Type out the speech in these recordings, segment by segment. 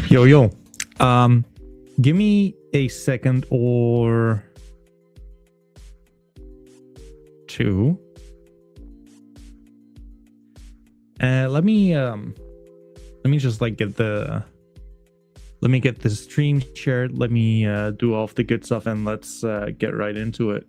Yo, give me a second or two. Let me just like get the stream shared. Let me do all of the good stuff and let's get right into it.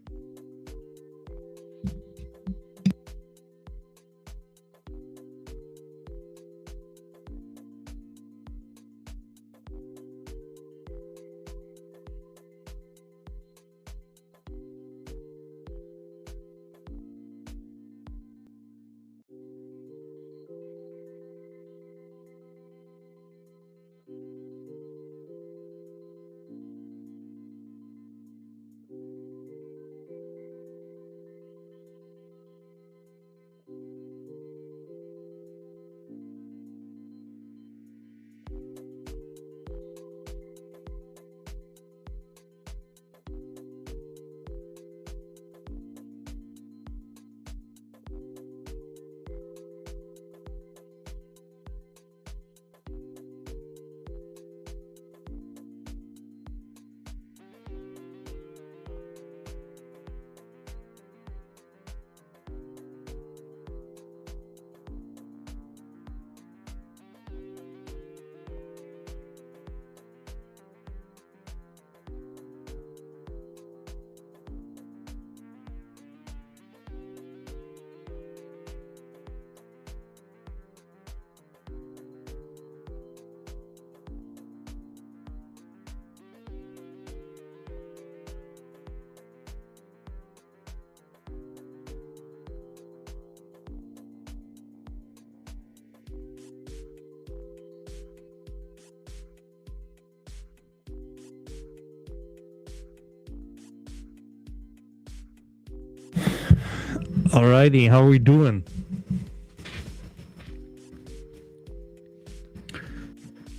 Alrighty, how are we doing?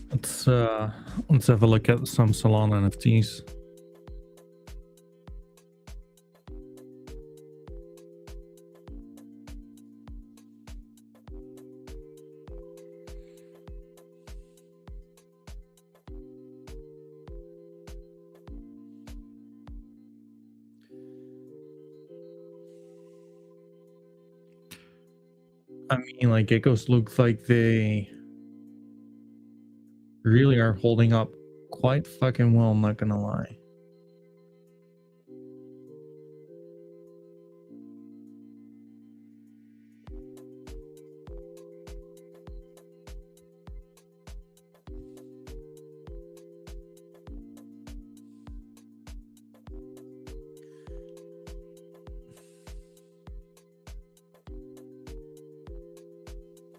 Let's have a look at some Solana NFTs. I mean, like, geckos look like they really are holding up quite fucking well, I'm not gonna lie.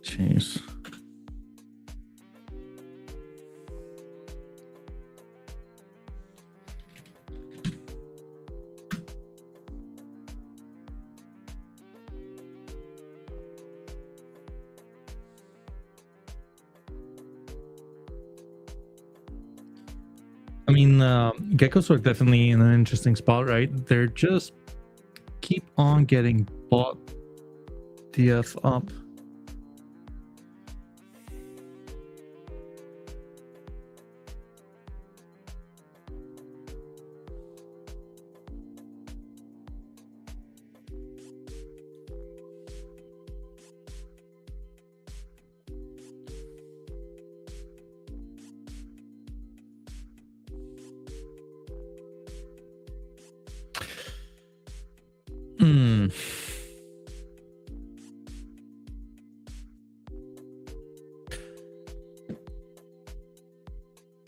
Jeez. I mean, geckos are definitely in an interesting spot, right? They're just keep on getting bought the F up.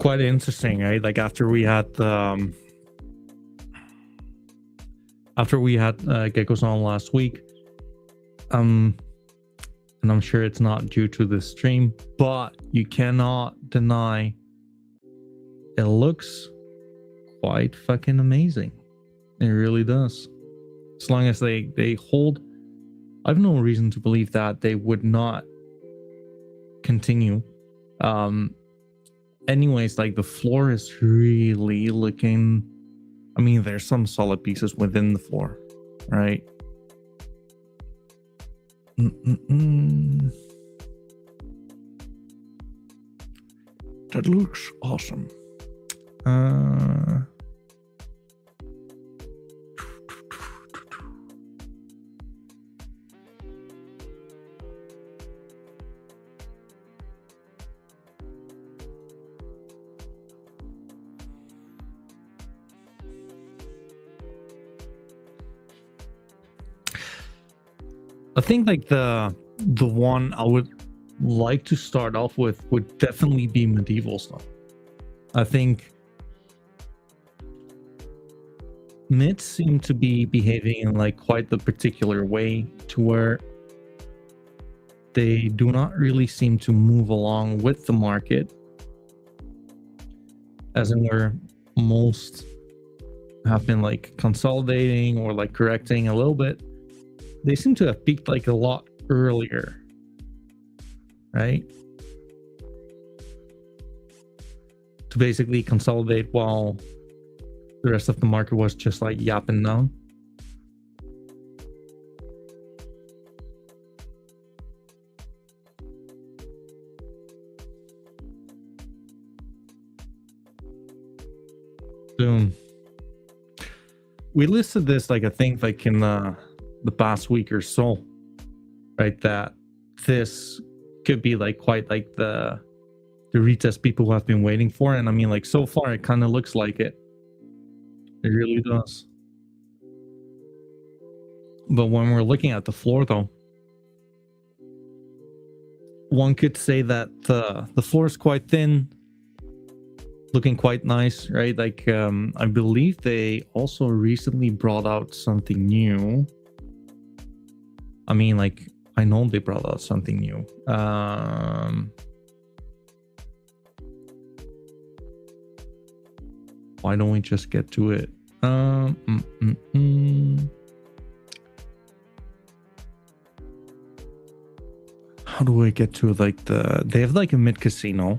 quite interesting, right? Like after we had Geckos on last week, and I'm sure it's not due to the stream, but you cannot deny it looks quite fucking amazing. It really does. As long as they hold, I have no reason to believe that they would not continue. Anyways, like the floor is really looking, I mean, there's some solid pieces within the floor, right? That looks awesome. I think like the one I would like to start off with would definitely be medieval stuff. I think mids seem to be behaving in like quite the particular way to where they do not really seem to move along with the market, as in where most have been like consolidating or like correcting a little bit. They seem to have peaked like a lot earlier, right? To basically consolidate while the rest of the market was just like yapping down. Boom. We listed this like I think like in the past week or so, right? That this could be like quite like the retest people have been waiting for, and I mean like so far it kind of looks like it. It really does. But when we're looking at the floor though, one could say that the floor is quite thin, looking quite nice, right? Like I believe they also recently brought out something new. I mean, like, I know they brought out something new. Why don't we just get to it? How do I get to like they have like a mid casino.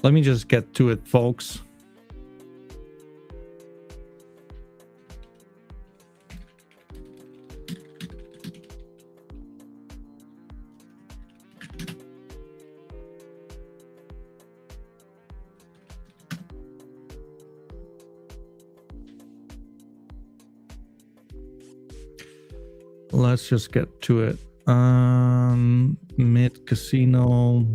Let me just get to it, folks. Let's just get to it. Mid casino.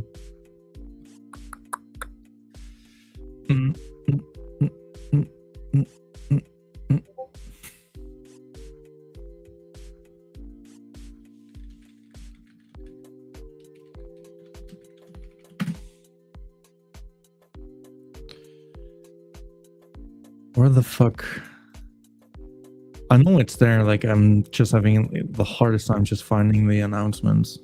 Where the fuck? I know it's there, like I'm just having the hardest time just finding the announcements.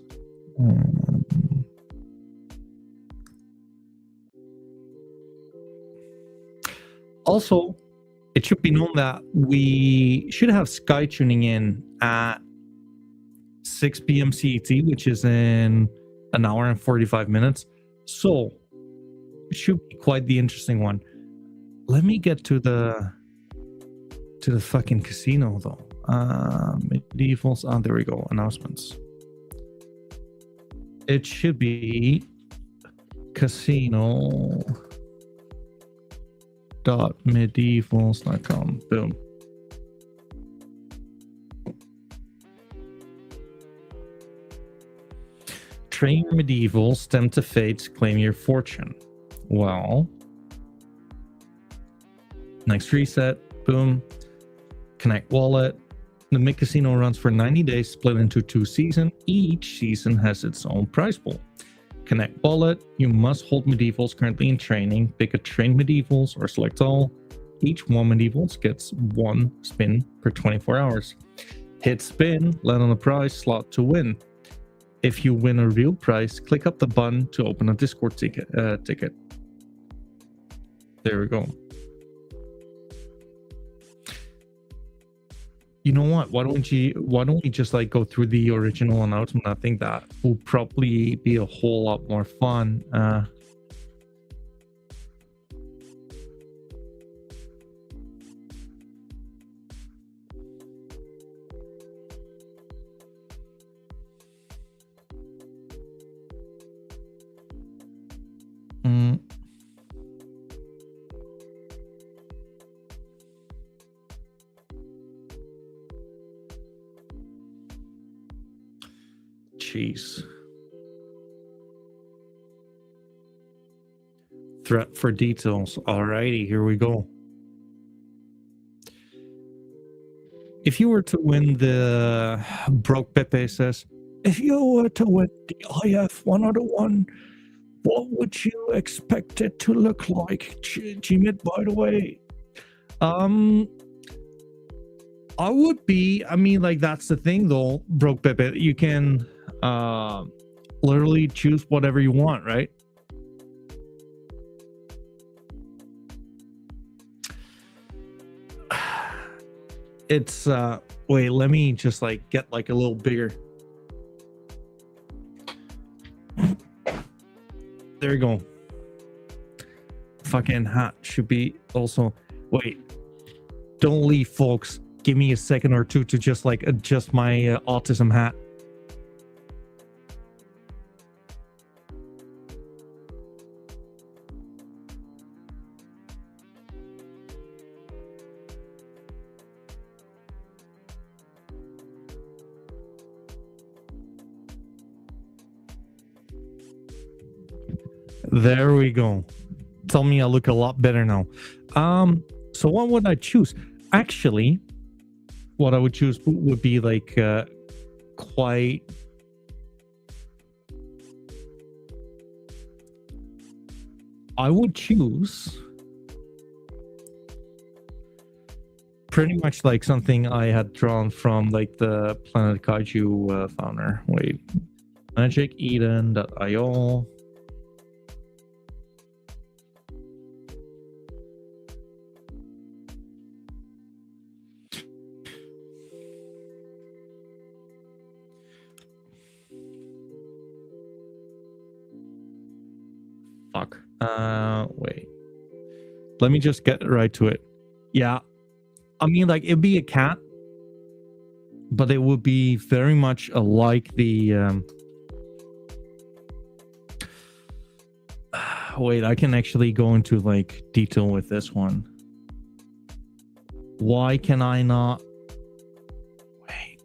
Also, it should be known that we should have Skye tuning in at 6 p.m. CET, which is in an hour and 45 minutes. So it should be quite the interesting one. Let me get to the fucking casino though. Medievals. Oh, there we go. Announcements. It should be casino.medievals.com. Boom. Train your medievals, tempt to fates, claim your fortune. Well, next reset. Boom. Connect wallet. The mid casino runs for 90 days, split into 2 seasons. Each season has its own prize pool. Connect wallet. You must hold medievals currently in training. Pick a trained medievals or select all. Each one medievals gets 1 spin per 24 hours. Hit spin, land on a prize slot to win. If you win a real prize, click up the button to open a Discord ticket. There we go. You know what? Why don't we just like go through the original announcement? I think that will probably be a whole lot more fun. Jeez. Threat for details. Alrighty, here we go. If you were to win the Broke Pepe says, if you were to win the IF 101, what would you expect it to look like? Gmit, by the way. I would be, I mean, like, that's the thing though, Broke Pepe. You can literally choose whatever you want, right? It's wait, let me just like get like a little bigger. There you go. Fucking hat should be also. Wait, don't leave, folks. Give me a second or two to just like adjust my autism hat. There we go. Tell me I look a lot better now. So what would I choose? Actually, what I would choose would be like quite. I would choose pretty much like something I had drawn from like the Planet Kaiju founder. Wait, magiceden.io. Fuck. Wait. Let me just get right to it. Yeah. I mean, like, it'd be a cat, but it would be very much alike the... Wait, I can actually go into, like, detail with this one. Why can I not... Wait.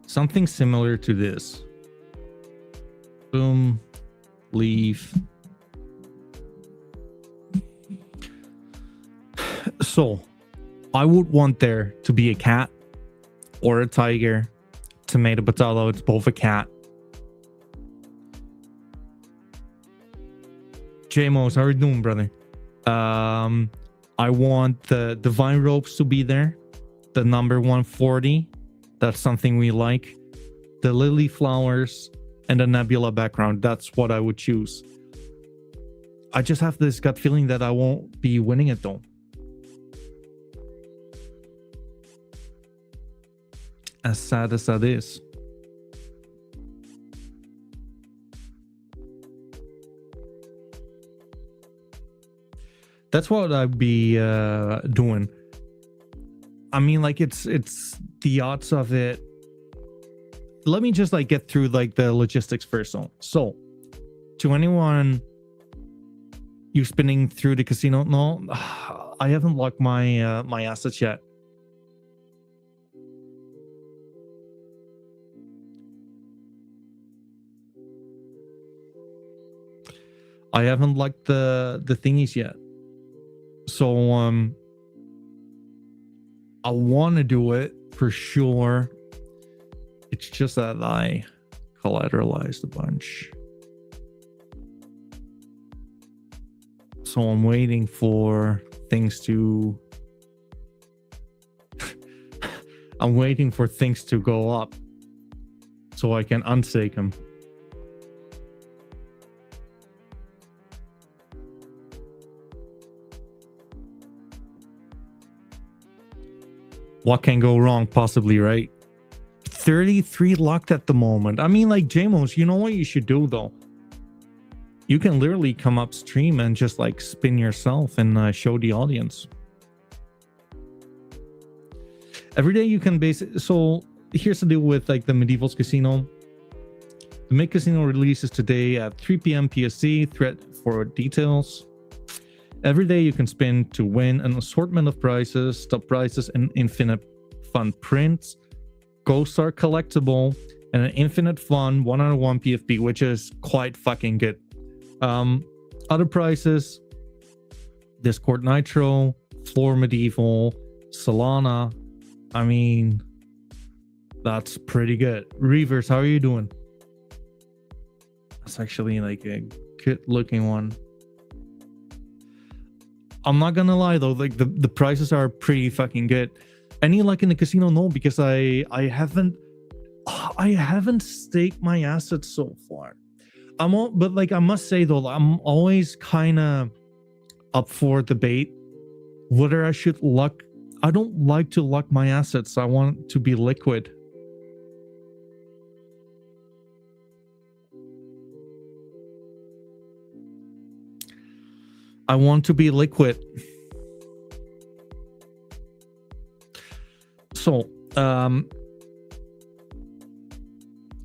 Something similar to this. Boom. Leave. So, I would want there to be a cat or a tiger. Tomato, potato, it's both a cat. J-Mos, how are you doing, brother? I want the divine ropes to be there. The number 140. That's something we like. The lily flowers and the nebula background. That's what I would choose. I just have this gut feeling that I won't be winning it though. As sad as that is. That's what I'd be doing. I mean, like, it's the odds of it. Let me just like get through like the logistics first. So to anyone you spinning through the casino, no, I haven't locked my my assets yet. I haven't liked the thingies yet. So I want to do it for sure. It's just that I collateralized a bunch. So I'm waiting for things to I'm waiting for things to go up so I can unstake them. What can go wrong? Possibly, right? 33 locked at the moment. I mean, like, JMOS, you know what you should do, though? You can literally come upstream and just, like, spin yourself and show the audience. Every day you can basically... So, here's the deal with, like, the Medieval's Casino. The Mid Casino releases today at 3 p.m. PST. Thread for details. Every day you can spin to win an assortment of prizes, top prizes, and infinite fun prints. Ghost Star collectible, and an infinite fun 1-on-1 PFP, which is quite fucking good. Other prizes: Discord Nitro, Floor Medieval, Solana. I mean, that's pretty good. Reavers, how are you doing? That's actually like a good looking one. I'm not gonna lie though, like the prices are pretty fucking good. Any luck in the casino? No, because I haven't staked my assets so far. But like I must say though, I'm always kind of up for debate whether I should luck. I don't like to luck my assets. I want to be liquid. I want to be liquid. So,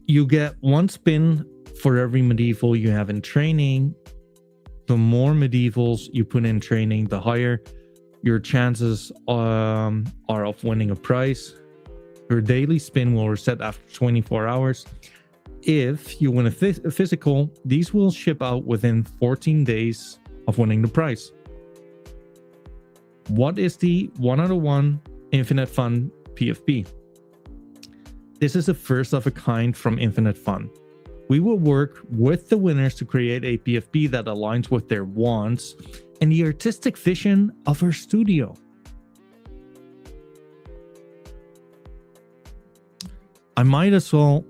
you get one spin for every medieval you have in training. The more medievals you put in training, the higher your chances are of winning a prize. Your daily spin will reset after 24 hours. If you win a physical, these will ship out within 14 days of winning the prize. What is the 1-on-1 Infinite Fun PFP? This is the first of a kind from Infinite Fun. We will work with the winners to create a PFP that aligns with their wants and the artistic vision of our studio. I might as well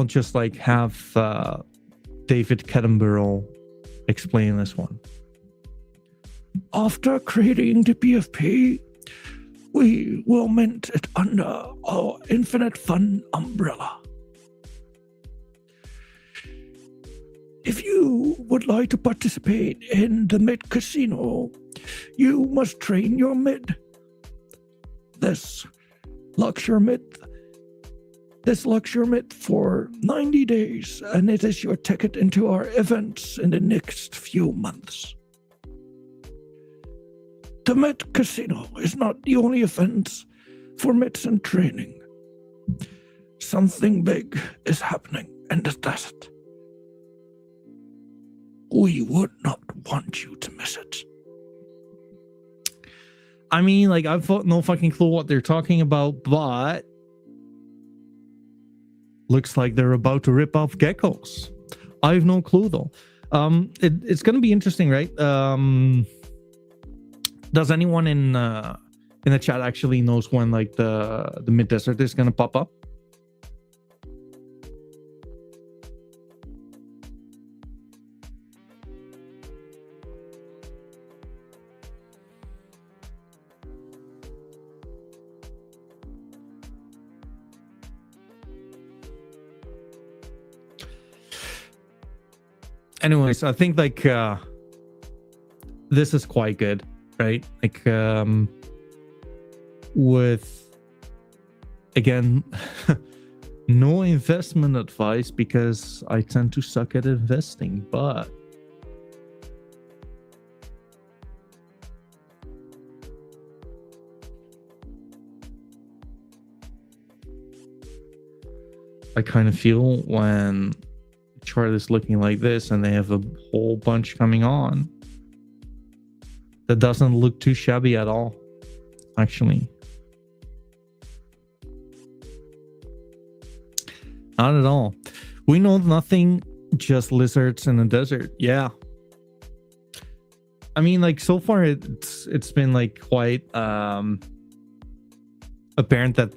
just like have David Kettenborough explain this one. After creating the PFP, we will mint it under our Infinite Fun umbrella. If you would like to participate in the Mid Casino, you must train your mid. This luxury mid for 90 days, and it is your ticket into our events in the next few months. The Mid Casino is not the only event for mids and training. Something big is happening in the desert. We would not want you to miss it. I mean, like, I've no fucking clue what they're talking about, but looks like they're about to rip off geckos. I have no clue though. It's gonna be interesting, right? Does anyone in the chat actually knows when like the mid desert is gonna pop up? Anyways, I think like this is quite good, right? Like with, again, no investment advice because I tend to suck at investing, but I kind of feel when chart is looking like this, and they have a whole bunch coming on. That doesn't look too shabby at all, actually. Not at all. We know nothing, just lizards in the desert. Yeah. I mean, like, so far it's been like quite apparent that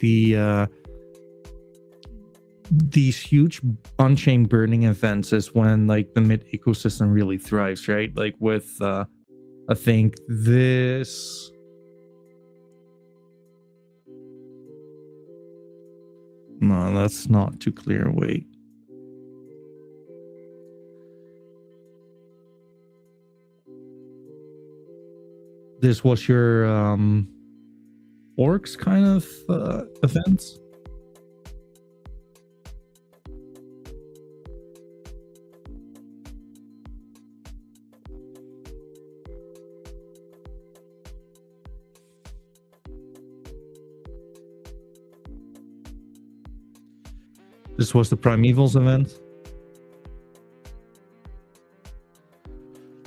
these huge on-chain burning events is when like the mid ecosystem really thrives, right? Like with I think this no, that's not too clear. Wait. This was your orcs kind of events. This was the Primevals event.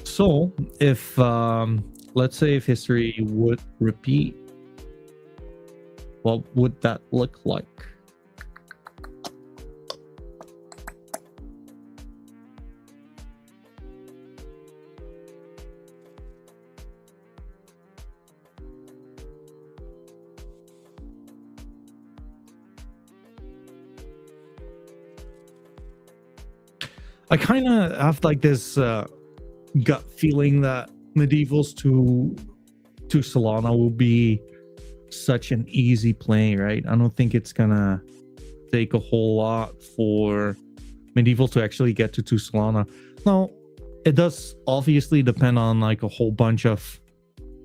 So if let's say if history would repeat, what would that look like? I kind of have like this gut feeling that medievals to Solana will be such an easy play, right? I don't think it's gonna take a whole lot for medieval to actually get to Solana. Now, it does obviously depend on like a whole bunch of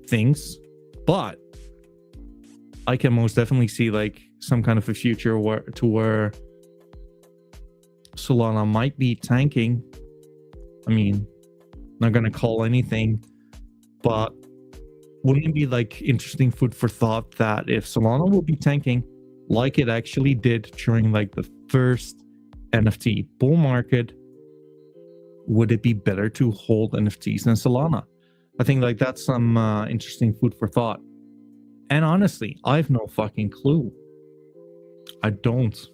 things, but I can most definitely see like some kind of a future where Solana might be tanking. I mean, not gonna call anything, but wouldn't it be like interesting food for thought that if Solana will be tanking like it actually did during like the first NFT bull market, would it be better to hold NFTs than Solana? I think like that's some interesting food for thought. And honestly, I have no fucking clue. I don't.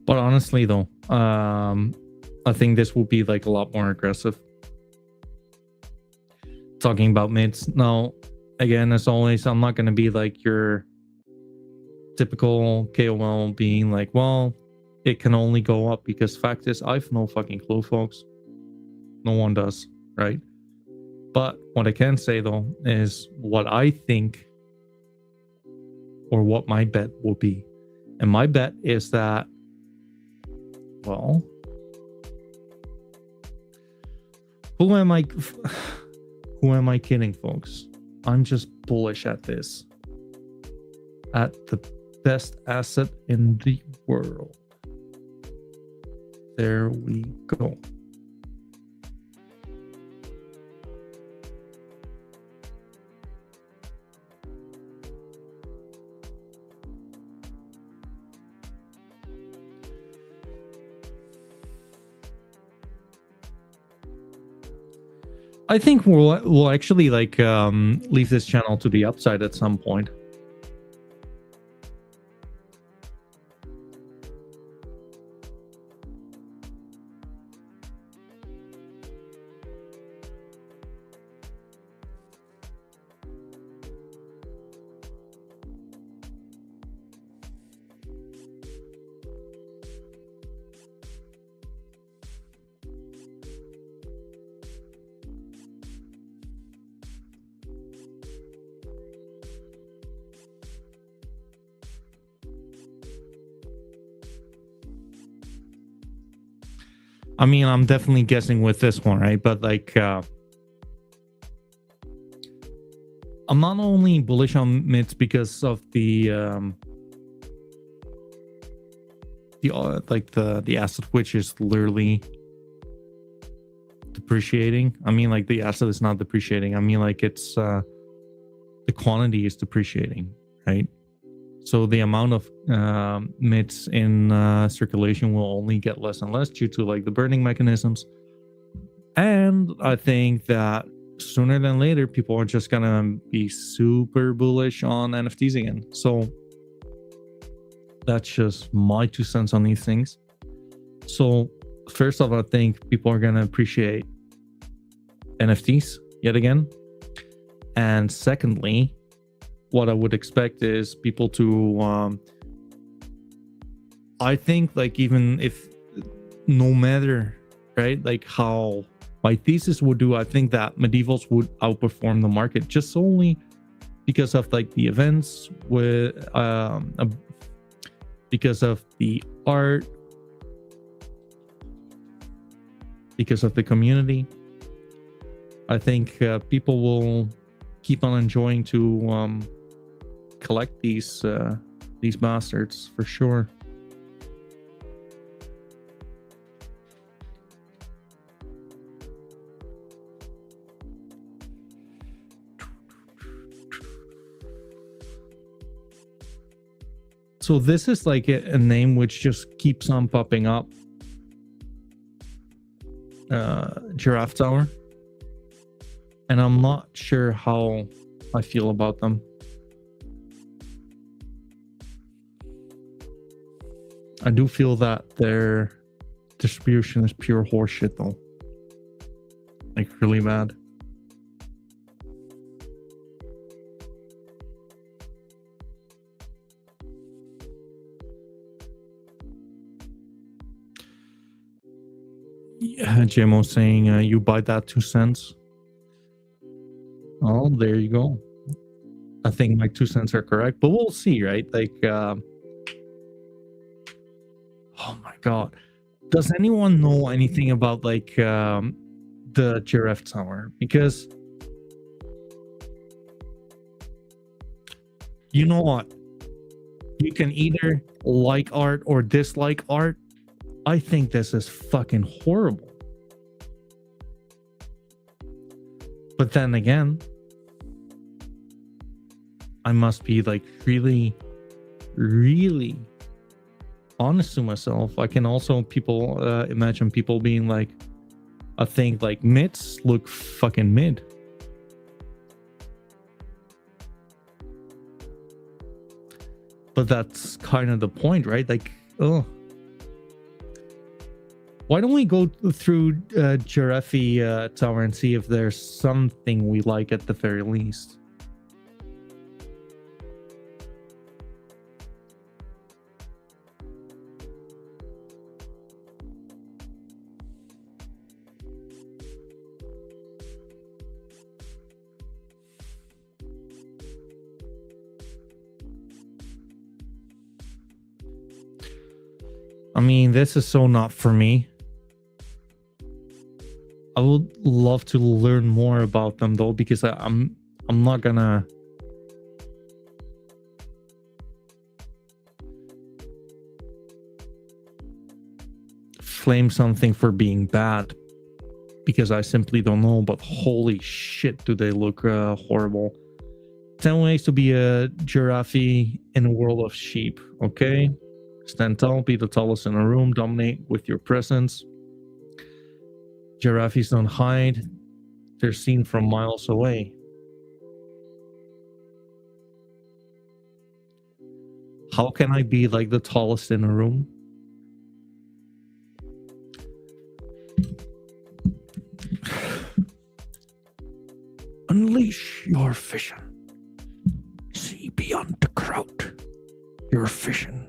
But honestly, though, I think this will be like a lot more aggressive. Talking about mids. Now, again, as always, I'm not going to be like your typical KOL being like, well, it can only go up because fact is, I have no fucking clue, folks. No one does, right? But what I can say, though, is what I think or what my bet will be. And my bet is that, well, who am I kidding, folks? I'm just bullish at this. At the best asset in the world. There we go. I think we'll actually like leave this channel to the upside at some point. I mean, I'm definitely guessing with this one, right? But like, I'm not only bullish on mids because of the asset, which is literally depreciating. I mean, like the asset is not depreciating. I mean, like it's the quantity is depreciating, right? So the amount of mids in circulation will only get less and less due to like the burning mechanisms. And I think that sooner than later, people are just gonna be super bullish on NFTs again. So that's just my 2 cents on these things. So first off, I think people are gonna appreciate NFTs yet again. And secondly, what I would expect is people to I think like even if no matter right like how my thesis would do, I think that medievals would outperform the market just solely because of like the events with because of the art, because of the community. I think people will keep on enjoying to collect these bastards for sure. So this is like a name which just keeps on popping up. Giraffe Tower. And I'm not sure how I feel about them. I do feel that their distribution is pure horseshit though. Like really bad. Yeah, JMO saying you buy that 2 cents. Oh, there you go. I think my 2 cents are correct, but we'll see, right? Like, oh my god, does anyone know anything about like the Giraffe Tower? Because you know what, you can either like art or dislike art. I think this is fucking horrible. But then again, I must be like really, really honest to myself. I can also imagine people being like, I think like mids look fucking mid. But that's kind of the point, right? Like, oh. Why don't we go through Giraffe Tower and see if there's something we like at the very least? I mean, this is so not for me. I would love to learn more about them though, because I'm not gonna claim something for being bad because I simply don't know, but holy shit, do they look horrible. 10 ways to be a giraffe in a world of sheep. Okay, stand tall, be the tallest in a room, dominate with your presence. Giraffes don't hide, they're seen from miles away. How can I be like the tallest in a room? Unleash your vision. See beyond the crowd. Your vision.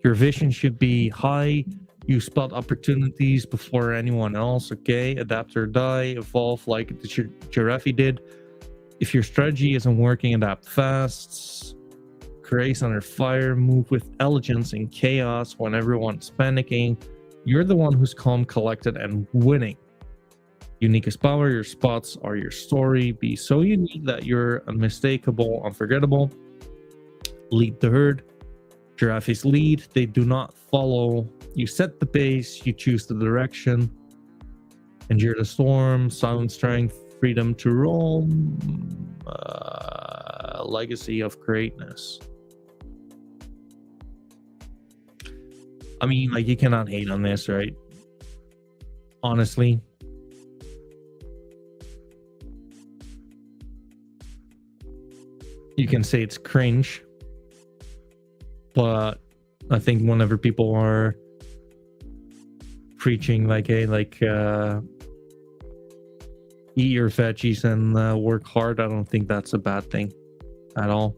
Your vision should be high. You spot opportunities before anyone else. Okay, adapt or die. Evolve like the giraffe did. If your strategy isn't working, adapt fast. Grace under fire. Move with elegance in chaos when everyone's panicking. You're the one who's calm, collected, and winning. Unique is power. Your spots are your story. Be so unique that you're unmistakable, unforgettable. Lead the herd. Giraffes lead. They do not follow. You set the pace. You choose the direction. Endure the storm. Silent strength. Freedom to roam. Legacy of greatness. I mean, like, you cannot hate on this, right? Honestly. You can say it's cringe, but I think whenever people are preaching like, hey, like, eat your veggies and work hard, I don't think that's a bad thing at all.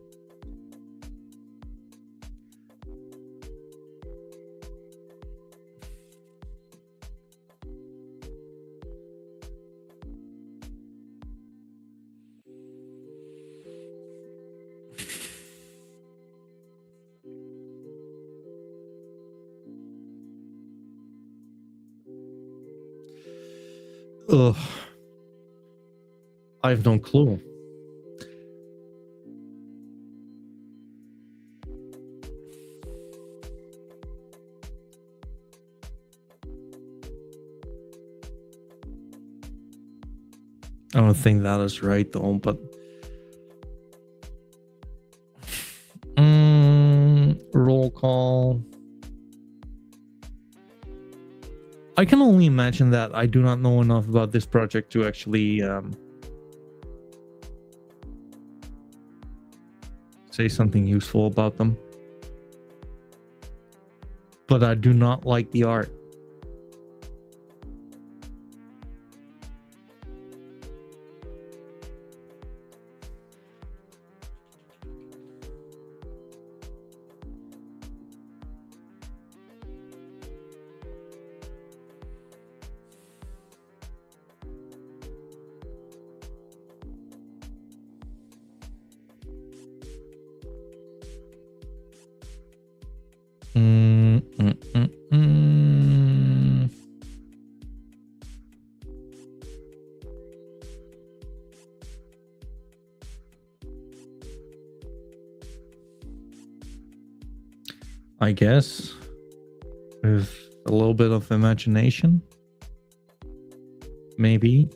Ugh. I have no clue. I don't think that is right though, but roll call. I can only imagine that I do not know enough about this project to actually say something useful about them. But I do not like the art. I guess with a little bit of imagination, maybe.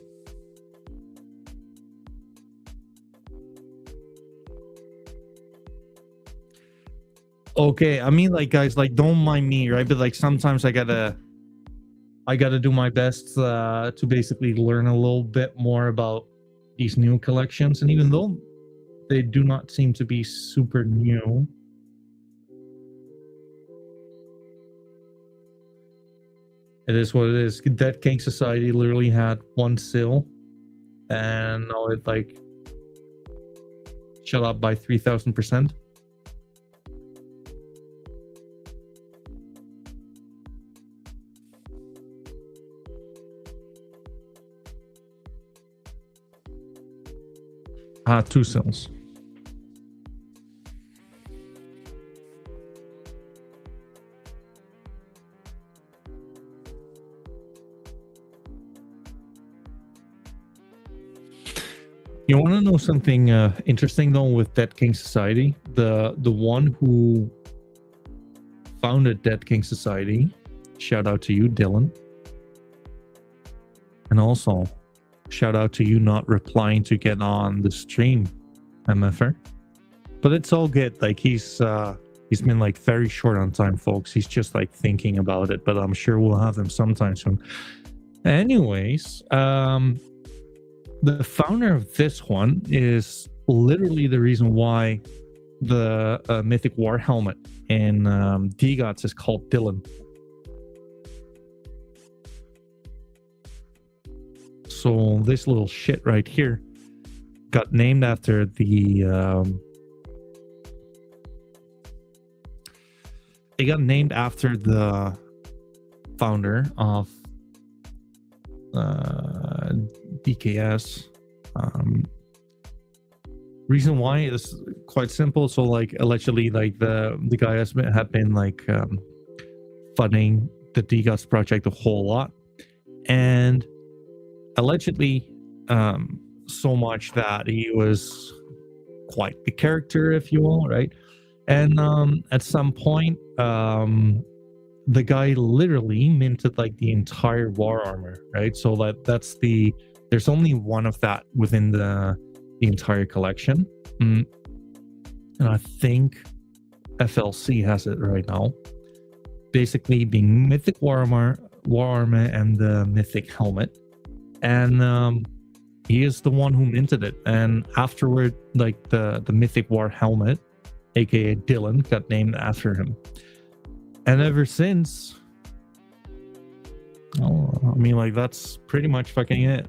Okay, I mean, like, guys, like, don't mind me, right? But like, sometimes I gotta do my best to basically learn a little bit more about these new collections, and even though they do not seem to be super new, it is what it is. Dead King Society literally had one sale, and now it like shut up by 3,000%. Two sales. You want to know something interesting though with Dead King Society? The one who founded Dead King Society Shout out to you, Dylan. And also, shout out to you not replying to get on the stream, MFR. But it's all good. Like he's been like very short on time, folks. He's just like thinking about it, but I'm sure we'll have him sometime soon. Anyways, the founder of this one is literally the reason why the Mythic War helmet in DGOTS is called Dylan. So this little shit right here got named after the it got named after the founder of DKS. Reason why is quite simple. So like allegedly like the guy had been like funding the DGOTS project a whole lot, and allegedly so much that he was quite the character, if you will, right? And at some point the guy literally minted like the entire war armor, right? So there's only one of that within the entire collection. And I think FLC has it right now. Basically being Mythic war armor and the Mythic helmet. And he is the one who minted it. And afterward, like the Mythic War helmet, aka Dylan, got named after him. And ever since, I mean, like that's pretty much fucking it.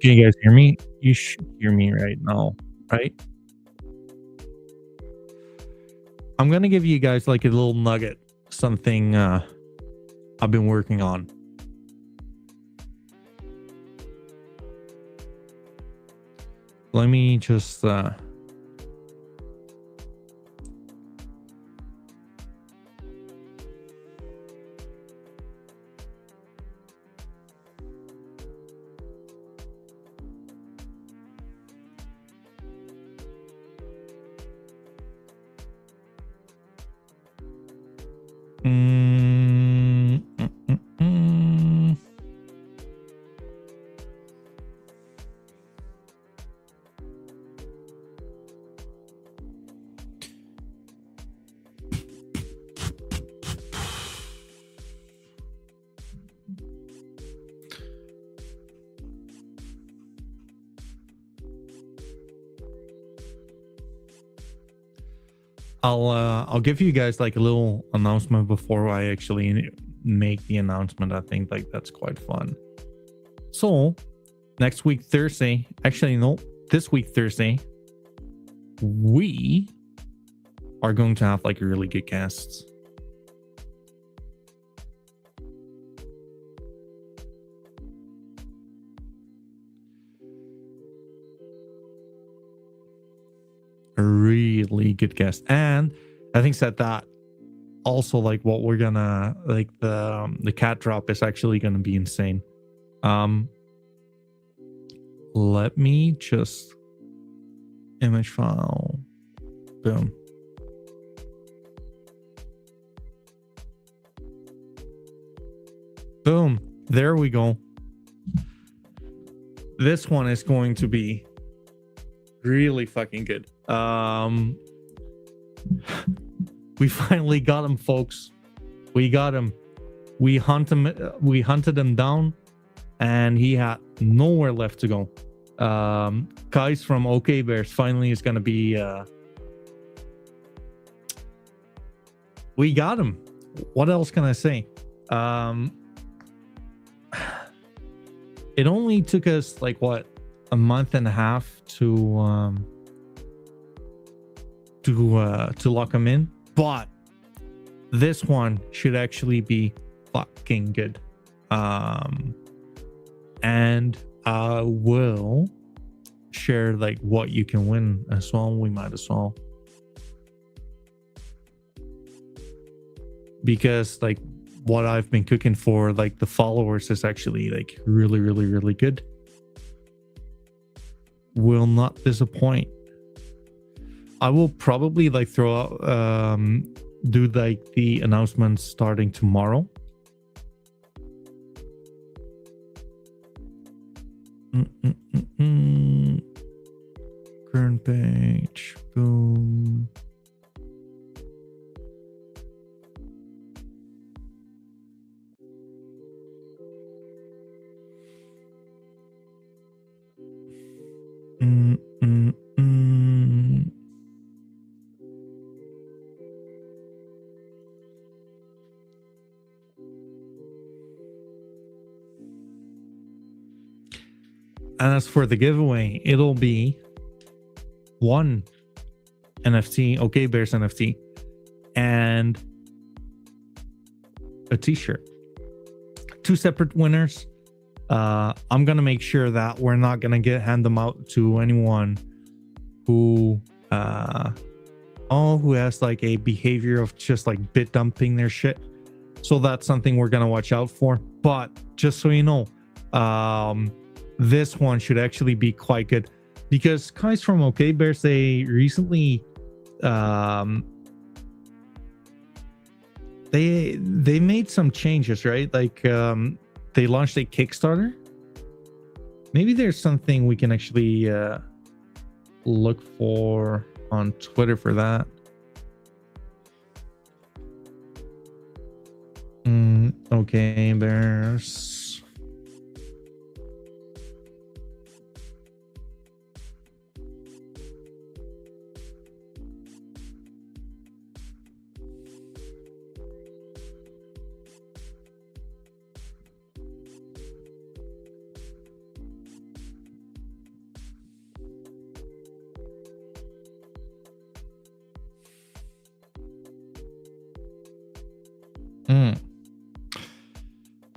Can you guys hear me? You should hear me right now, right? I'm gonna give you guys like a little nugget, something I've been working on. Let me just mm, mm, mm, mm. I'll give you guys like a little announcement before I actually make the announcement. I think like that's quite fun. So next week Thursday, actually no, this week Thursday, we are going to have like really good guests. A really good guest, and I think that also like what we're gonna like the cat drop is actually gonna be insane. Let me just image file, boom. Boom, there we go. This one is going to be really fucking good. We finally got him, folks. We got him. We hunted him down, and he had nowhere left to go. Guys from OK Bears finally is gonna be we got him. What else can I say? It only took us like what, a month and a half to lock him in, but this one should actually be fucking good. And I will share like what you can win as well. We might as well, because like what I've been cooking for like the followers is actually like really, really, really good. Will not disappoint. I will probably like throw out do like the announcements starting tomorrow. Current page, boom. And as for the giveaway, it'll be one NFT, OK Bears NFT, and a t-shirt. Two separate winners. I'm gonna make sure that we're not gonna hand them out to anyone who who has like a behavior of just like bit dumping their shit. So that's something we're gonna watch out for. But just so you know, this one should actually be quite good, because guys from OK Bears, they recently they made some changes, right? Like they launched a Kickstarter. Maybe there's something we can actually look for on Twitter for that. OK Bears.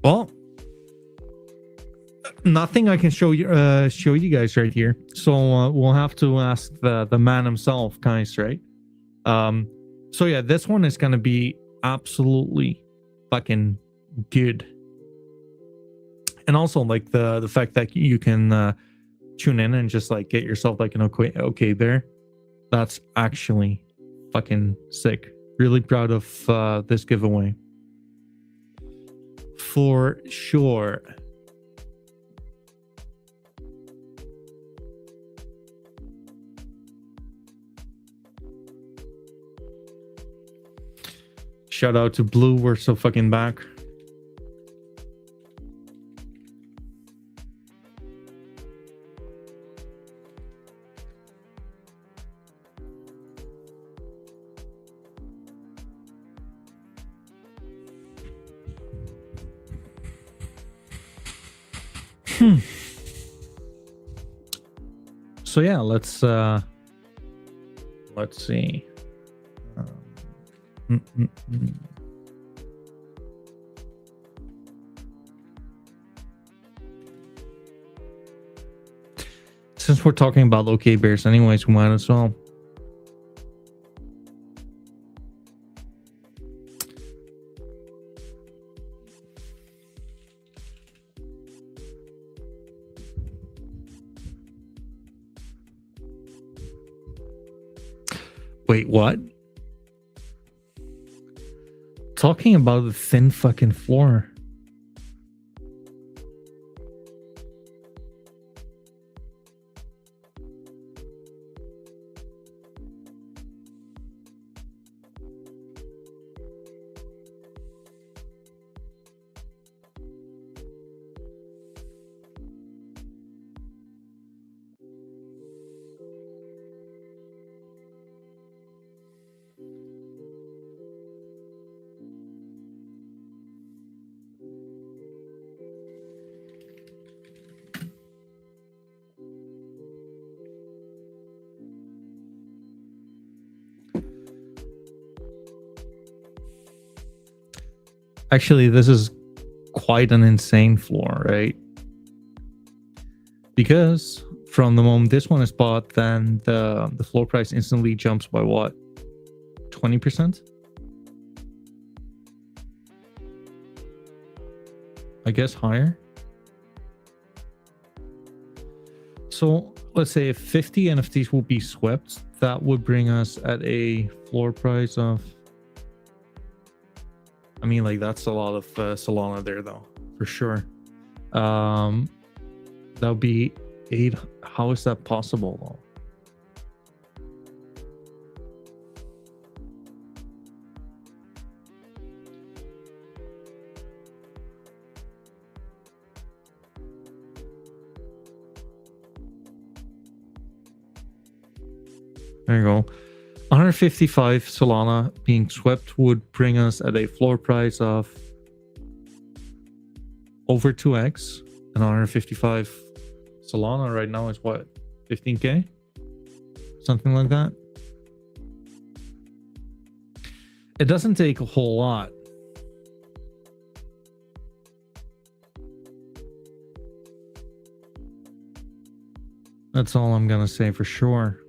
Well, nothing I can show you guys right here. So we'll have to ask the man himself, guys, right? So yeah, this one is gonna be absolutely fucking good. And also like the fact that you can tune in and just like get yourself like an okay there. That's actually fucking sick. Really proud of this giveaway. For sure. Shout out to Blue, we're so fucking back. So yeah, let's see. Since we're talking about okay bears anyways, we might as well. Wait, what? Talking about the thin fucking floor. Actually, this is quite an insane floor, right? Because from the moment this one is bought, then the floor price instantly jumps by what? 20%? I guess higher. So let's say if 50 NFTs will be swept, that would bring us at a floor price of, I mean, like that's a lot of Solana there though, for sure. That would be 8. How is that possible though? There you go. 155 Solana being swept would bring us at a floor price of over 2x. And 155 Solana right now is what? 15k? Something like that. It doesn't take a whole lot. That's all I'm gonna say for sure.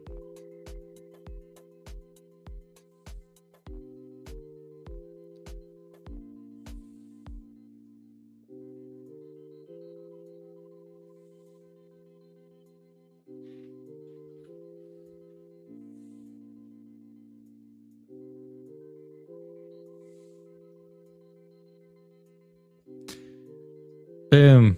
Boom.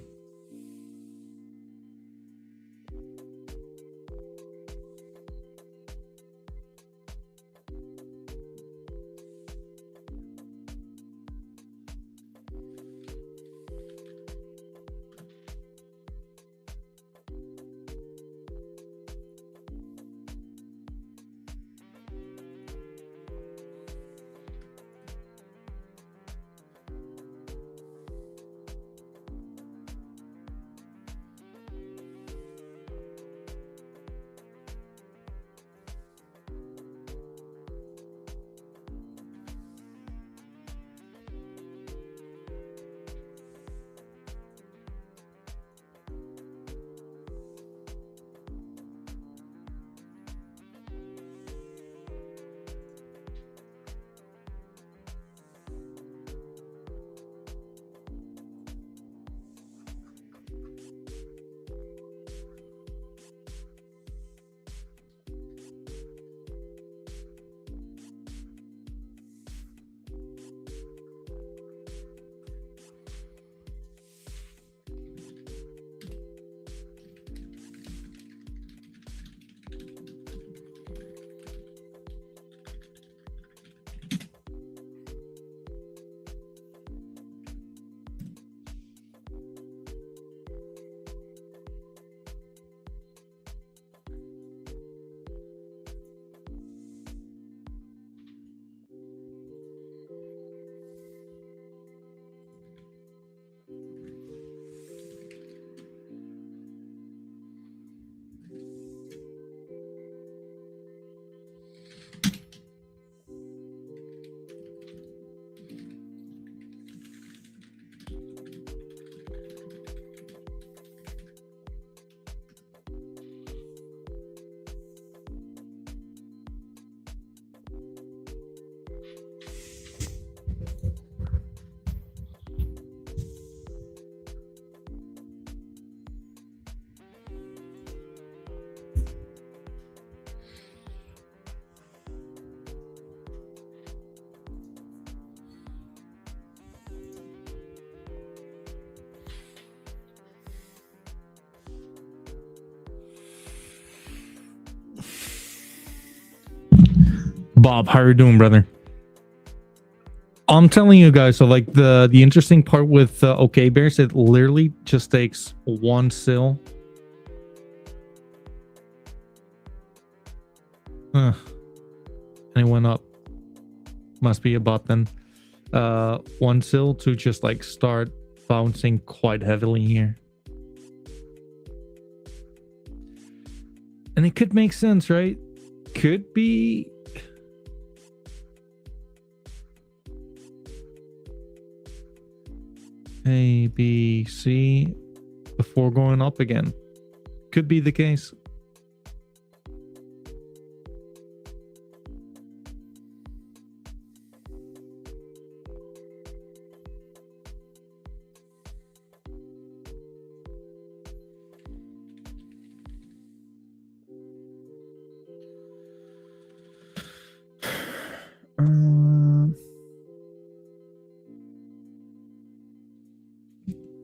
Bob, how are you doing, brother? I'm telling you guys, so like the interesting part with OK Bears, it literally just takes one sill. And it went up. Must be a bot then. One sill to just like start bouncing quite heavily here. And it could make sense, right? Could be. A, B, C before going up again. Could be the case.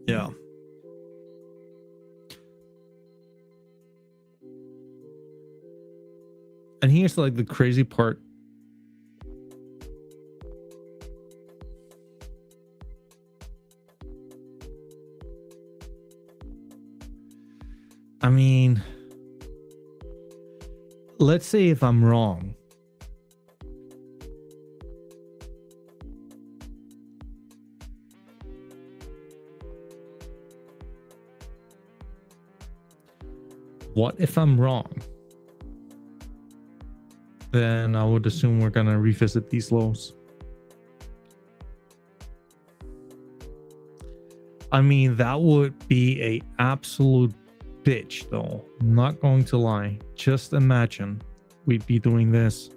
Yeah. And here's like the crazy part. I mean, let's say if I'm wrong. What if I'm wrong? Then I would assume we're gonna revisit these lows. I mean, that would be a absolute bitch, though. I'm not going to lie. Just imagine we'd be doing this.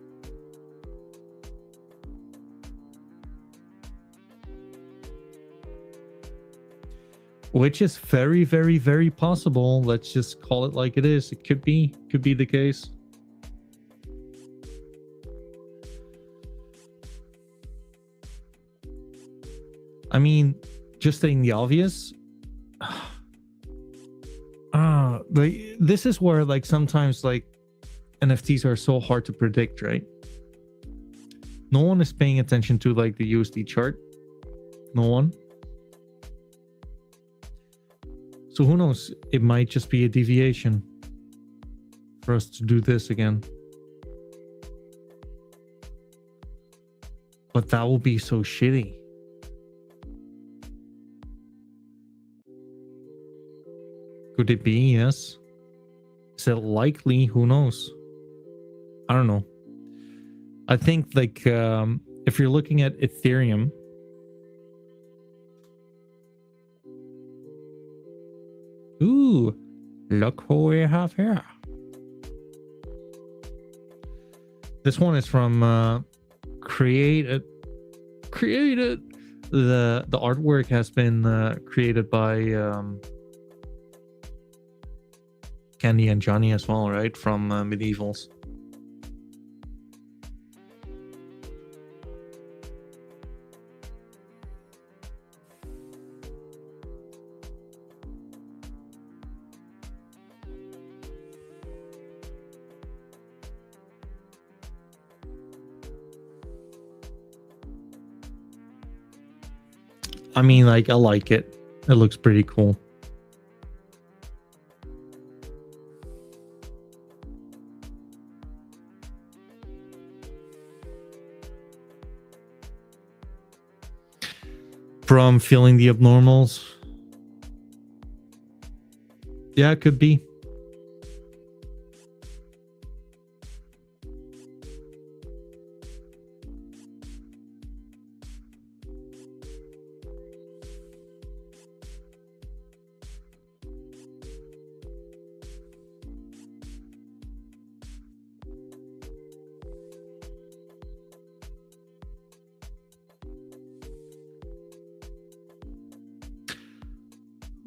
Which is very, very, very possible. Let's just call it like it is. It could be the case. I mean, just saying the obvious. This is where like sometimes like NFTs are so hard to predict, right? No one is paying attention to like the USD chart. No one. So who knows? It might just be a deviation for us to do this again. But that will be so shitty. Could it be? Yes. Is it likely? Who knows? I don't know. I think like if you're looking at Ethereum, ooh, look who we have here. This one is from Created. The artwork has been created by Candy and Johnny as well, right? From Medievals. I mean, like, I like it. It looks pretty cool. From feeling the abnormals. Yeah, it could be.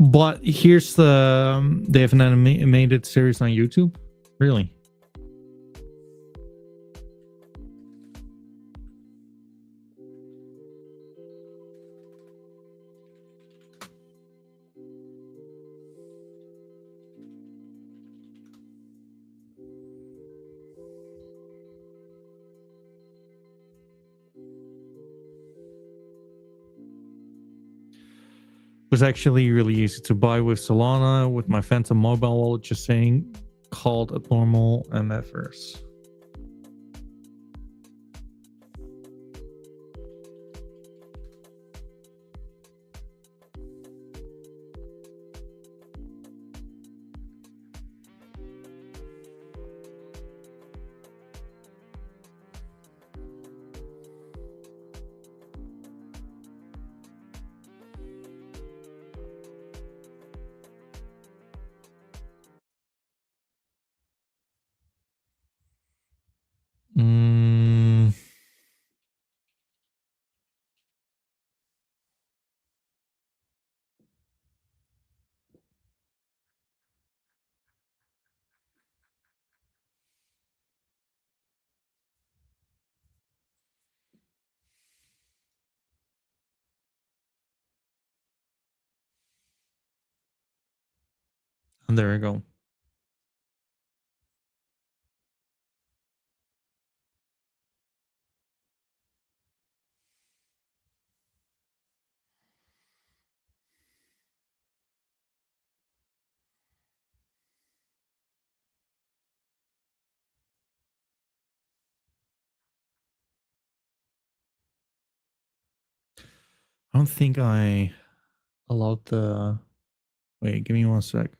But here's the they have an animated series on YouTube. Really? was actually really easy to buy with Solana, with my Phantom mobile wallet, just saying, called a normal MFers. And there we go. I don't think I allowed the... Wait, give me 1 sec.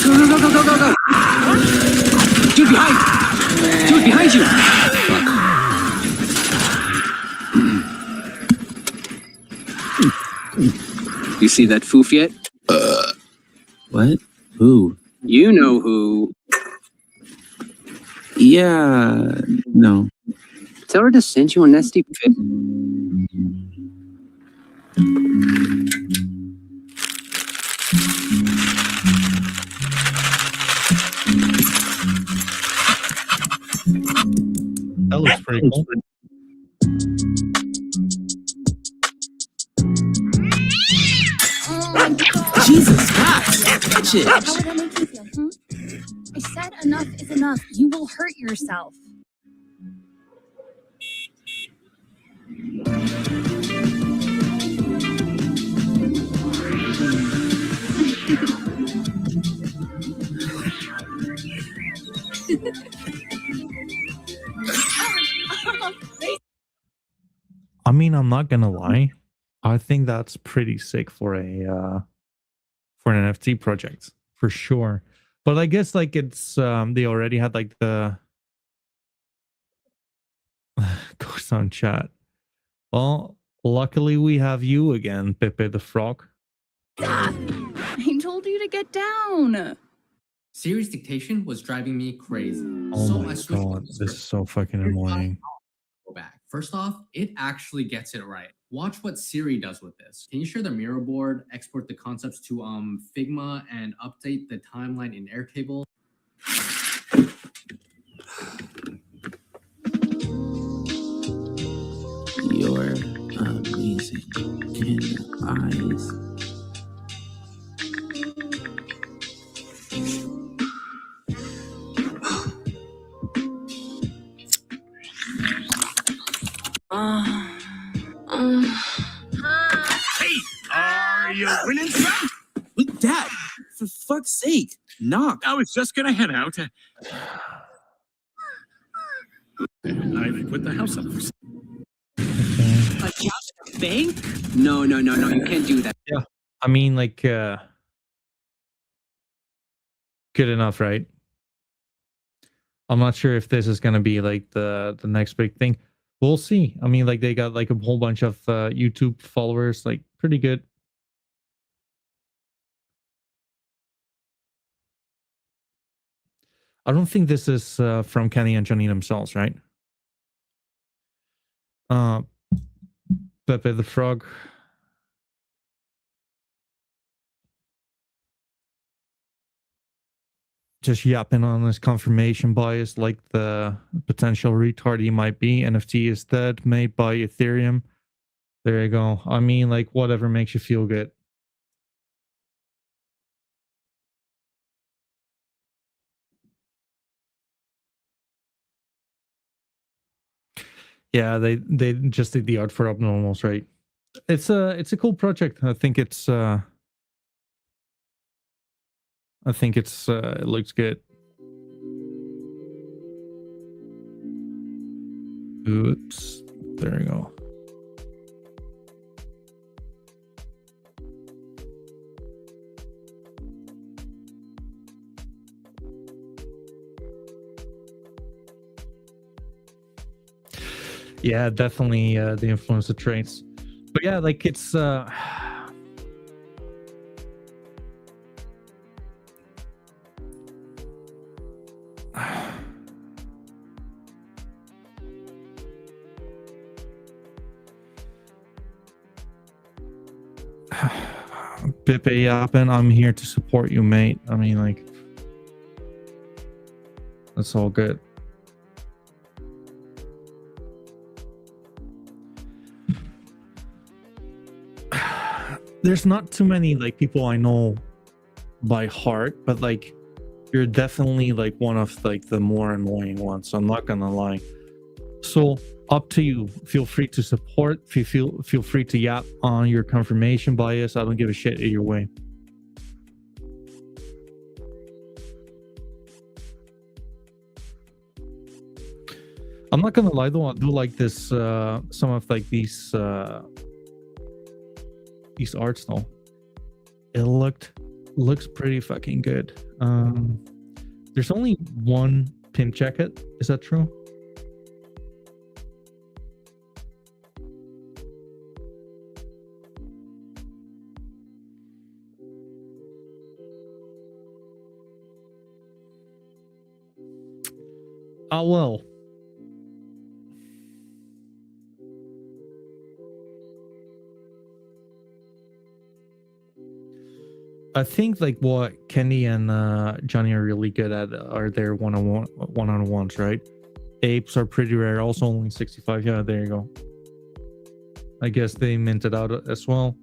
Go, go, go, go, go, go, go! Dude behind! Dude behind you! You see that foof yet? What? Who? You know who. Yeah, no. Tell her to send you a nasty pic. That looks pretty cool. Jesus, guys, catch it. How would that make you feel? I said enough is enough. You will hurt yourself. I mean, I'm not gonna lie. I think that's pretty sick for a for an NFT project, for sure. But I guess like it's they already had like the ghost on chat. Well, luckily we have you again, Pepe the Frog. Stop! I told you to get down. Siri's dictation was driving me crazy. Oh So my I switched god, to this script. is so fucking Here's why annoying. I'll go back. First off, it actually gets it right. Watch what Siri does with this. Can you share the mirror board, export the concepts to Figma, and update the timeline in Airtable? You're amazing in eyes. Hey, are you winning some? Wait, Dad, for fuck's sake, knock. I was just gonna head out. I put the house up for sale. A bank? No, you can't do that. I mean, like, good enough, right? I'm not sure if this is gonna be like the next big thing. We'll see. I mean, like they got like a whole bunch of YouTube followers, like pretty good. I don't think this is from Kenny and Johnny themselves, right? Uh, Pepe the Frog. Just yapping on his confirmation bias, like the potential retard he might be. NFT is dead, made by Ethereum. There you go. I mean, like, whatever makes you feel good. Yeah, they just did the art for abnormals, right? It's a cool project. I think it looks good. Oops. There you go. Yeah, definitely the influencer traits. But yeah, like it's Pipe yapping, I'm here to support you, mate. I mean, like, that's all good. There's not too many like people I know by heart, but like you're definitely like one of like the more annoying ones. I'm not gonna lie. So up to you. Feel free to support. Feel free to yap on your confirmation bias. I don't give a shit either way. I'm not gonna lie though, I do like this some of like these arts though. It looks pretty fucking good. There's only one pimp jacket, is that true? Oh well. I think like what Kenny and Johnny are really good at are their one-on-ones, right? Apes are pretty rare, also only 65. Yeah, there you go. I guess they minted out as well.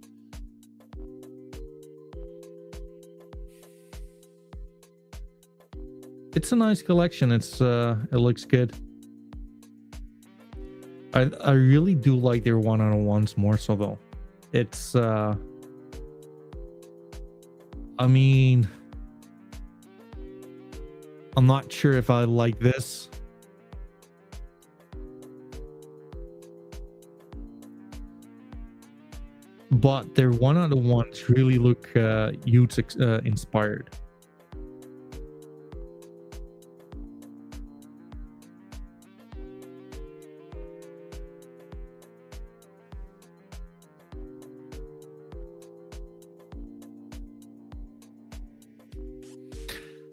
It's a nice collection. It looks good. I really do like their one-on-ones more so though. It's I mean, I'm not sure if I like this. But their one-on-ones really look youth inspired.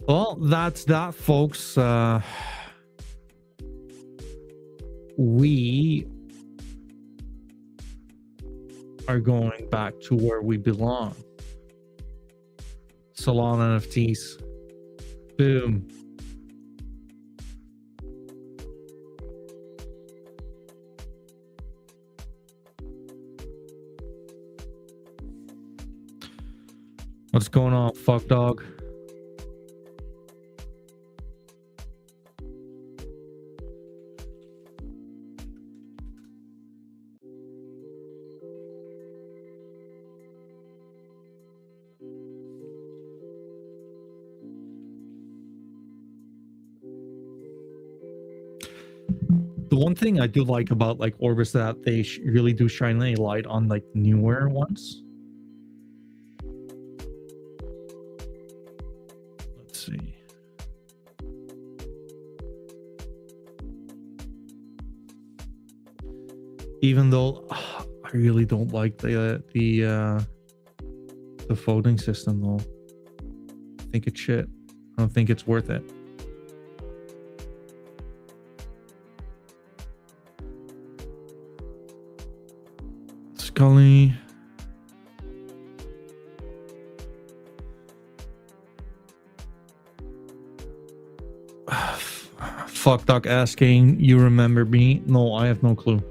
Well, that's that, folks. We are going back to where we belong. Salon NFTs. Boom. What's going on, fuck dog? The one thing I do like about like Orbis that they really do shine a light on like newer ones. Let's see. Even though I really don't like the voting system though. I think it's shit. I don't think it's worth it. Scully. Fuck Doc asking, you remember me? No, I have no clue.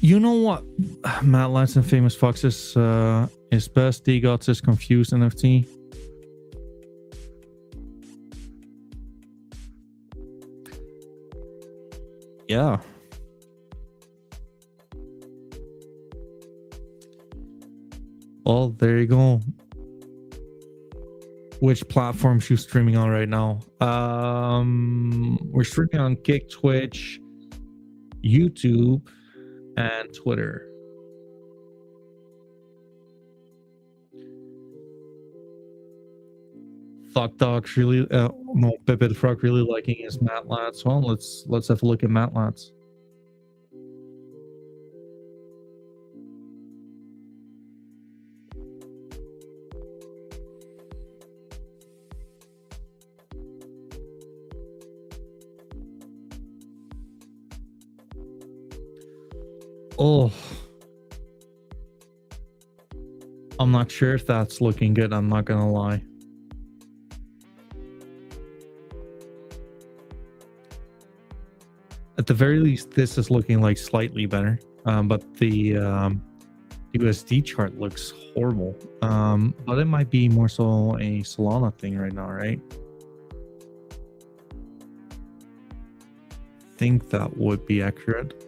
You know what? Matt Lance and Famous Foxes is best. D-Gots is confused NFT. Yeah. Well, there you go. Which platforms you streaming on right now? We're streaming on Kick, Twitch, YouTube, and Twitter. Fuck Docs really no Pepe the Frog really liking his Matt Lats. Well, let's have a look at Matt Lats. Oh, I'm not sure if that's looking good. I'm not gonna lie. At the very least, this is looking like slightly better. But the USD chart looks horrible. But it might be more so a Solana thing right now, right? I think that would be accurate.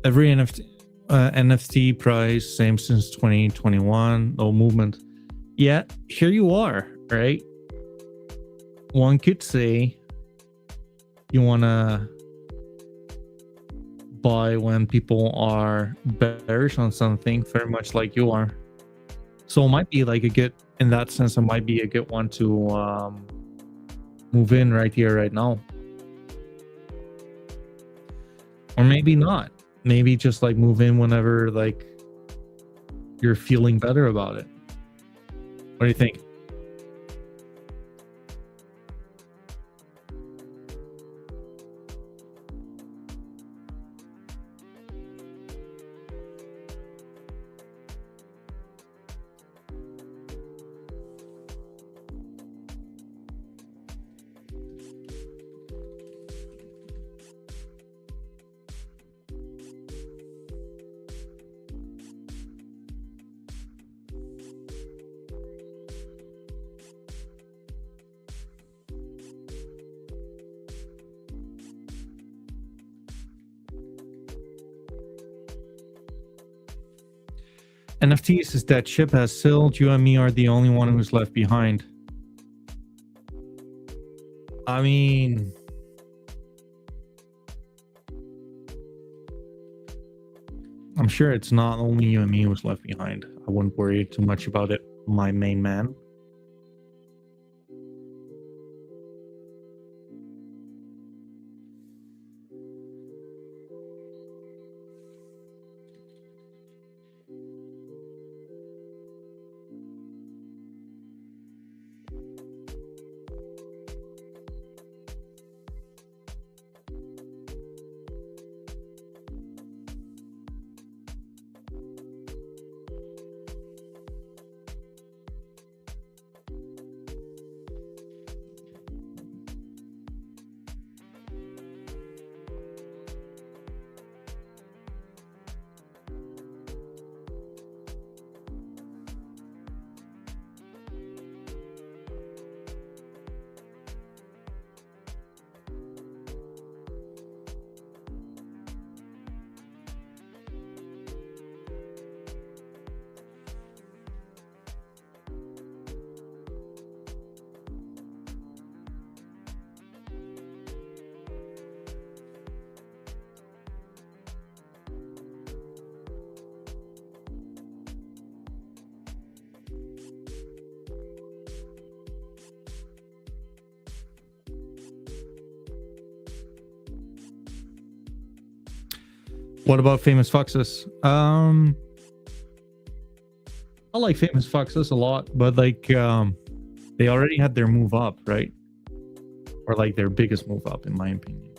Every NFT price same since 2021, no movement. Yeah, here you are, right? One could say you want to buy when people are bearish on something, very much like you are. So it might be like a good, in that sense, it might be a good one to move in right here, right now. Or maybe not. Maybe just like move in whenever like you're feeling better about it. What do you think? NFTs is that ship has sailed. You and me are the only one who's left behind. I mean, I'm sure it's not only you and me who's left behind. I wouldn't worry too much about it, my main man. What about Famous Foxes? I like Famous Foxes a lot, but like they already had their move up, right? Or like their biggest move up, in my opinion.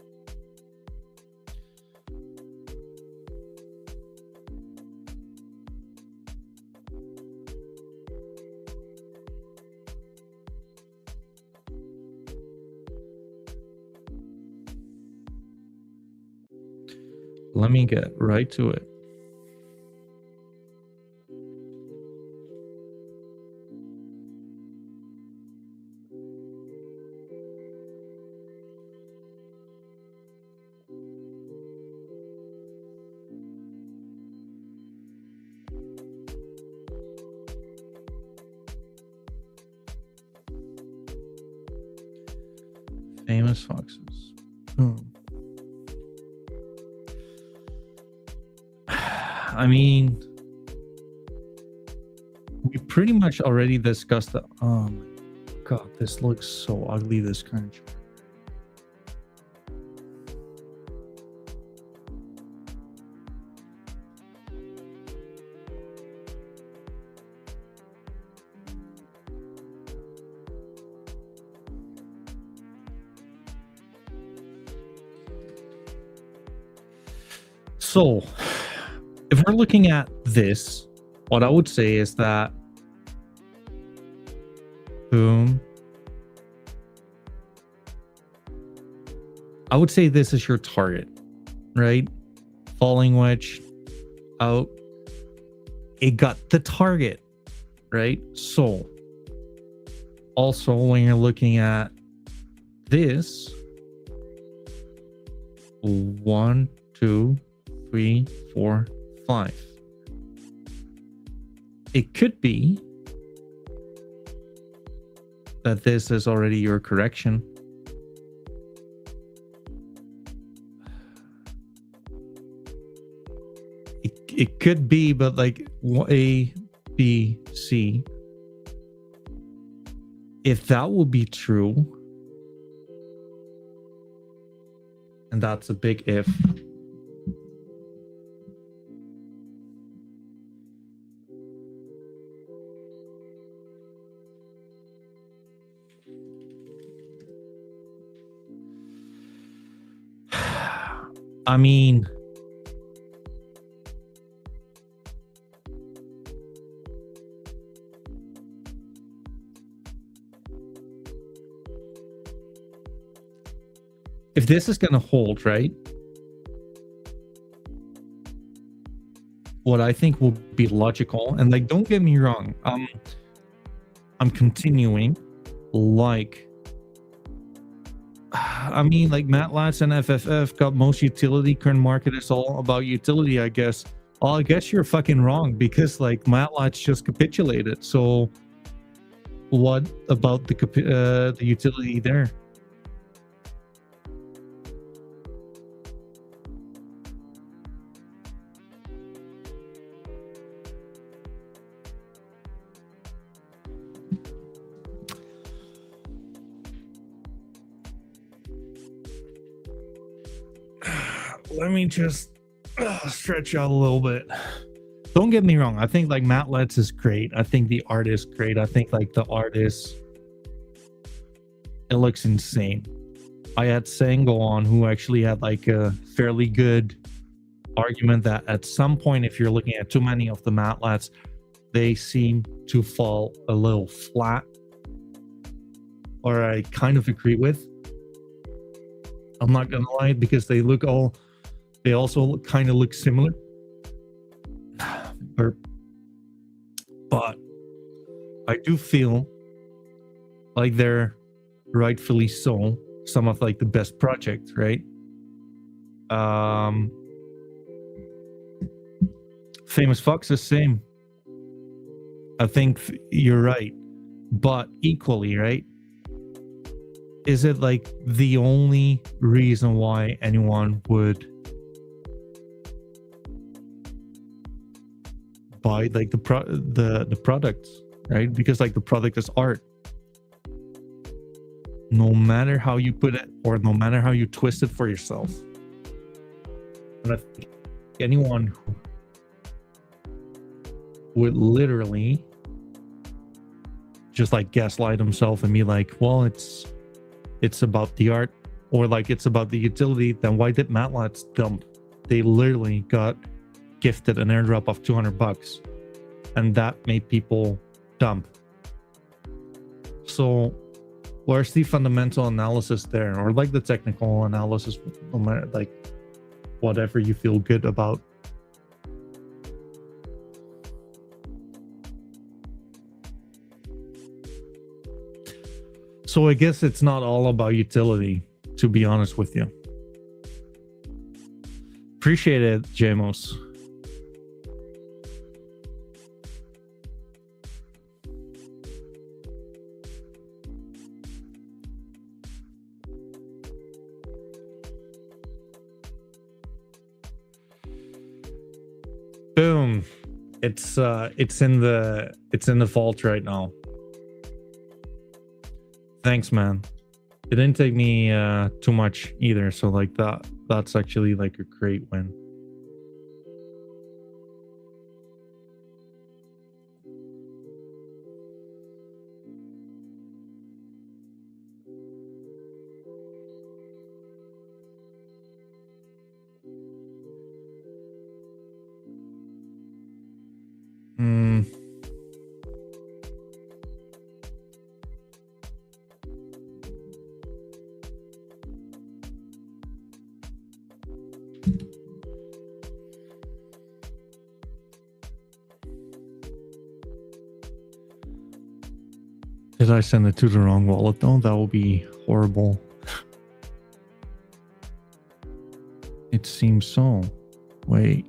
Let me get right to it. Famous Foxes. I mean, we pretty much already discussed that. Oh my god, this looks so ugly, this country. So, if we're looking at this, what I would say is that, boom, I would say this is your target, right? Falling wedge out. It got the target, right? So, also when you're looking at this, 1, 2, 3, 4, 5. It could be that this is already your correction. It could be, but like A, B, C. If that will be true, and that's a big if. I mean, if this is going to hold, right? What I think will be logical, and like, don't get me wrong, I'm continuing, like, I mean, like MATLATS and FFF got most utility. Current market is all about utility, I guess. Well, I guess you're fucking wrong, because like MATLATS just capitulated. So what about the utility there? let me just stretch out a little bit. Don't get me wrong. I think like Matlets is great. I think the art is great. I think like the art is, it looks insane. I had Sango on who actually had like a fairly good argument that at some point, if you're looking at too many of the Matlets, they seem to fall a little flat. Or I kind of agree with. I'm not gonna lie, because they also kind of look similar. But I do feel like they're rightfully so some of like the best projects, right? Famous Fox is same. I think you're right, but equally, right? Is it like the only reason why anyone would buy like the products, right? Because like the product is art. No matter how you put it or no matter how you twist it for yourself. And I think anyone who would literally just like gaslight himself and be like, well, it's about the art or like it's about the utility, then why did Matlets dump? They literally got gifted an airdrop of $200 and that made people dump. So where's the fundamental analysis there, or like the technical analysis, no matter like whatever you feel good about? So I guess it's not all about utility, to be honest with you. Appreciate it, Jamos. Boom. It's in the vault right now. Thanks, man. It didn't take me too much either, so like that's actually like a great win. Did I send it to the wrong wallet though? That would be horrible. It seems so. Wait.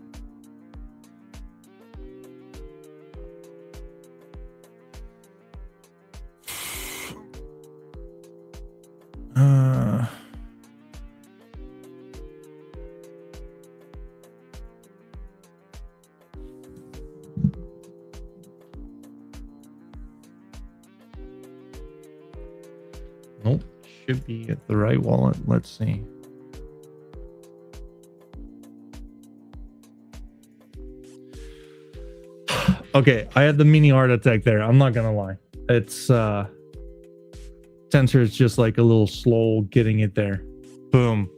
Nope. Should be at the right wallet. Let's see. Okay, I had the mini heart attack there. I'm not gonna lie. It's Tensor is just like a little slow getting it there. Boom.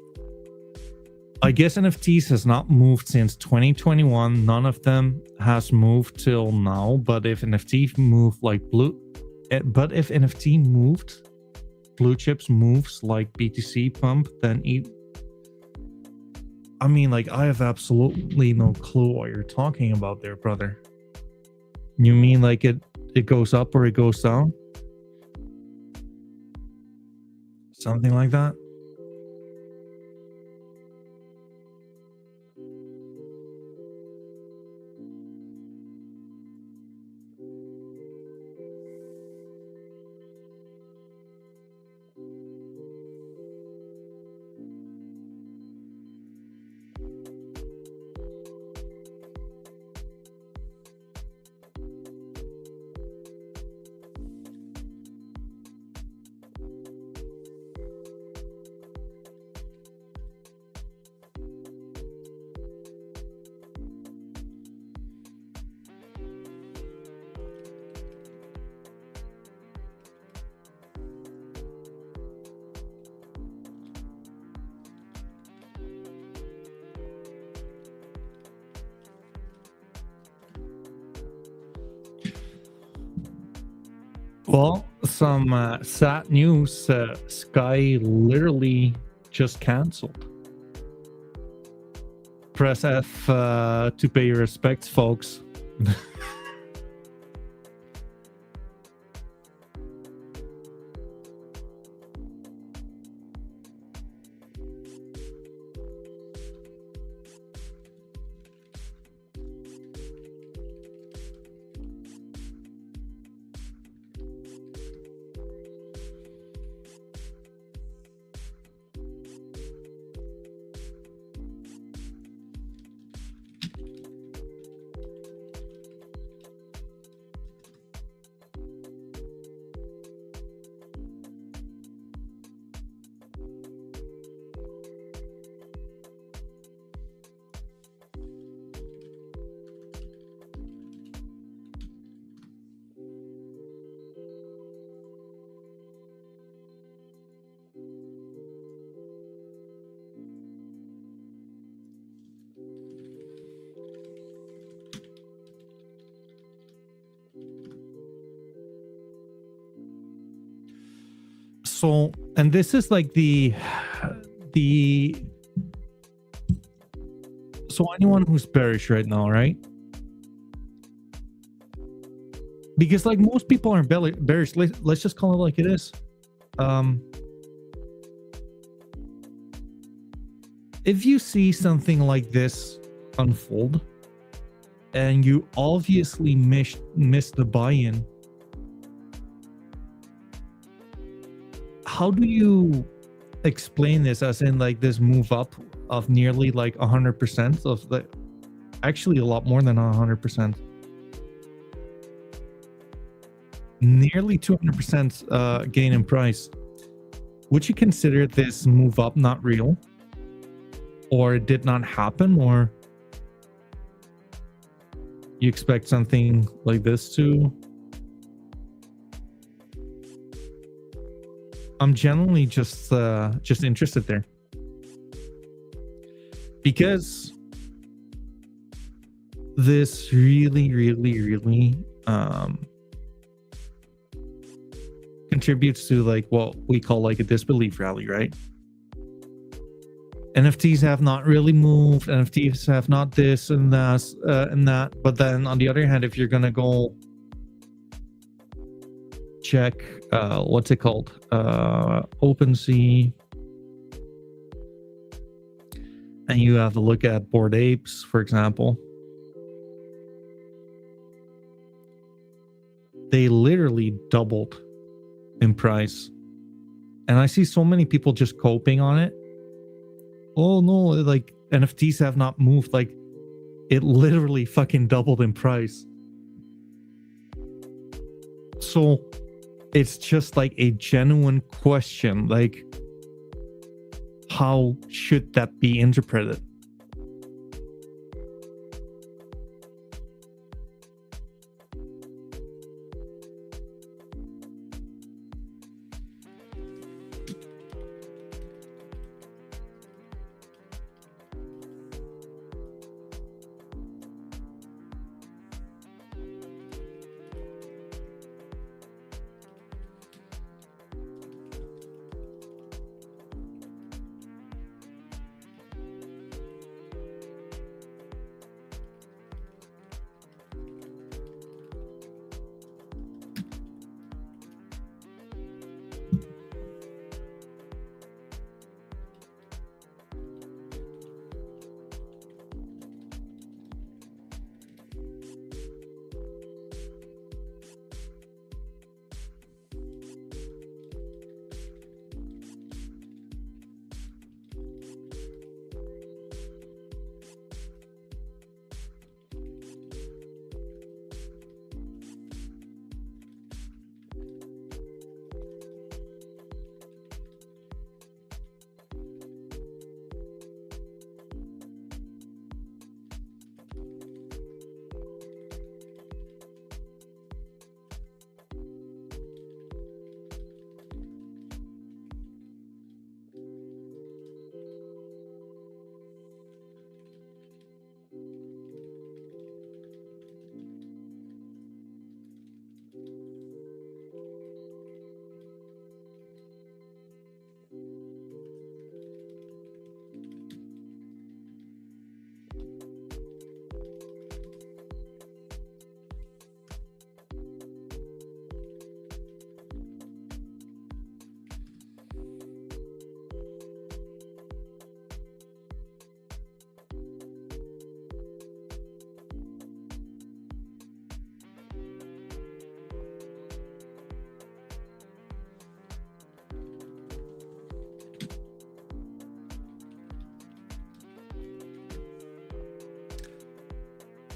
I guess NFTs has not moved since 2021. None of them has moved till now. But if NFT moved like blue chips moves like BTC pump, then I mean, like, I have absolutely no clue what you're talking about there, brother. You mean like it goes up or it goes down? Something like that? Well, some sad news. Skye literally just canceled. Press F to pay your respects, folks. So, and this is like so anyone who's bearish right now, right? Because like most people are bearish. Let's just call it like it is. If you see something like this unfold and you obviously missed the buy-in, how do you explain this? As in like this move up of nearly like 100% of the, actually a lot more than 100%, nearly 200% gain in price. Would you consider this move up not real, or it did not happen, or you expect something like this to? I'm genuinely just interested there, because this really contributes to like what we call like a disbelief rally, right? NFTs have not really moved. NFTs have not this and that. But then on the other hand, if you're gonna go check what's it called, OpenSea, and you have to look at Bored Apes, for example, they literally doubled in price, and I see so many people just coping on it. Oh no, like NFTs have not moved. Like it literally fucking doubled in price. So it's just like a genuine question, like how should that be interpreted?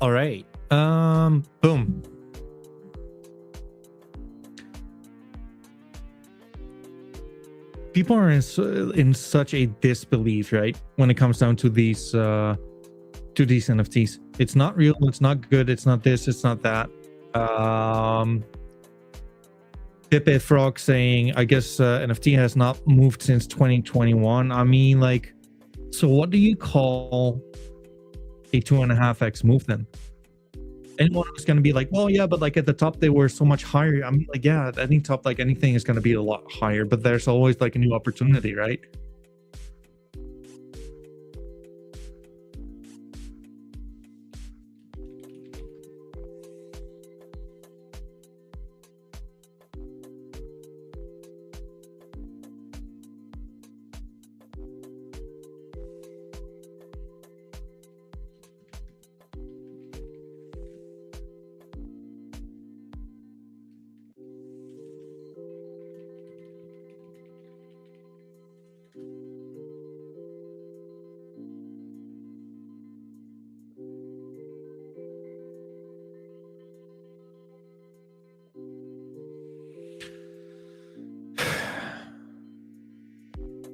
All right. Boom. People are in such a disbelief, right? When it comes down to these NFTs. It's not real, it's not good, it's not this, it's not that. Pepe Frog saying, I guess NFT has not moved since 2021. I mean, like, so what do you call a 2.5x move then? Anyone who's going to be like, well, yeah, but like at the top they were so much higher. I mean, like, yeah, at any top, like anything is going to be a lot higher, but there's always like a new opportunity, right?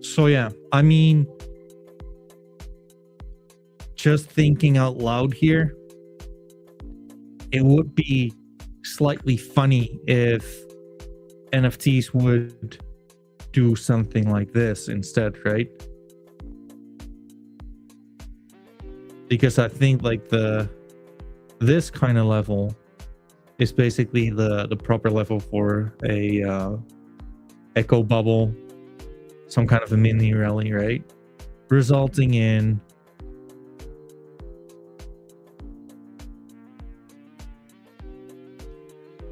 So yeah, I mean, just thinking out loud here, it would be slightly funny if NFTs would do something like this instead, right? Because I think like this kind of level is basically the proper level for a echo bubble, some kind of a mini rally, right? Resulting in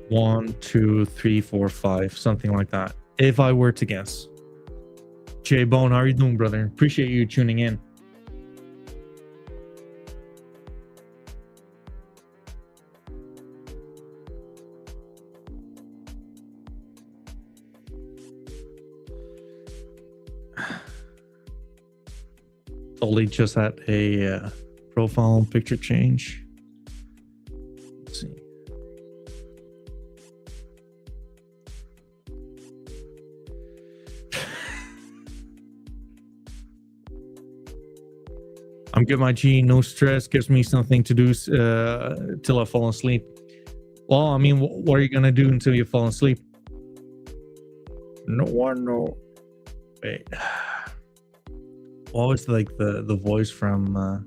one, two, three, four, five, something like that. If I were to guess. J Bone, how are you doing, brother? Appreciate you tuning in. Totally just had a profile picture change. Let's see. I'm good, my G. No stress. Gives me something to do till I fall asleep. Well, I mean, what are you gonna do until you fall asleep? No one know. Wait. What was like the voice from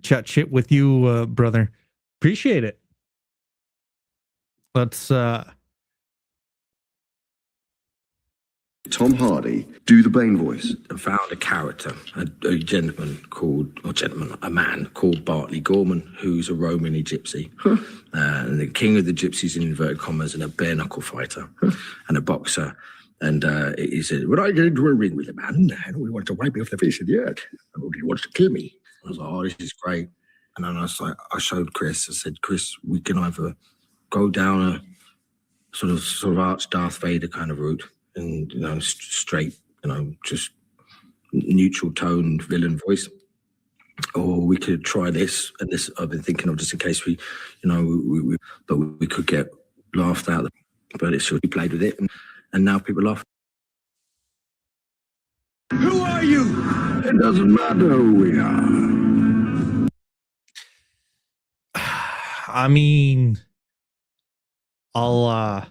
chat shit with you, brother? Appreciate it. Let's Tom Hardy do the Bane voice. And found a character, a gentleman called, a man called Bartley Gorman, who's a Romany gypsy. And the king of the gypsies in inverted commas, and a bare knuckle fighter and a boxer. And he said, when I get into a ring with a man, I don't want to wipe me off the face of the earth. He wants to kill me. I was like, oh, this is great. And then I showed Chris, I said, Chris, we can either go down a sort of arch Darth Vader kind of route, and straight, just neutral tone villain voice, or we could try this. And this I've been thinking of, just in case we could get laughed out, but it's sure we played with it, and now people laugh. Who are you? It doesn't matter who we are. I mean, I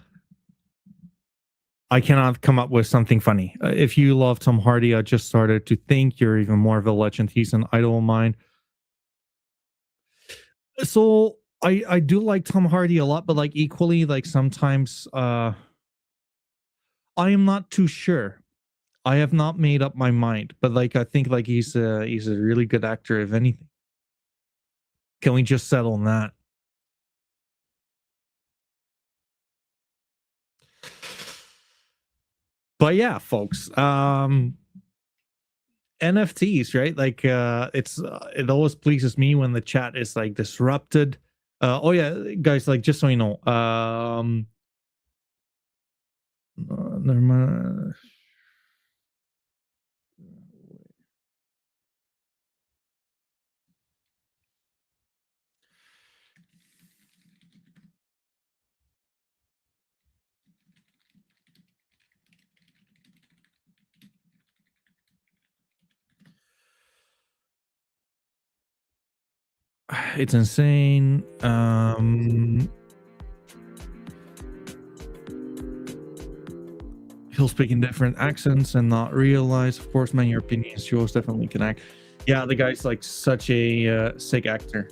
cannot come up with something funny. If you love Tom Hardy, I just started to think you're even more of a legend. He's an idol of mine. So I do like Tom Hardy a lot, but like equally, like sometimes I am not too sure. I have not made up my mind, but like I think like he's a really good actor, if anything. Can we just settle on that? But yeah, folks, NFTs, right? Like it always pleases me when the chat is like disrupted. Oh yeah, guys, like just so you know, never mind. It's insane. He'll speak in different accents and not realize. Of course, man, your opinions shows definitely connect. Yeah, the guy's like such a sick actor.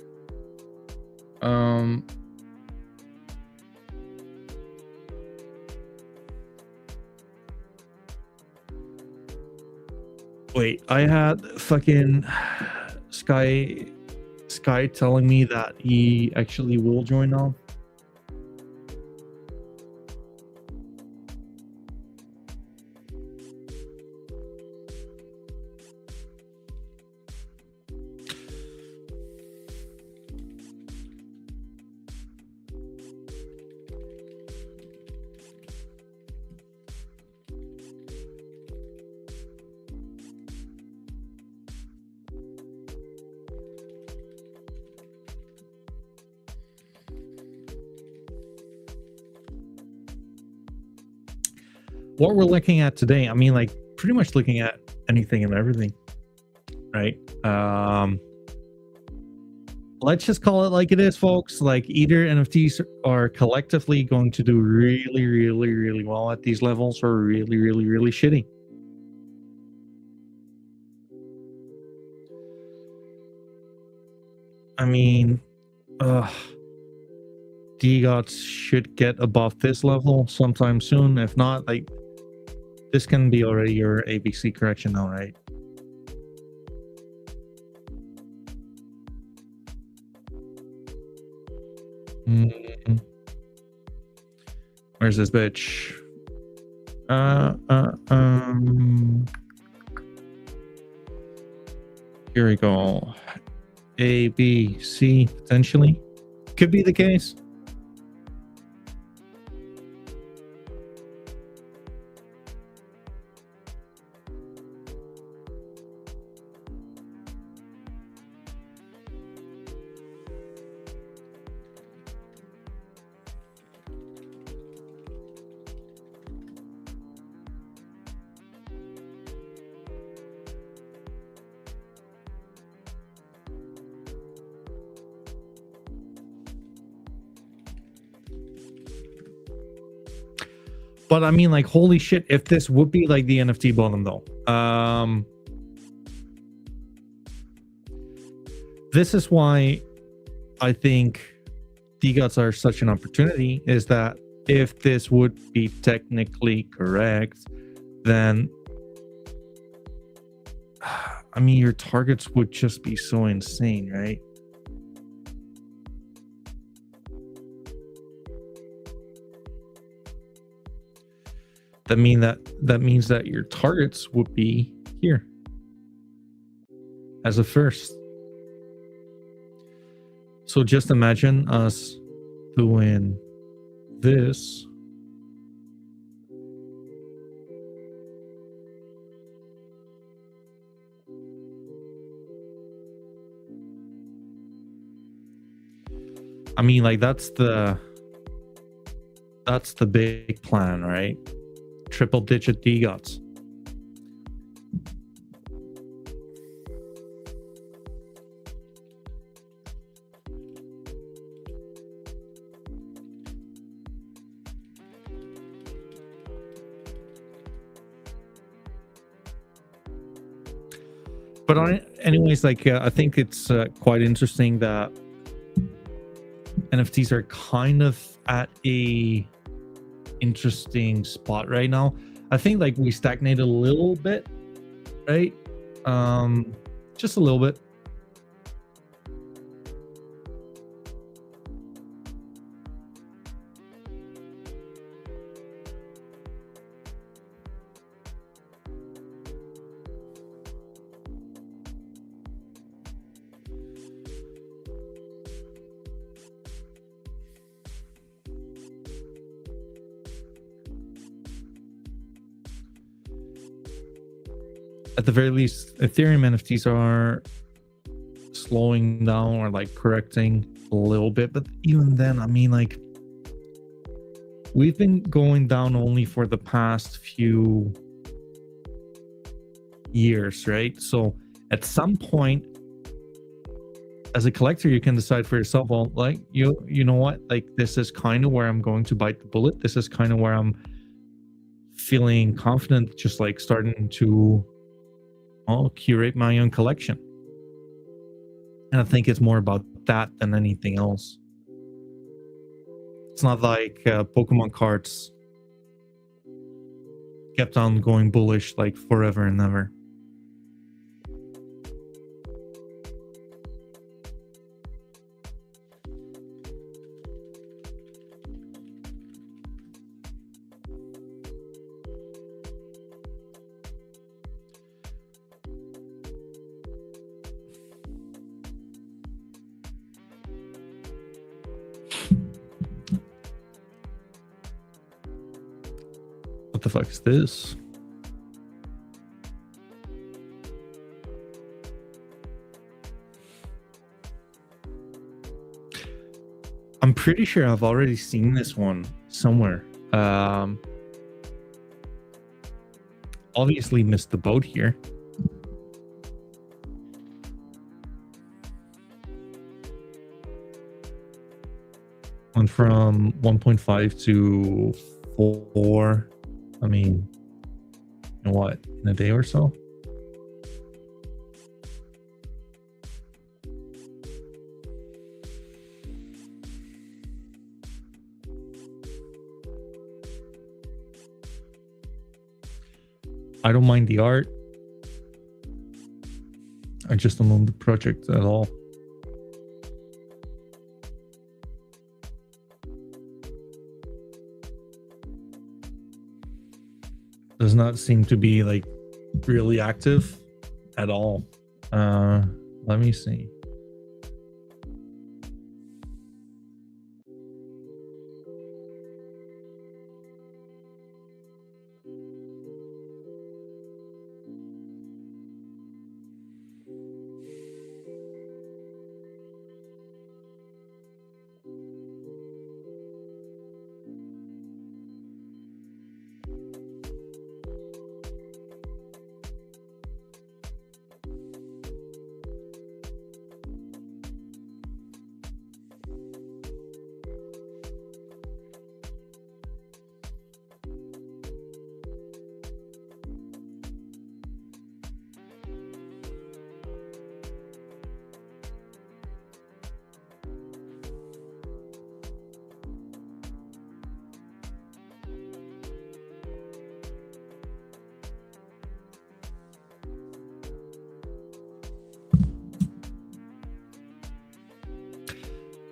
Wait, I had fucking Skye telling me that he actually will join now. What we're looking at today, I mean, like pretty much looking at anything and everything, right? Let's just call it like it is, folks. Like either NFTs are collectively going to do really, really, really well at these levels, or really, really, really shitty. I mean, DGOTS should get above this level sometime soon. If not, like, this can be already your ABC correction now, right? Where's this bitch? Here we go. A, B, C, potentially. Could be the case. But I mean, like, holy shit, if this would be like the NFT bottom, though. This is why I think DGOTS are such an opportunity, is that if this would be technically correct, then I mean, your targets would just be so insane, right? That means that your targets would be here as a first. So just imagine us doing this. I mean, like, that's the big plan, right? Triple digit DGOTS. But anyways, like, I think it's quite interesting that NFTs are kind of at a interesting spot right now. I think like we stagnated a little bit, right? Just a little bit. at the very least, Ethereum NFTs are slowing down or like correcting a little bit. But even then, I mean, like, we've been going down only for the past few years, right? So at some point, as a collector, you can decide for yourself, well, like, you know what, like, this is kind of where I'm going to bite the bullet. This is kind of where I'm feeling confident, just like starting to curate my own collection. And I think it's more about that than anything else. It's not like Pokemon cards kept on going bullish like forever and ever. What the fuck is this? I'm pretty sure I've already seen this one somewhere. Obviously missed the boat here. Went from 1.5 to 4. I mean, in what, in a day or so? I don't mind the art. I just don't own the project at all. Does not seem to be like really active at all. Let me see.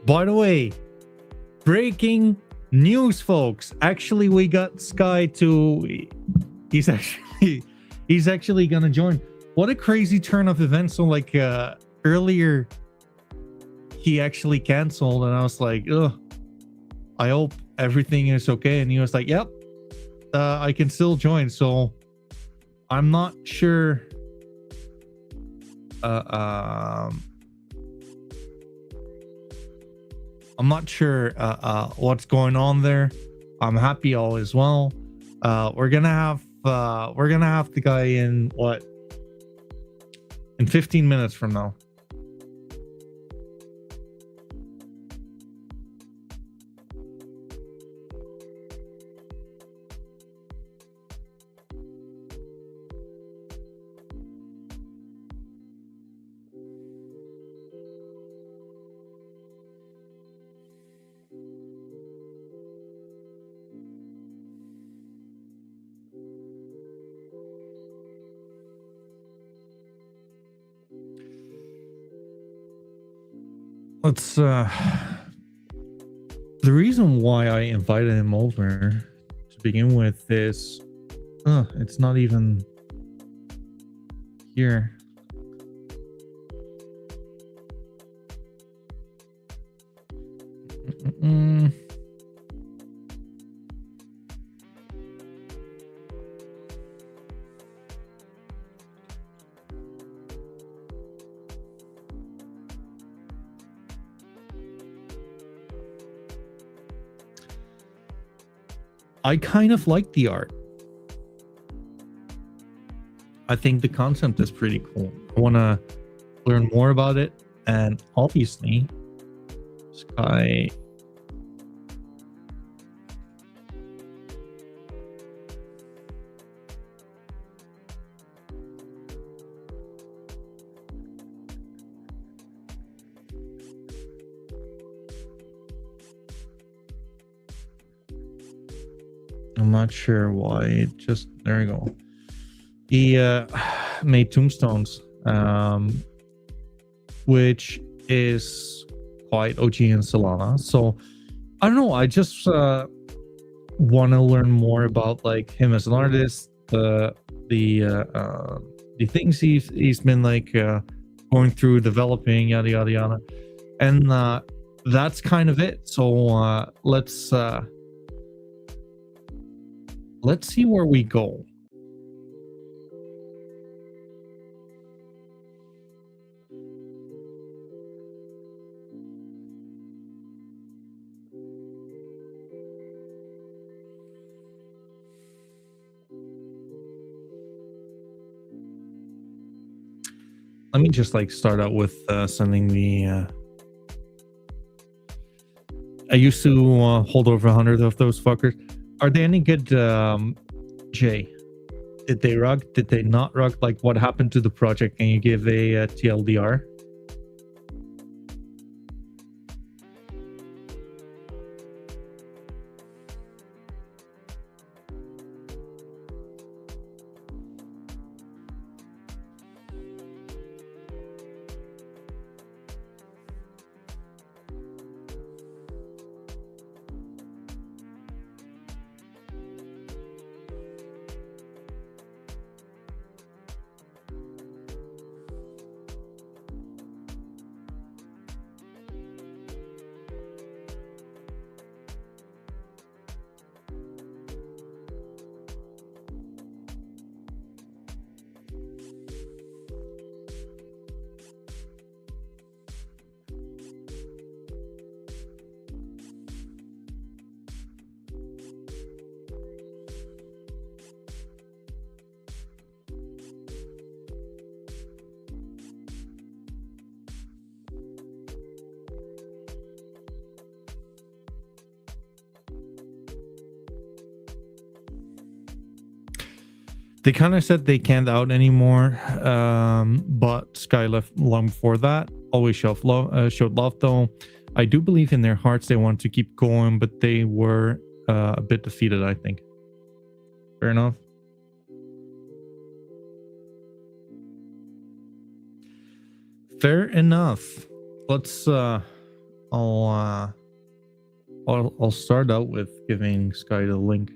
By the way, breaking news, folks. Actually, we got Skye to... He's actually gonna join. What a crazy turn of events. So, like, earlier, he actually canceled, and I was like, ugh, I hope everything is okay. And he was like, yep, I can still join. So, I'm not sure... I'm not sure what's going on there. I'm happy all is well. We're gonna have the guy in what? In 15 minutes from now. Let's the reason why I invited him over to begin with is it's not even here. I kind of like the art. I think the concept is pretty cool. I want to learn more about it, and obviously, Skye. I'm not sure why. It just there you go. He made tombstones, which is quite OG in Solana. So I don't know. I just want to learn more about like him as an artist, the things he's been like going through, developing, yada yada yada, and that's kind of it. So let's see where we go. Let me just like start out with sending the I used to hold over 100 of those fuckers. Are they any good, Jay? Did they rug? Did they not rug? Like, what happened to the project? Can you give a TLDR? They kind of said they can't out anymore, but Skye left long before that. Always showed love, though. I do believe in their hearts they want to keep going, but they were a bit defeated, I think. Fair enough. Fair enough. Let's I'll start out with giving Skye the link.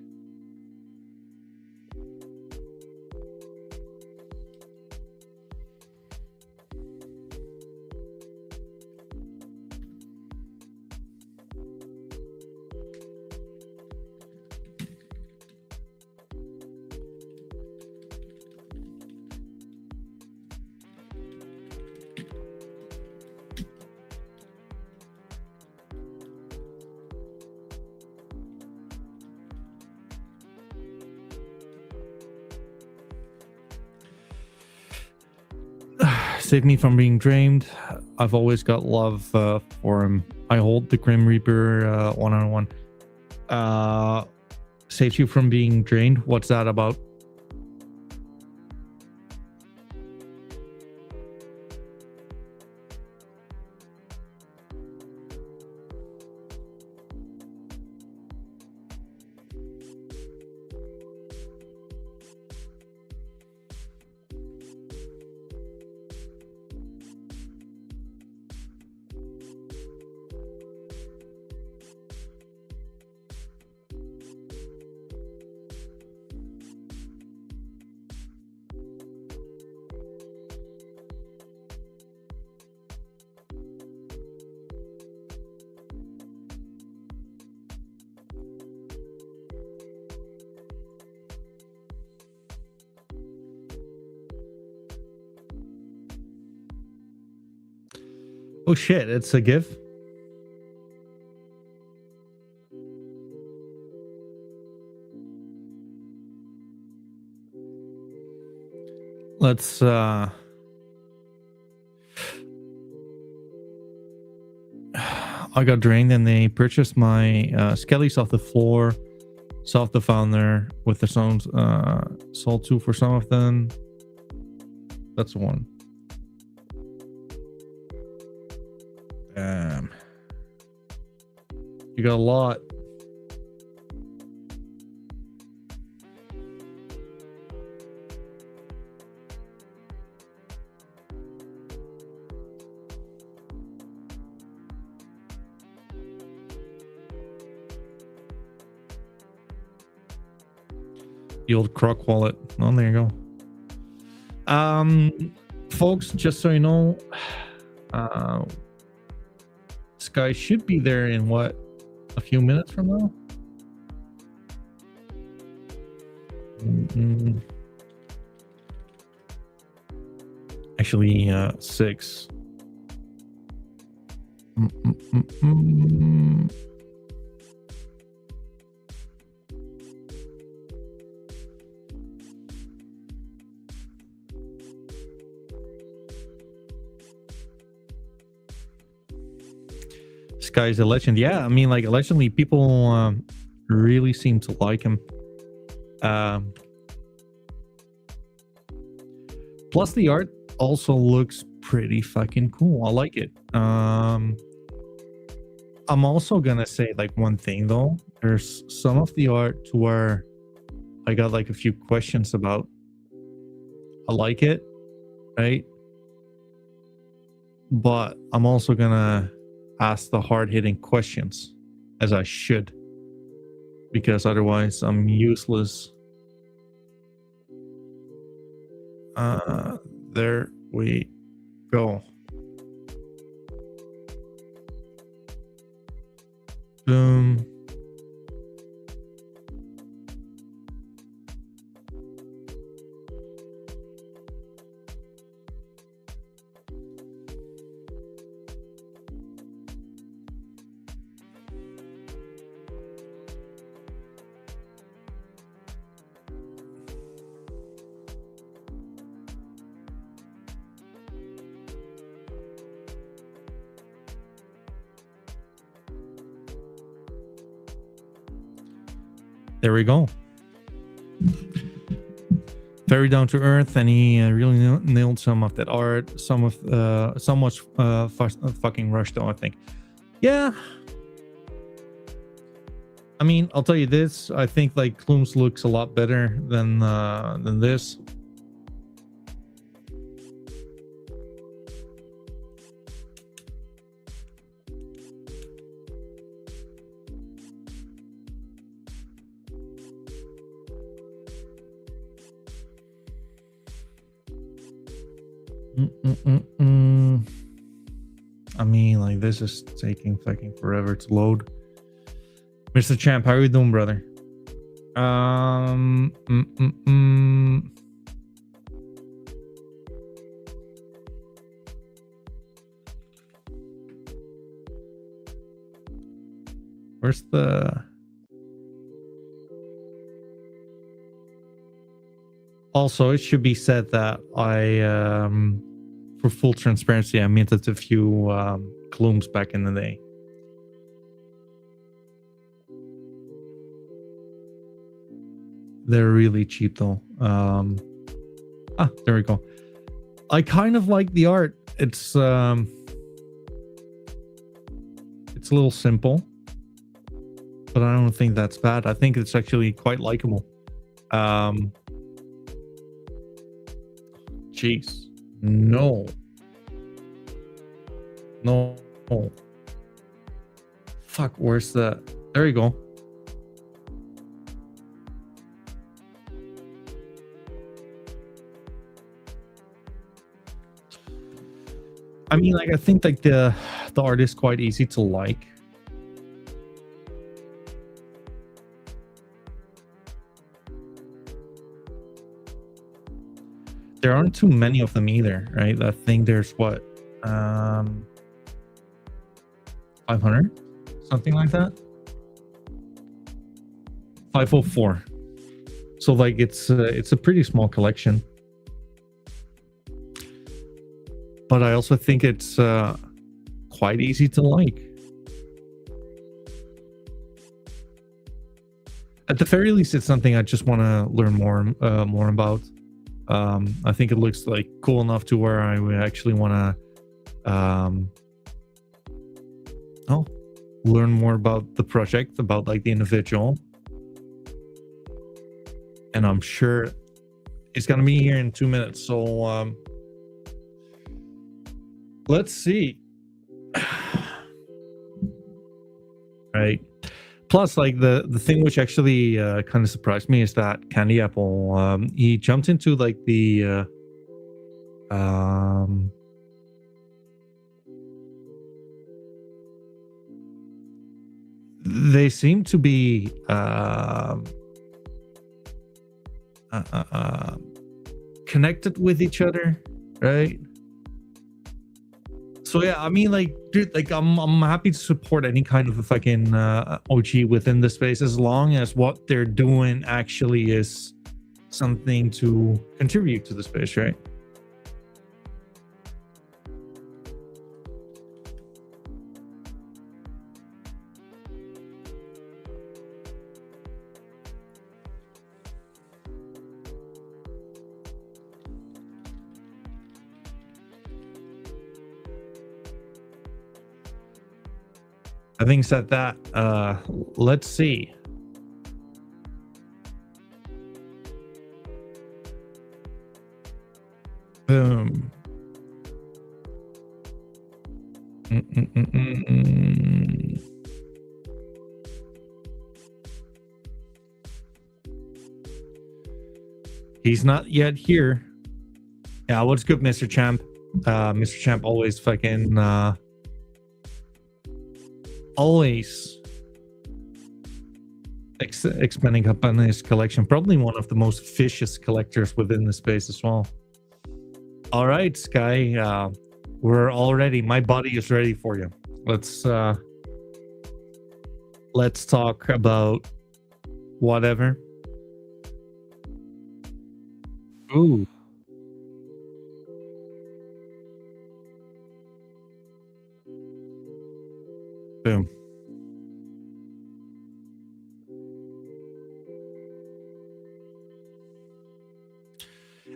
Save me from being drained. I've always got love for him. I hold the Grim Reaper one-on-one. Saves you from being drained. What's that about? Oh shit, it's a GIF? let's I got drained and they purchased my skellies off the floor, solved the founder with the songs, sold 2 for some of them. That's 1. Damn. You got a lot. The old croc wallet. Oh, there you go. Folks, just so you know, Skye should be there in what, a few minutes from now? Actually, 6. Skye's a legend. Yeah, I mean, like, allegedly people really seem to like him. Plus the art also looks pretty fucking cool. I like it. I'm also gonna say, like, one thing though. There's some of the art where I got like a few questions about. I like it, right? But I'm also gonna ask the hard-hitting questions, as I should, because otherwise I'm useless. There we go. Boom. There we go. Very down to earth, and he really nailed some of that art. Some of somewhat fucking rushed though, I think. Yeah. I mean, I'll tell you this. I think like Klum's looks a lot better than this. I mean, like, this is taking fucking forever to load. Mr. Champ, how are you doing, brother? Where's the... Also, it should be said that I, for full transparency, I minted a few Klums back in the day. They're really cheap though. There we go. I kind of like the art. It's a little simple, but I don't think that's bad. I think it's actually quite likable. Jeez. No. Fuck, where's the... There you go. I mean, like, I think like the art is quite easy to like. There aren't too many of them either, right? I think there's what, 500, something like that. 504. So like it's a pretty small collection. but I also think it's quite easy to like. At the very least, it's something I just want to learn more about. I think it looks like cool enough to where I would actually want to learn more about the project, about like the individual. And I'm sure it's gonna be here in 2 minutes. So let's see. Right. Plus, like the thing which actually kind of surprised me is that Candy Apple, he jumped into like the they seem to be connected with each other, right? So yeah, I mean, like, dude, like I'm happy to support any kind of a fucking OG within the space as long as what they're doing actually is something to contribute to the space, right? Having said that, let's see. Boom. He's not yet here. Yeah, what's good, Mr. Champ? Mr. Champ always fucking always expanding up on his collection. Probably one of the most vicious collectors within the space as well. All right, Skye, we're all ready. My body is ready for you. Let's talk about whatever. Ooh. Boom.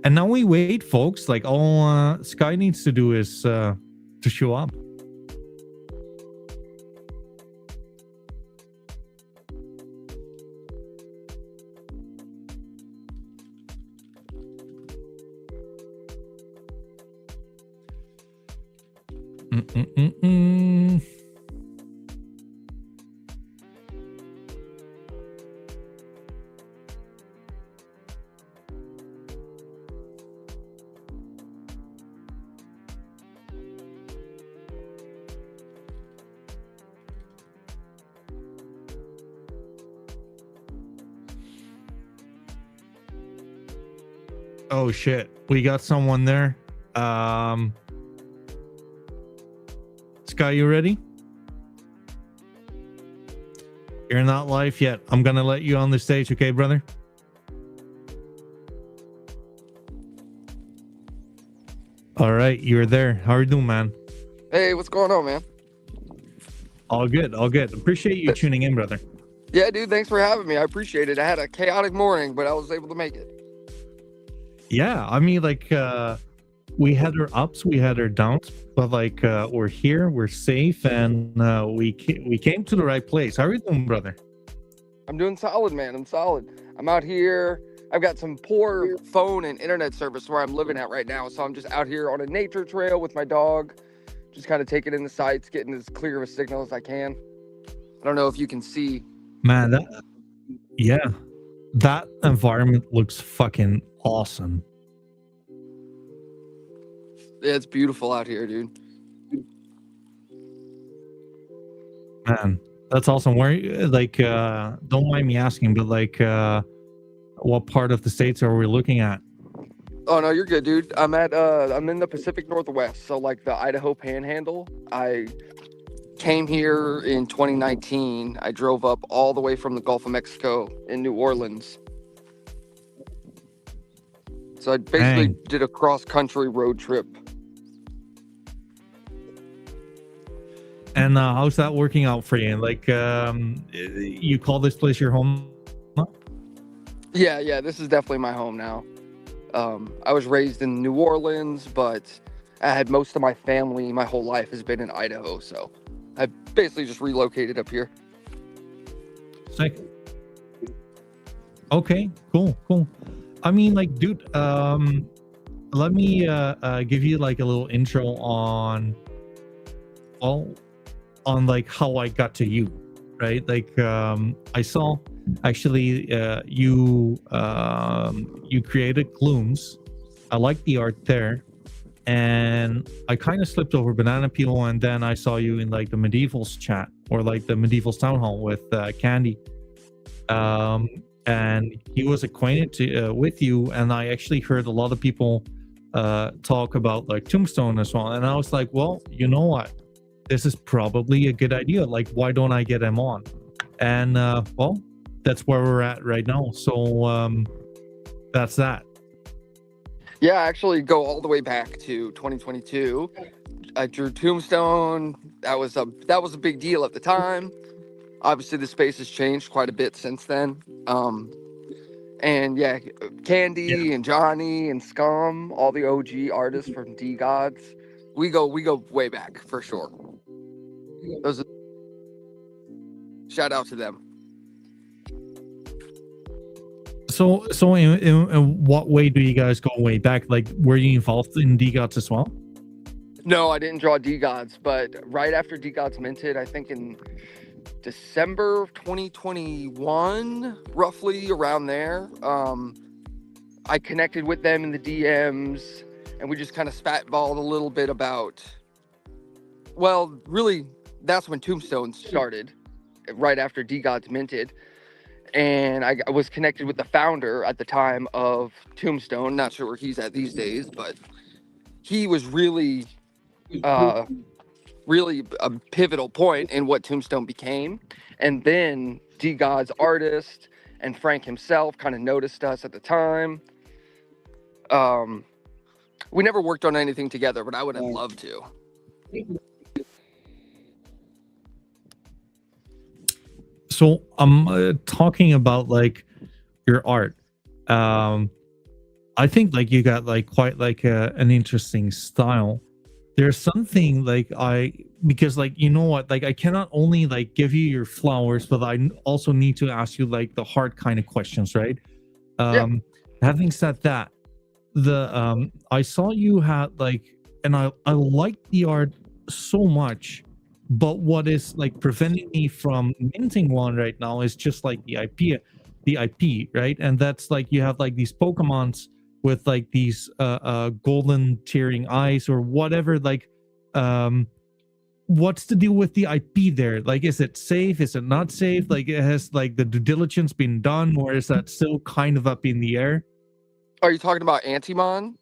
And now we wait, folks. Like all Skye needs to do is to show up. Oh shit, we got someone there. Skye, you ready? You're not live yet. I'm gonna let you on the stage, okay, brother? All right, you're there. How are you doing, man? Hey, what's going on, man? All good, all good. Appreciate you tuning in, brother. Yeah, dude, thanks for having me. I appreciate it. I had a chaotic morning, but I was able to make it. Yeah, I mean, like, we had our ups, we had our downs, but like, we're here, we're safe, and we came to the right place. How are you doing, brother? I'm doing solid, man. I'm solid. I'm out here. I've got some poor phone and internet service where I'm living at right now, so I'm just out here on a nature trail with my dog, just kind of taking in the sights, getting as clear of a signal as I can. I don't know if you can see. Man, that environment looks fucking awesome. Yeah, it's beautiful out here, dude. Man, that's awesome. Where, like, don't mind me asking, but like, what part of the states are we looking at? Oh no, you're good, dude. I'm in the Pacific Northwest, so like the Idaho Panhandle. I came here in 2019. I drove up all the way from the Gulf of Mexico in New Orleans. So I basically did a cross-country road trip. And how's that working out for you? Like, you call this place your home? Yeah, this is definitely my home now. I was raised in New Orleans, but I had most of my family, my whole life has been in Idaho, so I basically just relocated up here. Sick. Okay, cool. I mean, like, dude, let me give you like a little intro on like how I got to you, right? Like, I saw actually you created glooms. I like the art there, and I kind of slipped over Banana Peel, and then I saw you in like the medievals chat or like the medievals town hall with Candy. And he was acquainted with you, and I actually heard a lot of people talk about like Tombstone as well, and I was like, well, you know what, this is probably a good idea, like why don't I get him on? And well, that's where we're at right now, so that's that. Yeah, I actually go all the way back to 2022. I drew Tombstone. That was a big deal at the time. Obviously, the space has changed quite a bit since then. And yeah, Candy and Johnny and Scum, all the OG artists from D Gods. We go way back for sure. Those shout out to them. So in what way do you guys go way back? Like, were you involved in D-Gods as well? No, I didn't draw D Gods, but right after D Gods minted, I think in December of 2021, roughly around there, I connected with them in the DMs, and we just kind of spatballed a little bit about, well, really, that's when Tombstone started, right after D Gods minted. And I was connected with the founder at the time of Tombstone. Not sure where he's at these days, but he was really a pivotal point in what Tombstone became. And then D God's artist and Frank himself kind of noticed us at the time. We never worked on anything together, but I would have loved to. So I'm talking about like your art. I think like you got like quite like an interesting style. There's something like because like, you know what, like I cannot only like give you your flowers, but I also need to ask you like the hard kind of questions, right? Having said that, the I saw you had like, and I liked the art so much, but what is like preventing me from minting one right now is just like the IP, right? And that's like you have like these Pokemons with like these golden tearing eyes or whatever. Like, what's the deal with the IP there? Like, is it safe? Is it not safe? Like, it has like the due diligence been done, or is that still kind of up in the air? Are you talking about Antimon?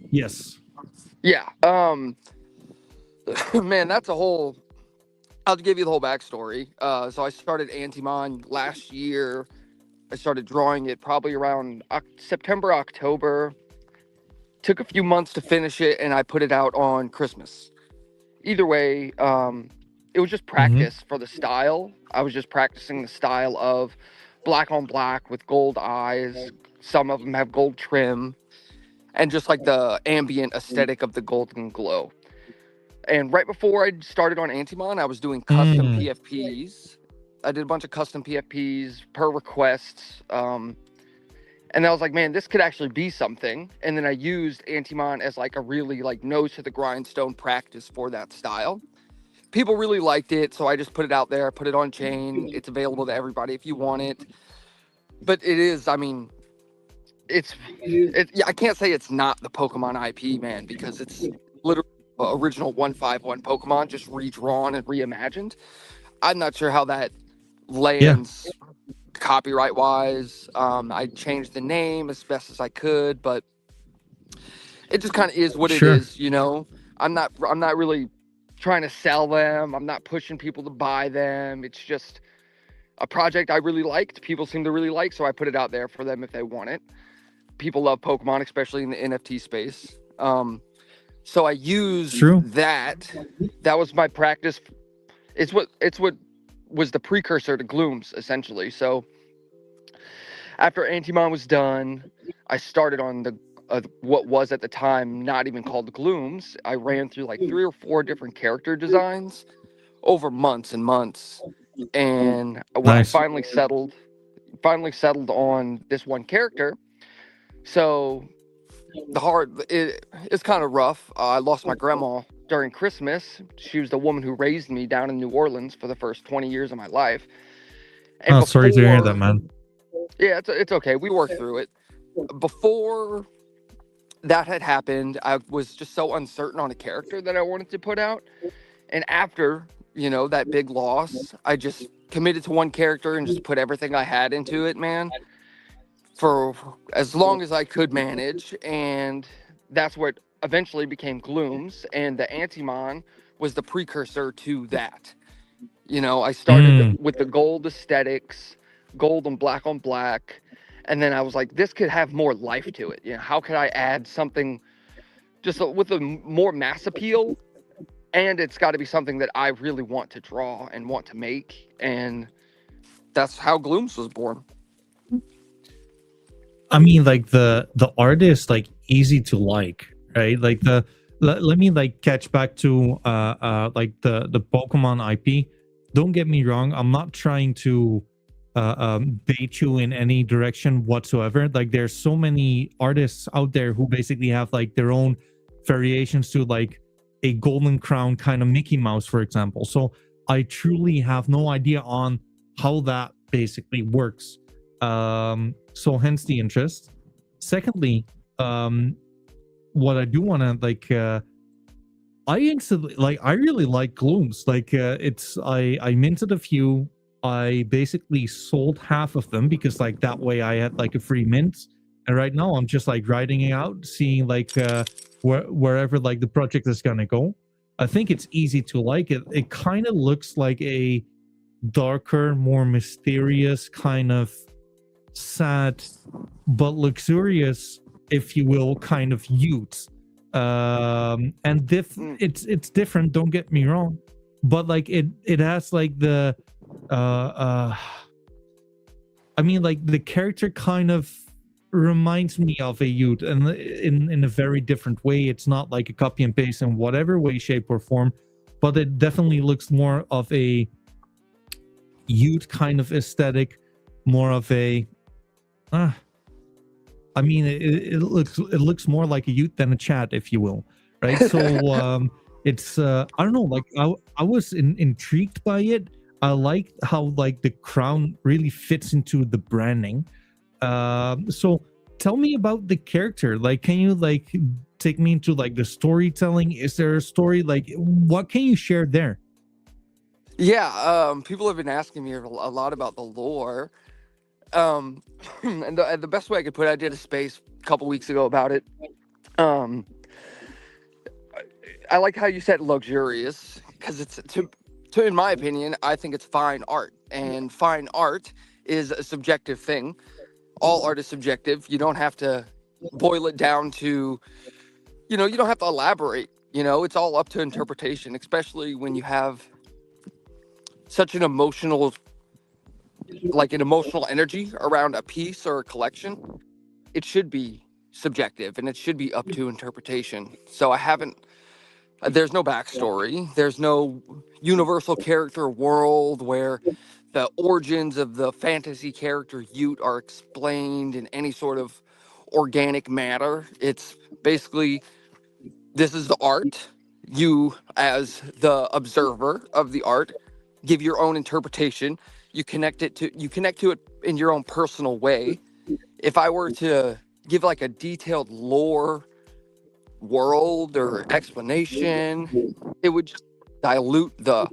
Yes. Yeah. Man, that's a whole. I'll give you the whole backstory. So I started Antimon last year. I started drawing it probably around September, October. Took a few months to finish it, and I put it out on Christmas. Either way, it was just practice for the style. I was just practicing the style of black on black with gold eyes. Some of them have gold trim, and just like the ambient aesthetic of the golden glow. And right before I started on Antimon, I was doing custom PFPs. I did a bunch of custom PFPs per requests. And I was like, man, this could actually be something. And then I used Antimon as like a really like nose to the grindstone practice for that style. People really liked it, so I just put it out there, put it on chain. It's available to everybody if you want it. But it is, I mean, it's yeah, I can't say it's not the Pokemon IP, man, because it's literally original 151 Pokemon just redrawn and reimagined. I'm not sure how that lands copyright wise. I changed the name as best as I could, but it just kind of is what it is, you know. I'm not really trying to sell them. I'm not pushing people to buy them. It's just a project I really liked. People seem to really like, so I put it out there for them if they want it. People love Pokemon, especially in the NFT space. So I used True. that. That was my practice. It's what was the precursor to glooms, essentially. So after Antimon was done, I started on the what was at the time not even called glooms. I ran through like 3 or 4 different character designs over months and months, and when I Nice. finally settled on this one character. So it's kind of rough. I lost my grandma during Christmas. She was the woman who raised me down in New Orleans for the first 20 years of my life. And Oh, sorry to hear that, before, man. yeah, it's okay. We worked through it. Before that had happened, I was just so uncertain on a character that I wanted to put out. And after, that big loss, I just committed to one character and just put everything I had into it, man, for as long as I could manage. And that's what eventually became Glooms. And the Antimon was the precursor to that. I started with the gold aesthetics, gold and black on black. And then I was like, this could have more life to it. How could I add something just with a more mass appeal? And it's got to be something that I really want to draw and want to make. And that's how Glooms was born. I mean, like the art is like easy to like, right? Like let me like catch back to like the Pokemon IP. Don't get me wrong, I'm not trying to bait you in any direction whatsoever. Like there's so many artists out there who basically have like their own variations to like a golden crown kind of Mickey Mouse, for example. So I truly have no idea on how that basically works. So hence the interest. Secondly, what I do want to like I instantly like I really like glooms. Like I minted a few. I basically sold half of them because like that way I had like a free mint. And right now I'm just like writing it out, seeing like wherever like the project is gonna go. I think it's easy to like it. It kind of looks like a darker, more mysterious kind of sad but luxurious, if you will, kind of youth. And it's different, don't get me wrong, but like it has like the I mean like the character kind of reminds me of a youth, and in a very different way. It's not like a copy and paste in whatever way, shape, or form, but it definitely looks more of a youth kind of aesthetic, more of a I mean, it looks more like a youth than a chat, if you will, right? So it's I don't know, like I was intrigued by it. I liked how like the crown really fits into the branding. So tell me about the character. Like, can you like take me into like the storytelling? Is there a story? Like, what can you share there? Yeah, people have been asking me a lot about the lore. And the best way I could put it, I did a space a couple weeks ago about it. I like how you said luxurious, because it's in my opinion, I think it's fine art, and fine art is a subjective thing. All art is subjective. You don't have to boil it down to, you don't have to elaborate. It's all up to interpretation, especially when you have such an emotional energy around a piece or a collection. It should be subjective and it should be up to interpretation. So there's no backstory. There's no universal character world where the origins of the fantasy character Ute are explained in any sort of organic matter. It's basically, this is the art. You, as the observer of the art, give your own interpretation. You connect to it in your own personal way. If I were to give like a detailed lore world or explanation, it would just dilute the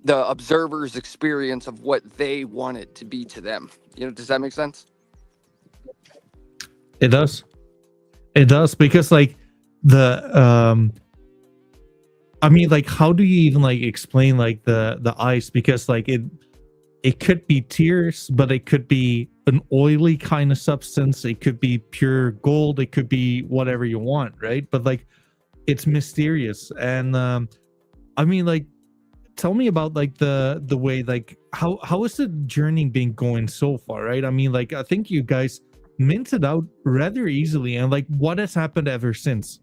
observer's experience of what they want it to be to them. Does that make sense? It does because like the I mean, like, how do you even like explain like the ice? Because like it could be tears, but it could be an oily kind of substance. It could be pure gold. It could be whatever you want, right? But like, it's mysterious. And I mean, like, tell me about like the way, like, how is the journey been going so far, right? I mean, like, I think you guys minted out rather easily, and like, what has happened ever since?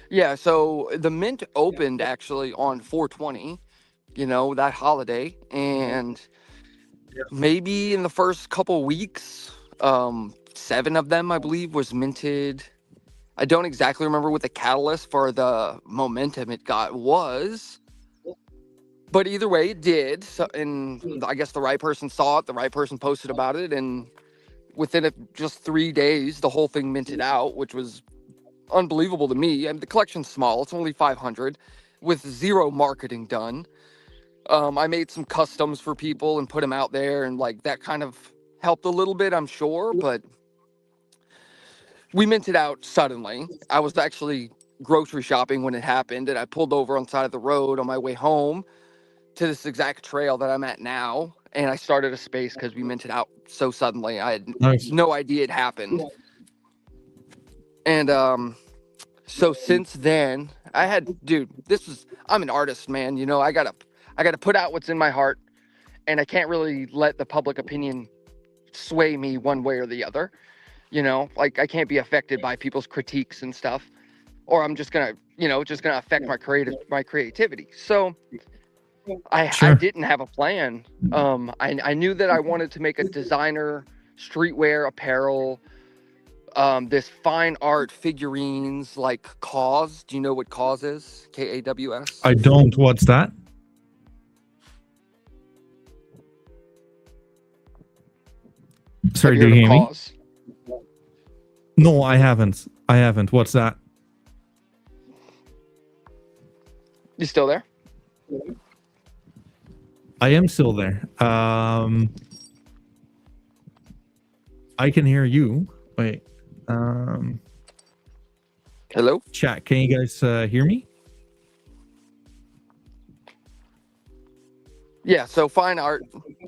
Yeah, so the mint opened actually on 420, that holiday, and maybe in the first couple weeks, 7 of them, I believe, was minted. I don't exactly remember what the catalyst for the momentum it got was, but either way, it did. So, and I guess the right person saw it, the right person posted about it, and within just 3 days, the whole thing minted out, which was unbelievable to me. And the collection's small; it's only 500, with zero marketing done. I made some customs for people and put them out there, and like that kind of helped a little bit, I'm sure. But we minted out suddenly. I was actually grocery shopping when it happened, and I pulled over on the side of the road on my way home to this exact trail that I'm at now, and I started a space because we minted out so suddenly. I had Nice. no idea it happened. And so since then, I'm an artist, man. I gotta put out what's in my heart, and I can't really let the public opinion sway me one way or the other. Like I can't be affected by people's critiques and stuff, or I'm just gonna affect my creativity. So I Sure. didn't have a plan. I knew that I wanted to make a designer streetwear apparel, this fine art figurines like Cause. Do you know what Cause is? KAWS. I don't. What's that? Sorry, Have do you you heard hear of me? Cause? No, I haven't. I haven't. What's that? You still there? I am still there. I can hear you. Wait. Hello? Chat, can you guys hear me? Yeah, so fine art.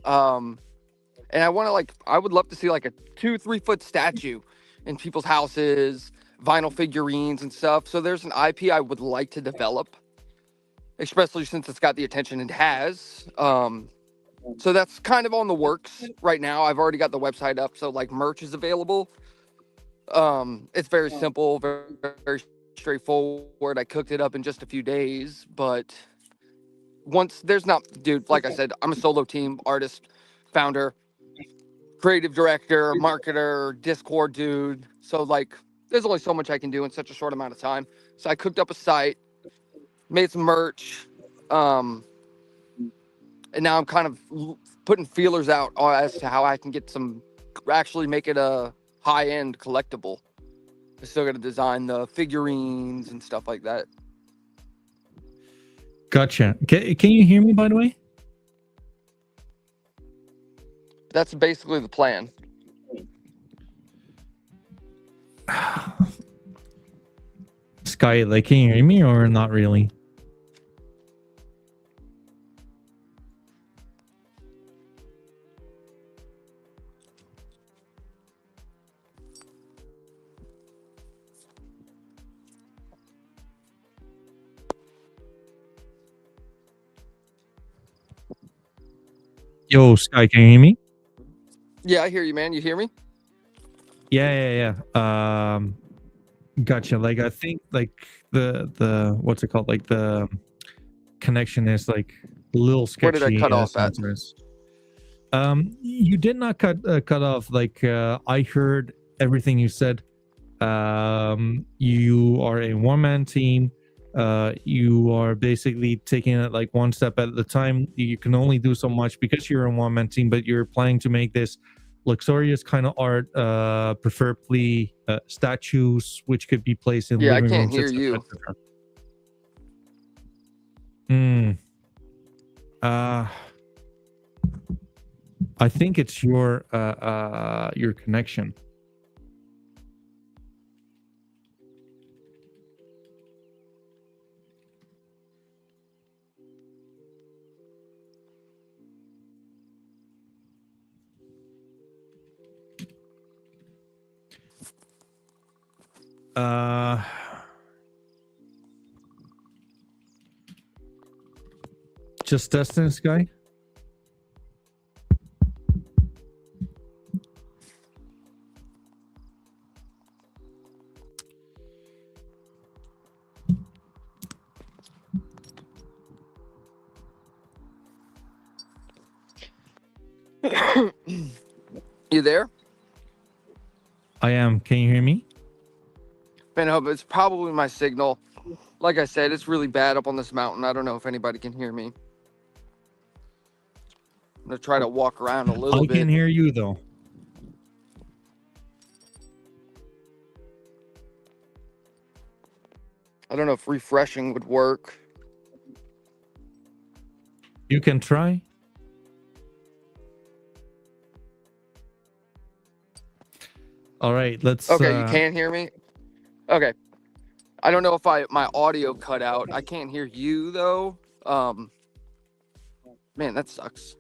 And I would love to see like a 2-3 foot statue in people's houses, vinyl figurines and stuff. So there's an IP I would like to develop, especially since it's got the attention it has. So that's kind of on the works right now. I've already got the website up, so like merch is available. It's very simple, very, very straightforward. I cooked it up in just a few days, but like I said, I'm a solo team artist, founder, creative director, marketer, Discord dude. So like there's only so much I can do in such a short amount of time. So I cooked up a site, made some merch, and now I'm kind of putting feelers out as to how I can actually make it a high-end collectible. I still got to design the figurines and stuff like that. Gotcha. Can you hear me, by the way? That's basically the plan. Skye, like, can you hear me or not really? Yo, Skye, can you hear me? Yeah, I hear you, man. You hear me? Yeah. Gotcha. Like, I think like the what's it called? Like the connection is like a little sketchy. Where did I cut off at? Sometimes. You did not cut off. Like, I heard everything you said. You are a one-man team. You are basically taking it like one step at a time. You can only do so much because you're a one-man team, but you're planning to make this luxurious kind of art, preferably statues, which could be placed in Yeah, I living can't rooms, hear etc., you. etc. I think it's your connection. Just testing this guy. You there? I am. Can you hear me? Ben Hope, it's probably my signal. Like I said, it's really bad up on this mountain. I don't know if anybody can hear me. I'm gonna try to walk around a little I bit. can hear you though. I don't know if refreshing would work. You can try. All right, let's. Okay, you can hear me? Okay. I don't know if my audio cut out. I can't hear you though. Man, that sucks.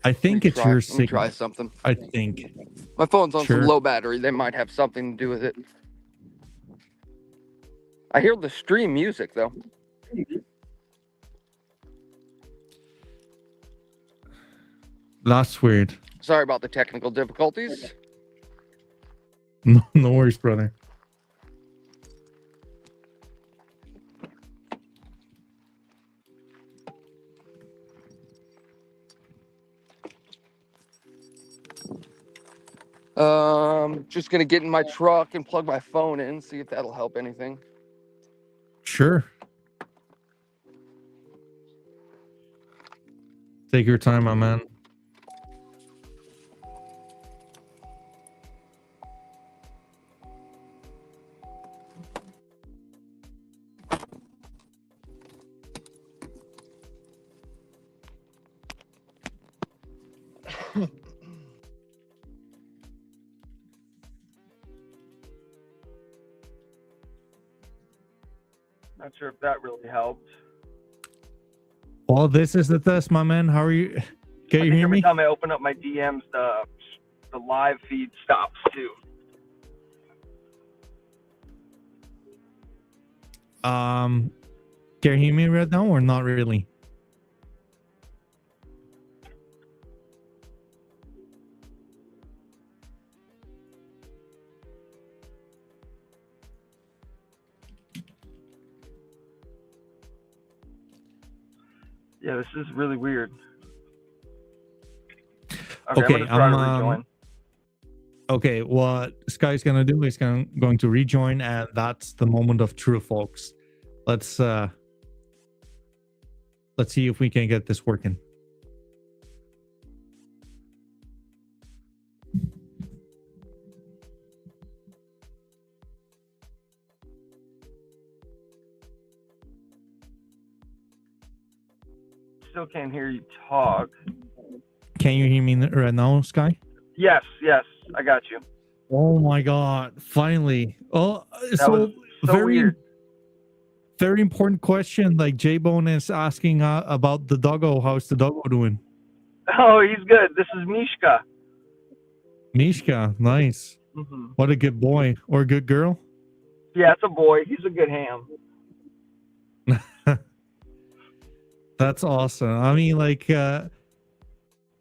I think it's your Let me try signal. something. I think. My phone's on Sure. some low battery. They might have something to do with it. I hear the stream music though. That's weird. Sorry about the technical difficulties. No worries, brother. Just gonna get in my truck and plug my phone in, see if that'll help anything. Sure. Take your time, my man. Not sure if that really helped. Well, this is the test, my man. How are you? Can you hear Every me? time I open up my DMs, the live feed stops too. Can you hear me right now or not really? Yeah, this is really weird. Okay, I'm gonna try to rejoin. Okay, what Skye's gonna do is going to rejoin, and that's the moment of truth, folks. Let's see if we can get this working. Still can't hear you talk. Can you hear me right now, Skye? Yes, I got you. Oh my God! Finally. Oh, That was so very weird. very important question. Like J-Bone is asking about the doggo. How's the doggo doing? Oh, he's good. This is Mishka. Mishka, nice. Hmm. What a good boy or good girl. Yeah, it's a boy. He's a good ham. That's awesome. I mean, like,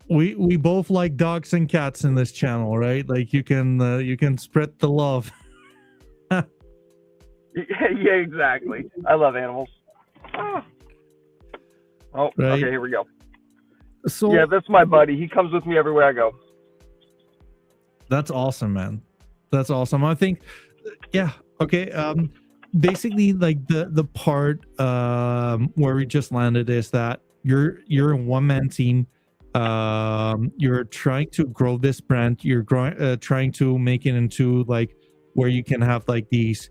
we both like dogs and cats in this channel, right? Like, you can spread the love. Yeah, exactly. I love animals. Oh, Right. Okay, here we go. So Yeah, that's my buddy. He comes with me everywhere I go. that's awesome, man. That's awesome. I think, yeah. Okay. Basically, like the part where we just landed is that you're a one-man team. You're trying to grow this brand. You're trying to make it into like where you can have like these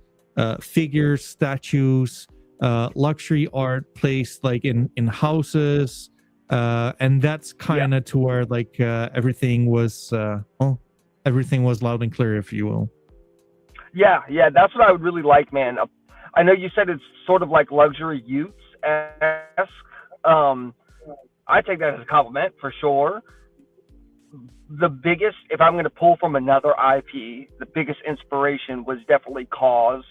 figures, statues, luxury art placed like in houses, and that's kind of to where like everything was loud and clear, if you will. Yeah, that's what I would really like, man. I know you said it's sort of like luxury youths-esque. I take that as a compliment for sure. The biggest, if I'm going to pull from another IP, the biggest inspiration was definitely Cause.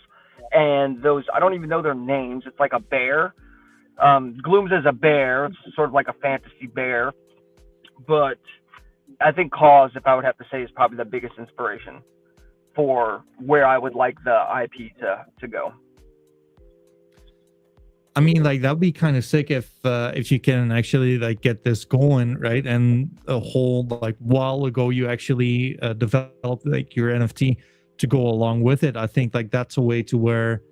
and those, I don't even know their names. It's like a bear. Gloom's is a bear. It's sort of like a fantasy bear. But I think Cause, if I would have to say, is probably the biggest inspiration for where I would like the IP to go. I mean, like that'd be kind of sick if you can actually like get this going, right? And a whole like while ago you actually developed like your NFT to go along with it. I think like that's a way to where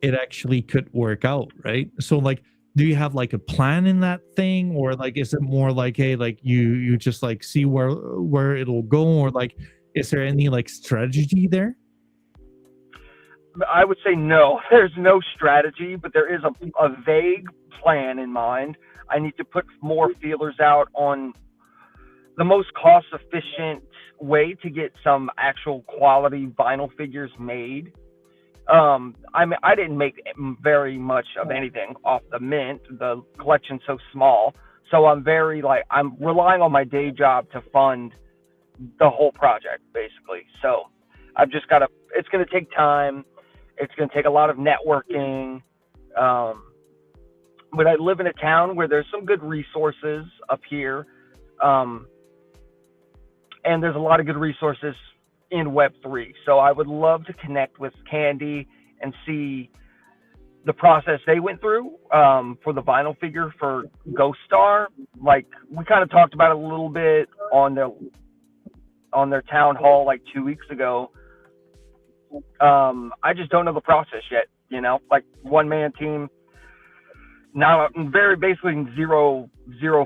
it actually could work out, right? So like, do you have like a plan in that thing, or like is it more like, hey, like you just like see where it'll go, or like is there any like strategy there? I would say no. There's no strategy, but there is a vague plan in mind. I need to put more feelers out on the most cost-efficient way to get some actual quality vinyl figures made. I mean, I didn't make very much of anything off the mint. The collection's so small, so I'm relying on my day job to fund the whole project, basically. So I've just got to. It's going to take time. It's going to take a lot of networking. But I live in a town where there's some good resources up here. And there's a lot of good resources in Web3. So I would love to connect with Candy and see the process they went through for the vinyl figure for Ghost Star. Like, we kind of talked about it a little bit on their town hall like 2 weeks ago. I just don't know the process yet, you know, like one-man team. Now basically zero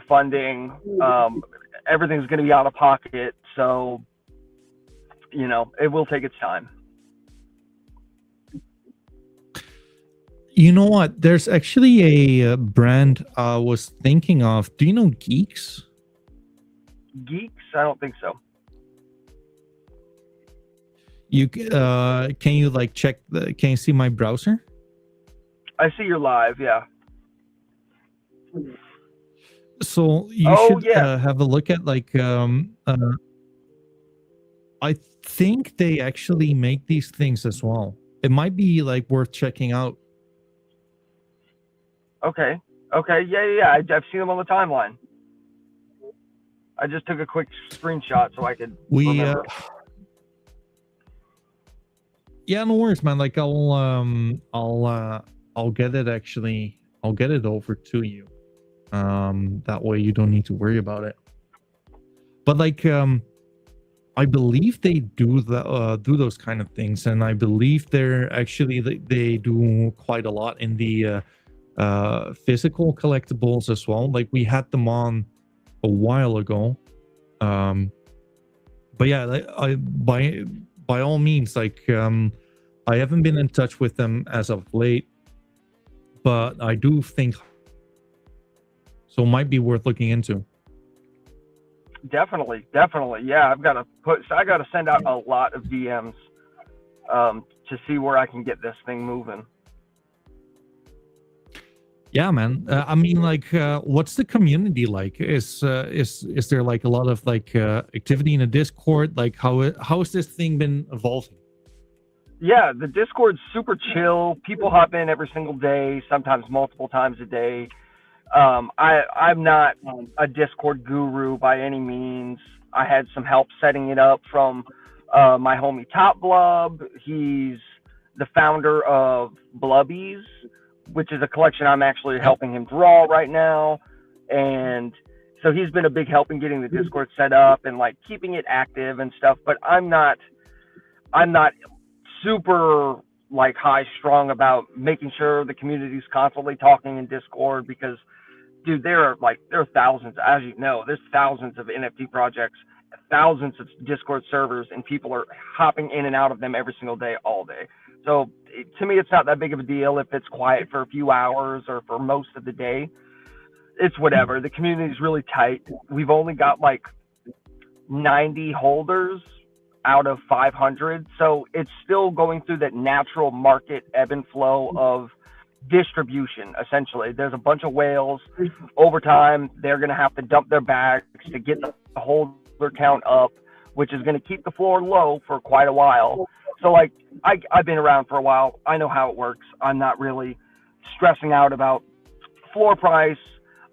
funding. Everything's going to be out of pocket. So, you know, it will take its time. You know what? There's actually a brand I was thinking of. Do you know Geeks? Geeks? I don't think so. You can you like check can you see my browser? I see you're live, yeah. So you should have a look at like I think they actually make these things as well. It might be like worth checking out. Okay. Yeah. I've seen them on the timeline. I just took a quick screenshot so I could remember. Yeah, no worries, man. Like I'll get it actually. I'll get it over to you. That way you don't need to worry about it. But like I believe they do those kind of things, and I believe they're actually they do quite a lot in the physical collectibles as well. Like we had them on a while ago. But yeah, by all means, like I haven't been in touch with them as of late, but I do think so. It might be worth looking into. Definitely. Yeah, I got to send out a lot of DMs to see where I can get this thing moving. Yeah, man. I mean, like, what's the community like? Is there like a lot of like activity in the Discord? Like, how has this thing been evolving? Yeah, the Discord's super chill. People hop in every single day, sometimes multiple times a day. I'm not a Discord guru by any means. I had some help setting it up from my homie Top Blub. He's the founder of Blubbies, which is a collection I'm actually helping him draw right now. And so he's been a big help in getting the Discord set up and like keeping it active and stuff. But I'm not super like high strung about making sure the community's constantly talking in Discord, because dude, there are thousands, as you know, there's thousands of NFT projects, thousands of Discord servers, and people are hopping in and out of them every single day, all day. So to me, it's not that big of a deal if it's quiet for a few hours or for most of the day. It's whatever. The community is really tight. We've only got like 90 holders out of 500. So it's still going through that natural market ebb and flow of distribution. Essentially, there's a bunch of whales. Over time, they're going to have to dump their bags to get the holder count up, which is going to keep the floor low for quite a while. So like I've been around for a while. I know how it works. I'm not really stressing out about floor price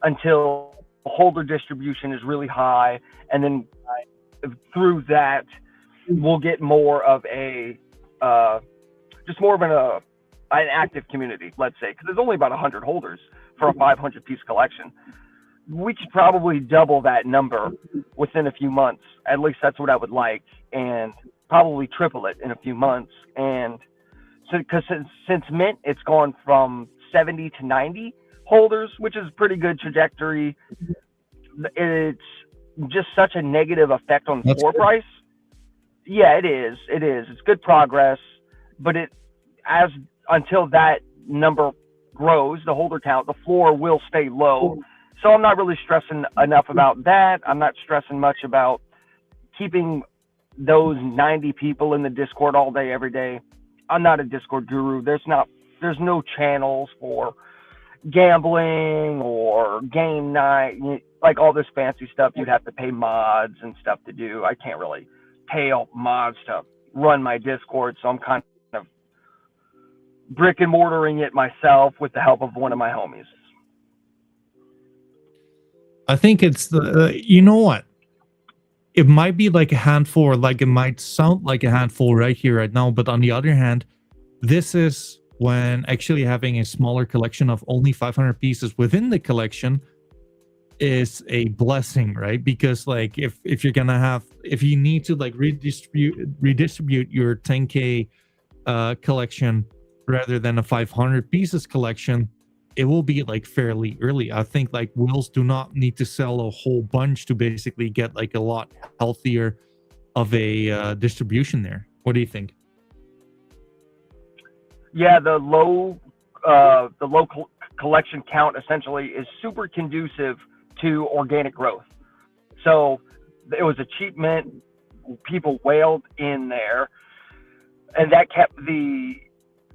until holder distribution is really high, and then through that we'll get more of a just more of an active community, let's say, because there's only about 100 holders for a 500 piece collection. We could probably double that number within a few months. At least that's what I would like, and probably triple it in a few months. And so, because since mint, it's gone from 70 to 90 holders, which is a pretty good trajectory. It's just such a negative effect on the floor price. Yeah, it is. It is. It's good progress, but until that number grows, the holder count, the floor will stay low. So I'm not really stressing enough about that. I'm not stressing much about keeping those 90 people in the Discord all day, every day. I'm not a Discord guru. There's no channels for gambling or game night, like all this fancy stuff. You'd have to pay mods and stuff to do. I can't really pay mods to run my Discord, so I'm kind of brick and mortaring it myself with the help of one of my homies. I think it's you know what? It might be like a handful, or like it might sound like a handful right here, right now. But on the other hand, this is when actually having a smaller collection of only 500 pieces within the collection is a blessing, right? Because like if you're gonna if you need to like redistribute your 10K collection rather than a 500 pieces collection, it will be like fairly early. I think like wheels do not need to sell a whole bunch to basically get like a lot healthier of a distribution there. What do you think? Yeah, the low collection count essentially is super conducive to organic growth. So it was a cheap mint, people whaled in there, and that kept the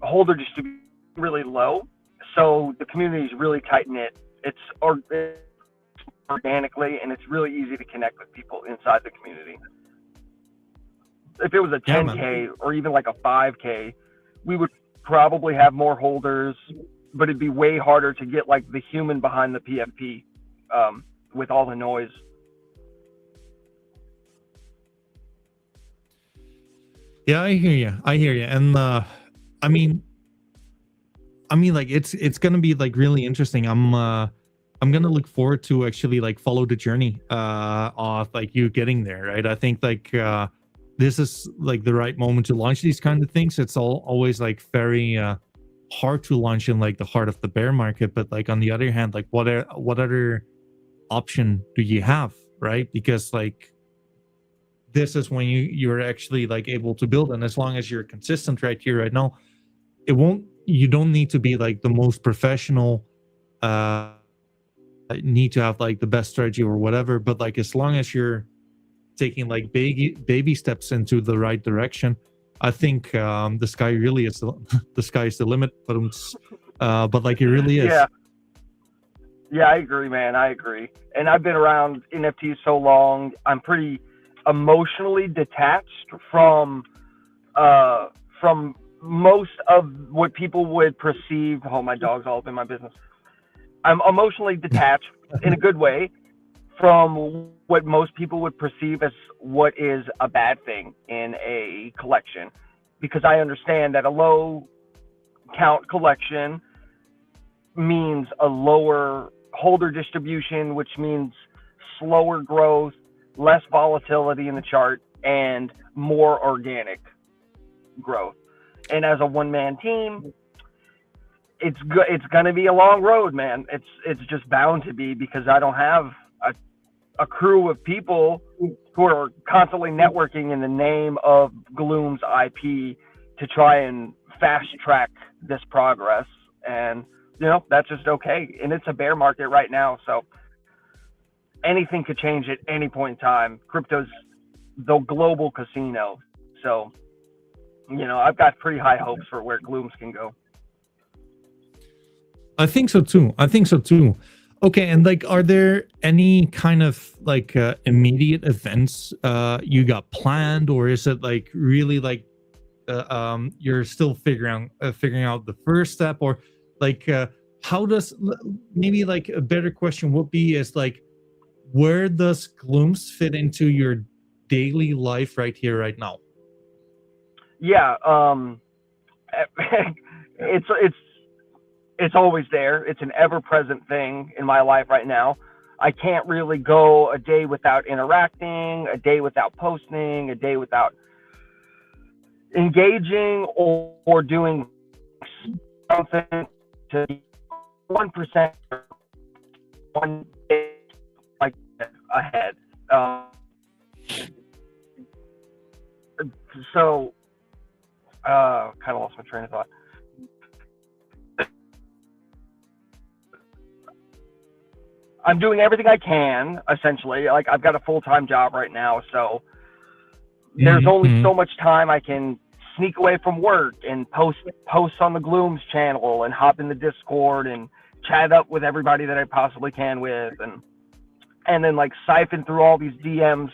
holder distribution really low. So the community is really tight knit. It's organically, and it's really easy to connect with people inside the community. If it was a 10K or even like a 5K, we would probably have more holders, but it'd be way harder to get like the human behind the PFP with all the noise. Yeah, I hear you. And I mean, like it's gonna be like really interesting. I'm gonna look forward to actually like follow the journey of like you getting there, right? I think like this is like the right moment to launch these kind of things. It's always like very hard to launch in like the heart of the bear market, but like on the other hand, like what other option do you have, right? Because like this is when you're actually like able to build, and as long as you're consistent right here right now, you don't need to be like the most professional, need to have like the best strategy or whatever, but like as long as you're taking like baby steps into the right direction, I think the sky really is the sky is the limit. But like it really is. Yeah, I agree, man. I agree. And I've been around NFTs so long, I'm pretty emotionally detached from most of what people would perceive. Oh, my dog's all up in my business. I'm emotionally detached in a good way from what most people would perceive as what is a bad thing in a collection, because I understand that a low count collection means a lower holder distribution, which means slower growth, less volatility in the chart, and more organic growth. And as a one-man team, it's going to be a long road, man. It's just bound to be, because I don't have a crew of people who are constantly networking in the name of Gloom's IP to try and fast track this progress. And that's just okay. And it's a bear market right now, so anything could change at any point in time. Crypto's the global casino, so I've got pretty high hopes for where Glooms can go. I think so too. Okay, and like, are there any kind of like immediate events you got planned, or is it like really like you're still figuring out the first step, or like how does maybe like a better question would be is like, where does glooms fit into your daily life right here right now? Yeah, it's always there. It's an ever-present thing in my life right now. I can't really go a day without interacting, a day without posting, a day without engaging or doing something to 1% one day like ahead. So kind of lost my train of thought. I'm doing everything I can, essentially. Like, I've got a full-time job right now, so there's only so much time I can sneak away from work and post on the Glooms channel and hop in the Discord and chat up with everybody that I possibly can with, and then like siphon through all these DMs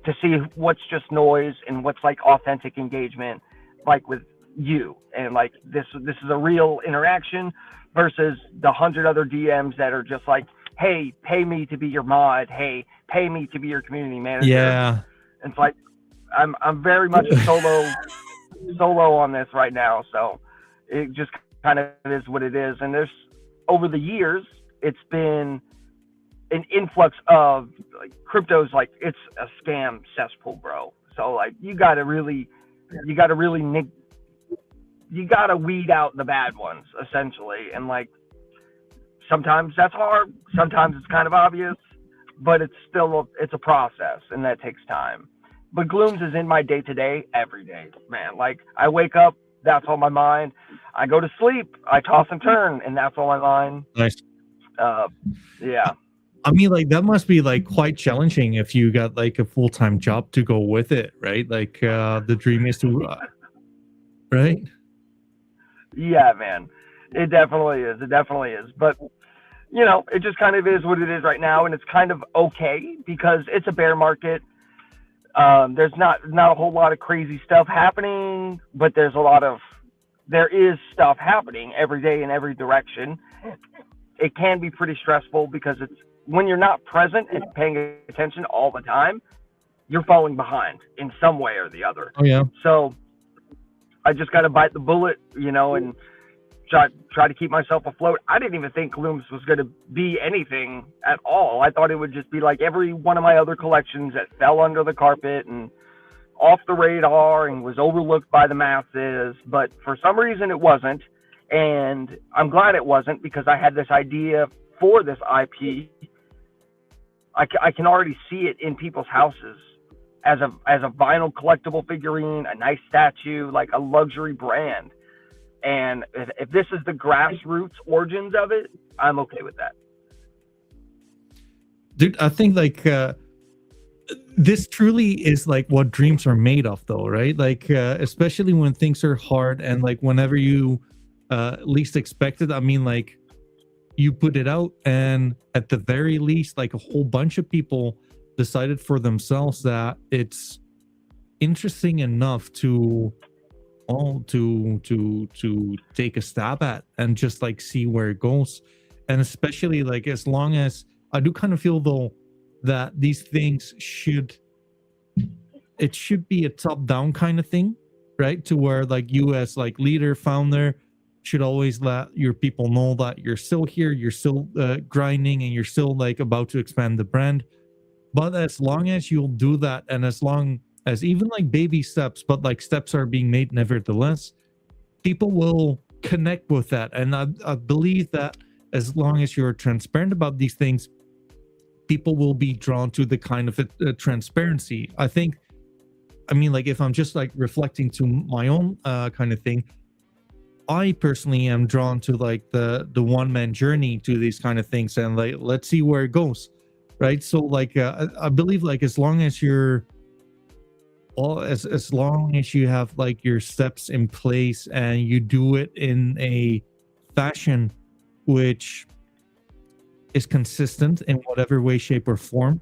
to see what's just noise and what's like authentic engagement, like with you, and like this is a real interaction versus the 100 other DMs that are just like, hey, pay me to be your mod, hey, pay me to be your community manager. Yeah, it's like I'm very much solo on this right now, so it just kind of is what it is. And there's, over the years, it's been an influx of like, crypto's like, it's a scam cesspool, bro. So like you gotta weed out the bad ones, essentially. And like sometimes that's hard, sometimes it's kind of obvious, but it's still it's a process, and that takes time. But Glooms is in my day-to-day every day, man. Like, I wake up, that's on my mind. I go to sleep, I toss and turn, and that's on my mind. Nice. Yeah. I mean, like, that must be, like, quite challenging if you got, like, a full-time job to go with it, right? Like, the dream is to... right? Yeah, man. It definitely is. It definitely is. But, you know, it just kind of is what it is right now, and it's kind of okay because it's a bear market. There's not a whole lot of crazy stuff happening, but there is stuff happening every day in every direction. It can be pretty stressful because it's when you're not present and paying attention all the time, you're falling behind in some way or the other. Oh yeah. So I just got to bite the bullet, you know, and try to keep myself afloat. I didn't even think Glooms was going to be anything at all. I thought it would just be like every one of my other collections that fell under the carpet and off the radar and was overlooked by the masses. But for some reason it wasn't. And I'm glad it wasn't, because I had this idea for this IP. I can already see it in people's houses as a vinyl collectible figurine, a nice statue, like a luxury brand. And if this is the grassroots origins of it, I'm okay with that. Dude, I think like this truly is like what dreams are made of, though, right? Like especially when things are hard and like whenever you least expect it. I mean, like you put it out, and at the very least, like a whole bunch of people decided for themselves that it's interesting enough to take a stab at and just like see where it goes. And especially like as long as I do kind of feel though that these things should be a top-down kind of thing, right? To where like you as like leader, founder should always let your people know that you're still here, you're still grinding, and you're still like about to expand the brand. But as long as you'll do that, and as long as even like baby steps, but like steps are being made nevertheless, people will connect with that. And I believe that as long as you're transparent about these things, people will be drawn to the kind of transparency. I mean, like if I'm just like reflecting to my own kind of thing, I personally am drawn to like the one-man journey to these kind of things, and like let's see where it goes, right? So like I believe like as long as you're as long as you have like your steps in place and you do it in a fashion which is consistent in whatever way, shape, or form,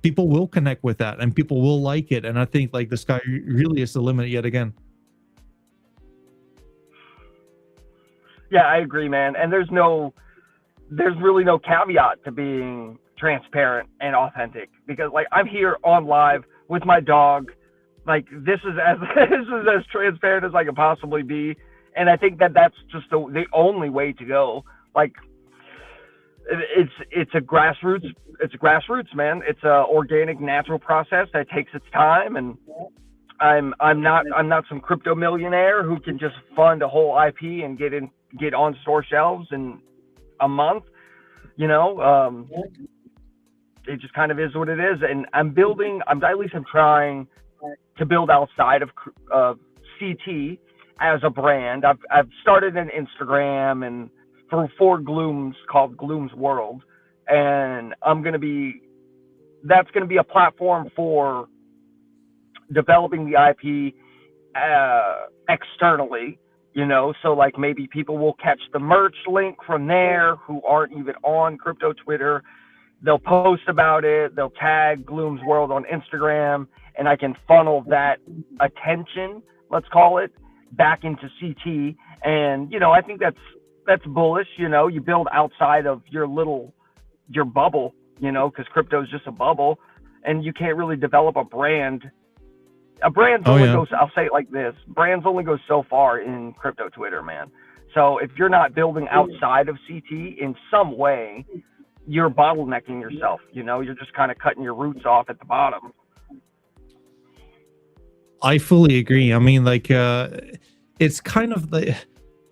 people will connect with that and people will like it. And I think like the sky really is the limit yet again. Yeah, I agree, man. And there's really no caveat to being transparent and authentic, because like I'm here on live with my dog. Like this is as this is as transparent as I can possibly be, and I think that that's just the only way to go. Like it's a grassroots, man. It's a organic, natural process that takes its time, and I'm not some crypto millionaire who can just fund a whole IP and get on store shelves in a month. You know, it just kind of is what it is, and I'm trying to build outside of CT as a brand. I've started an Instagram and for Glooms called Glooms World, and that's gonna be a platform for developing the IP externally. You know, so like maybe people will catch the merch link from there who aren't even on crypto Twitter. They'll post about it. They'll tag Gloom's World on Instagram, and I can funnel that attention, let's call it, back into CT. And, you know, I think that's bullish. You know, you build outside of your bubble, you know, because crypto is just a bubble, and you can't really develop a brand. A brand's I'll say it like this, brands only go so far in crypto Twitter, man. So if you're not building outside of CT in some way, you're bottlenecking yourself. You know, you're just kind of cutting your roots off at the bottom. I fully agree. I mean, like, it's kind of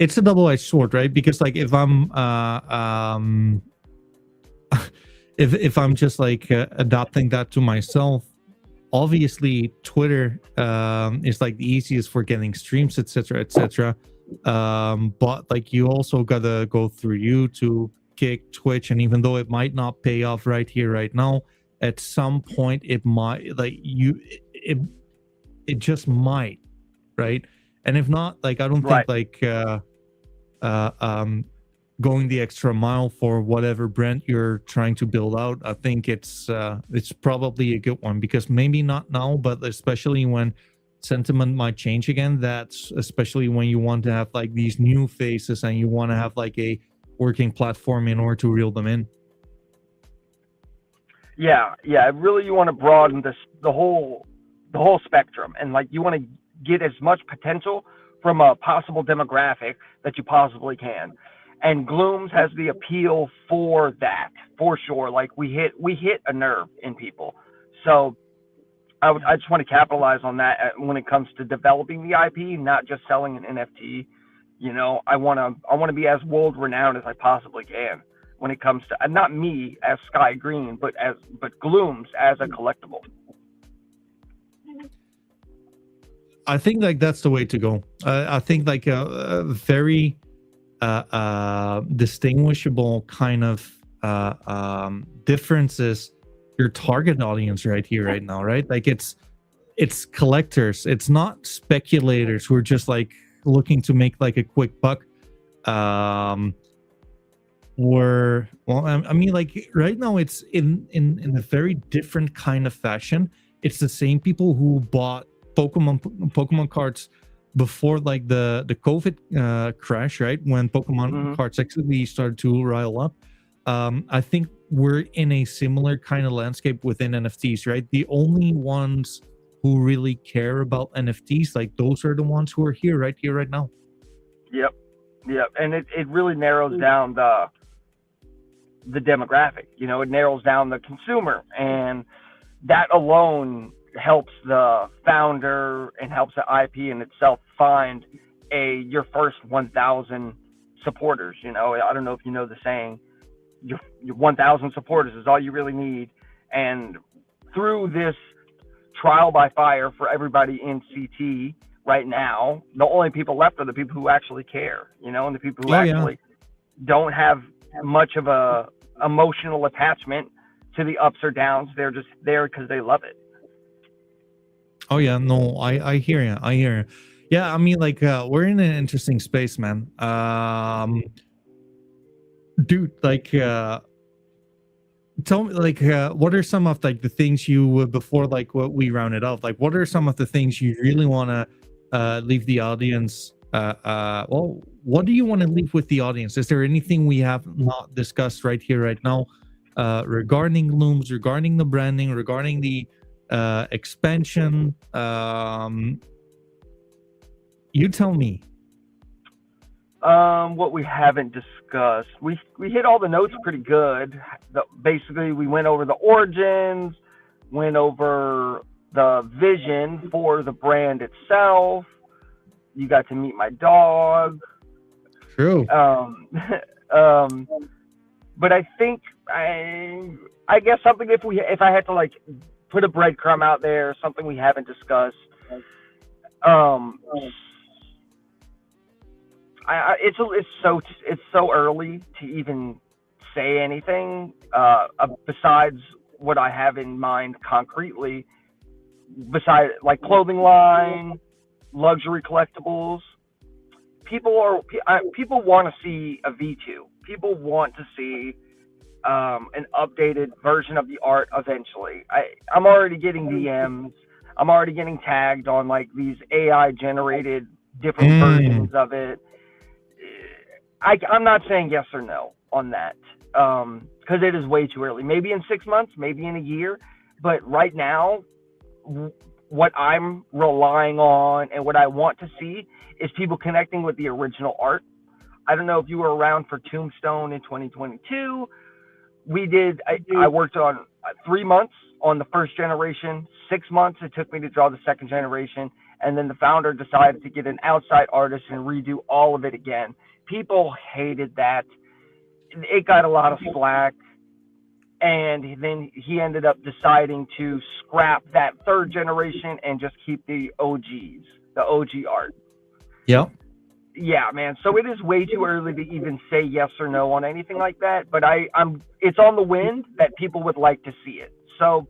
it's a double-edged sword, right? Because like if I'm if I'm just like adopting that to myself, obviously Twitter is like the easiest for getting streams, etc. But like you also gotta go through YouTube, Kick, Twitch, and even though it might not pay off right here right now, at some point it might, like it just might, right? And if not, like I don't think like going the extra mile for whatever brand you're trying to build out, I think it's probably a good one, because maybe not now, but especially when sentiment might change again, that's especially when you want to have like these new faces and you want to have like a working platform in order to reel them in. Yeah, really you want to broaden the whole spectrum, and like you want to get as much potential from a possible demographic that you possibly can. And Glooms has the appeal for that, for sure. Like we hit a nerve in people. So I just want to capitalize on that when it comes to developing the IP, not just selling an NFT. You know, I want to be as world renowned as I possibly can when it comes to, not me as Skye Green, but Glooms as a collectible. I think like that's the way to go. I think like a very distinguishable kind of differences your target audience right here, right now, right? Like it's collectors. It's not speculators who are just like looking to make like a quick buck. I mean, like right now it's in a very different kind of fashion. It's the same people who bought Pokemon cards before like the COVID crash, right? When Pokemon cards actually started to rile up. I think we're in a similar kind of landscape within NFTs, right? The only ones who really care about NFTs, like those are the ones who are here right now. Yep. And it really narrows down the demographic. You know, it narrows down the consumer, and that alone helps the founder and helps the IP in itself find your first 1,000 supporters. You know, I don't know if you know the saying, your 1,000 supporters is all you really need. And through this trial by fire for everybody in CT right now, the only people left are the people who actually care, you know, and the people who don't have much of a emotional attachment to the ups or downs. They're just there because they love it. Oh yeah, no, I hear you. Yeah, I mean, like we're in an interesting space, man. Dude, like tell me, like what are some of like the things you before like what we rounded off, like what are some of the things you really want to leave the audience Well, what do you want to leave with the audience? Is there anything we have not discussed right here, right now, regarding looms, regarding the branding, regarding the expansion? You tell me. What we haven't discussed, we hit all the notes pretty good. Basically, we went over the origins, went over the vision for the brand itself. You got to meet my dog. True. But I think I guess something, if I had to like put a breadcrumb out there, something we haven't discussed. It's so early to even say anything besides what I have in mind concretely. Besides, like, clothing line, luxury collectibles, people want to see a V2. People want to see an updated version of the art eventually. I'm already getting DMs. I'm already getting tagged on like these AI generated different versions of it. I'm not saying yes or no on that, because it is way too early. Maybe in 6 months, maybe in a year, but right now, what I'm relying on and what I want to see is people connecting with the original art. I don't know if you were around for Tombstone in 2022. I worked on 3 months on the first generation, 6 months it took me to draw the second generation, and then the founder decided to get an outside artist and redo all of it again. People hated that. It got a lot of slack. And then he ended up deciding to scrap that third generation and just keep the OGs, the OG art. Yeah. Yeah, man. So it is way too early to even say yes or no on anything like that. But it's on the wind that people would like to see it. So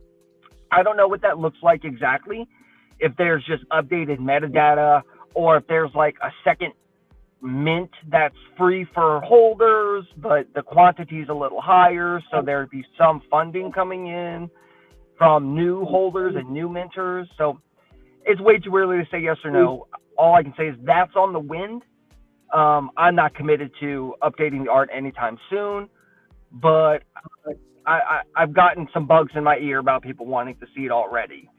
I don't know what that looks like exactly. If there's just updated metadata, or if there's like a second mint that's free for holders, but the quantity is a little higher, so there'd be some funding coming in from new holders and new minters. So it's way too early to say yes or no. All I can say is that's on the wind. I'm not committed to updating the art anytime soon, but I've gotten some bugs in my ear about people wanting to see it already.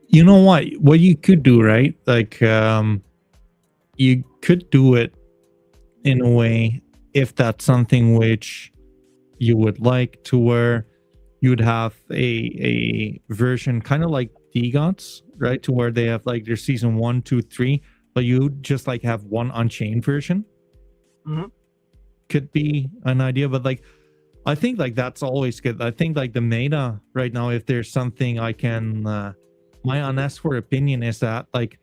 You know what you could do, right? Like, you could do it in a way, if that's something which you would like, to where you would have a version kind of like D-Gods, right? To where they have like their season 1, 2, 3, but you just like have one Unchained version. Mm-hmm. Could be an idea, but like, I think like that's always good. I think like the meta right now, if there's something I can, my unasked for opinion is that like,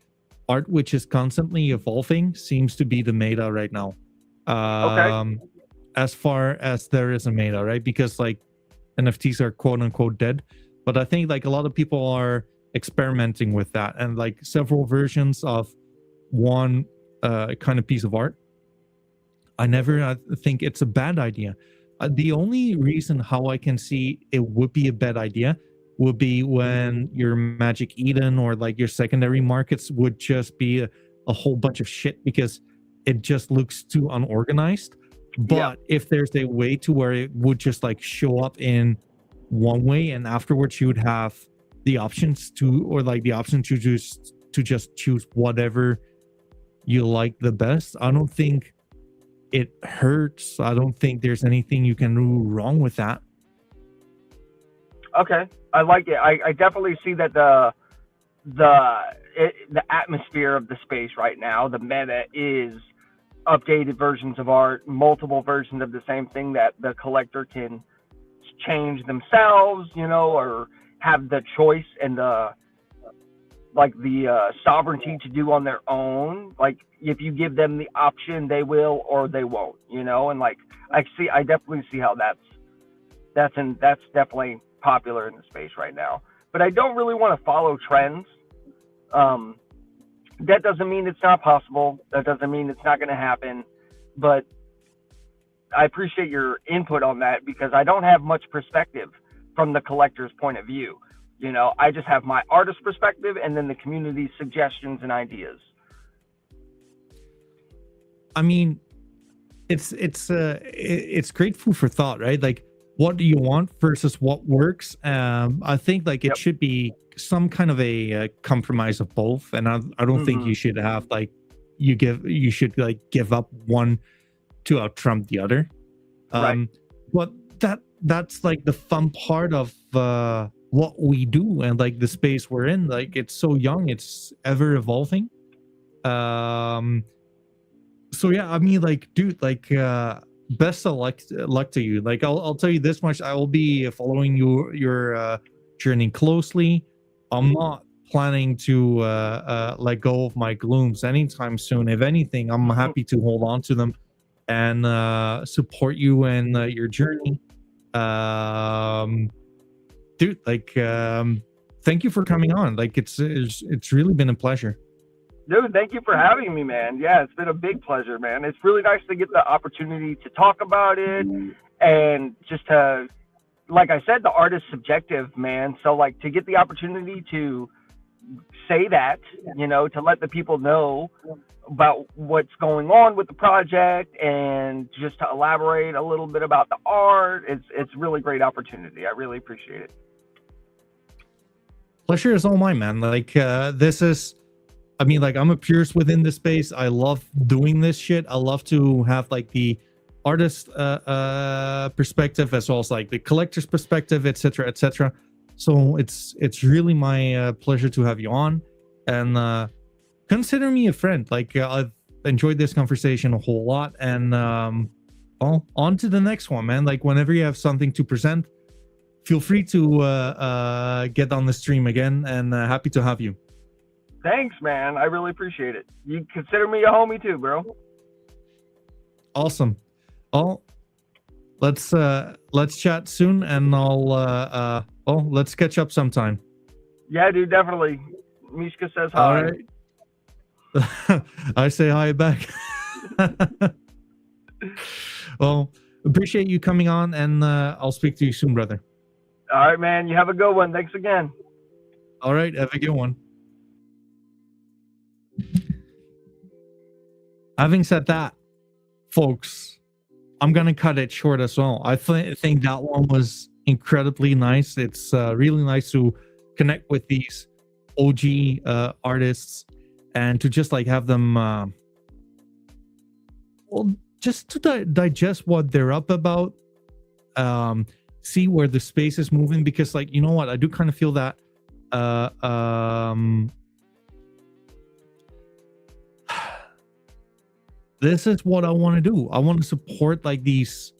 art which is constantly evolving seems to be the meta right now. Okay. As far as there is a meta, right? Because like NFTs are quote unquote dead, but I think like a lot of people are experimenting with that, and like several versions of one kind of piece of art. I think it's a bad idea. The only reason how I can see it would be a bad idea would be when your Magic Eden or like your secondary markets would just be a whole bunch of shit because it just looks too unorganized. But if there's a way to where it would just like show up in one way, and afterwards you would have the options to, or like the option to just choose whatever you like the best, I don't think it hurts. I don't think there's anything you can do wrong with that. Okay, I like it. I definitely see that the atmosphere of the space right now, the meta is updated versions of art, multiple versions of the same thing that the collector can change themselves, or have the choice and the sovereignty to do on their own. Like, if you give them the option, they will or they won't, and like I definitely see how that's definitely popular in the space right now. But I don't really want to follow trends. That doesn't mean it's not possible. That doesn't mean it's not going to happen. But I appreciate your input on that, because I don't have much perspective from the collector's point of view. I just have my artist perspective and then the community suggestions and ideas. I mean, it's great food for thought, right? Like, what do you want versus what works? I think like it Yep. should be some kind of a compromise of both, and I don't think you should have like you should like give up one to out trump the other. Right. But that's like the fun part of what we do and like the space we're in. Like it's so young, it's ever evolving. So yeah, I mean, like, dude, like, best of luck to you. Like, I'll tell you this much: I will be following your journey closely. I'm not planning to let go of my glooms anytime soon. If anything, I'm happy to hold on to them and support you in your journey. Dude, like, thank you for coming on. Like, it's really been a pleasure. Dude, thank you for having me, man. Yeah, it's been a big pleasure, man. It's really nice to get the opportunity to talk about it and just to, like I said, the art is subjective, man. So, like, to get the opportunity to say that, you know, to let the people know about what's going on with the project and just to elaborate a little bit about the art, it's really great opportunity. I really appreciate it. Pleasure is all mine, man. Like, this is, I mean, like, I'm a purist within this space. I love doing this shit. I love to have like the artist perspective as well as like the collector's perspective, etc., etc. So it's really my pleasure to have you on, and consider me a friend. Like, I've enjoyed this conversation a whole lot, and well, on to the next one, man. Like, whenever you have something to present, feel free to get on the stream again, and happy to have you. Thanks, man. I really appreciate it. You consider me a homie too, bro. Awesome. Well, let's chat soon, and I'll let's catch up sometime. Yeah, dude, definitely. Mishka says hi. All right. I say hi back. Well, appreciate you coming on, and I'll speak to you soon, brother. All right, man. You have a good one. Thanks again. All right, have a good one. Having said that, folks, I'm gonna cut it short as well. I think that one was incredibly nice. It's really nice to connect with these OG artists and to just like have them well, just to digest what they're up about, see where the space is moving, because like, you know what, I do kind of feel that this is what I want to do. I want to support like these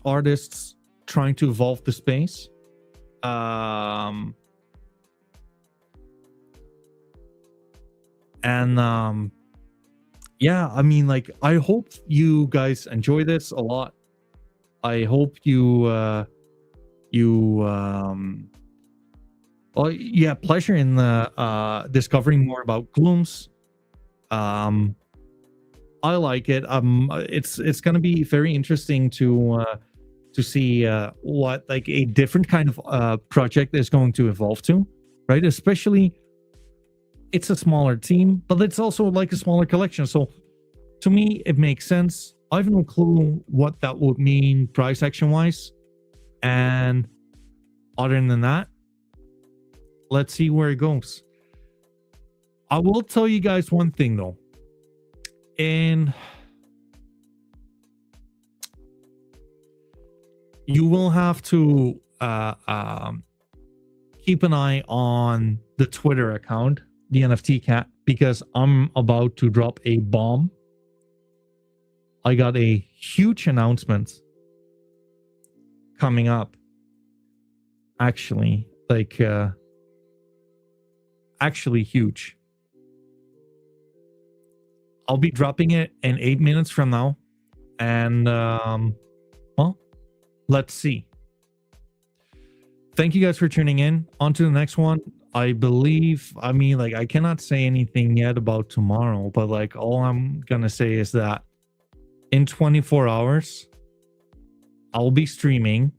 artists trying to evolve the space. Yeah, I mean, like, I hope you guys enjoy this a lot. I hope you well, yeah, pleasure in discovering more about glooms. I like it. It's gonna be very interesting to see what like a different kind of project is going to evolve to, right? Especially, it's a smaller team, but it's also like a smaller collection. So to me, it makes sense. I have no clue what that would mean price action wise, and other than that, let's see where it goes. I will tell you guys one thing though. And you will have to keep an eye on the Twitter account, the NFT Cat, because I'm about to drop a bomb. I got a huge announcement coming up. Actually, like, actually huge. I'll be dropping it in 8 minutes from now. And, well, let's see. Thank you guys for tuning in. On to the next one. I believe, I mean, like, I cannot say anything yet about tomorrow, but like, all I'm gonna say is that in 24 hours, I'll be streaming.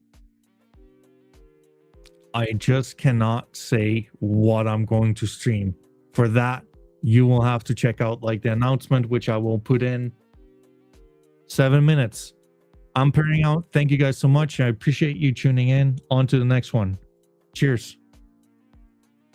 I just cannot say what I'm going to stream. For that, you will have to check out like the announcement, which I will put in 7 minutes. I'm pairing out. Thank you guys so much. I appreciate you tuning in. On to the next one. Cheers.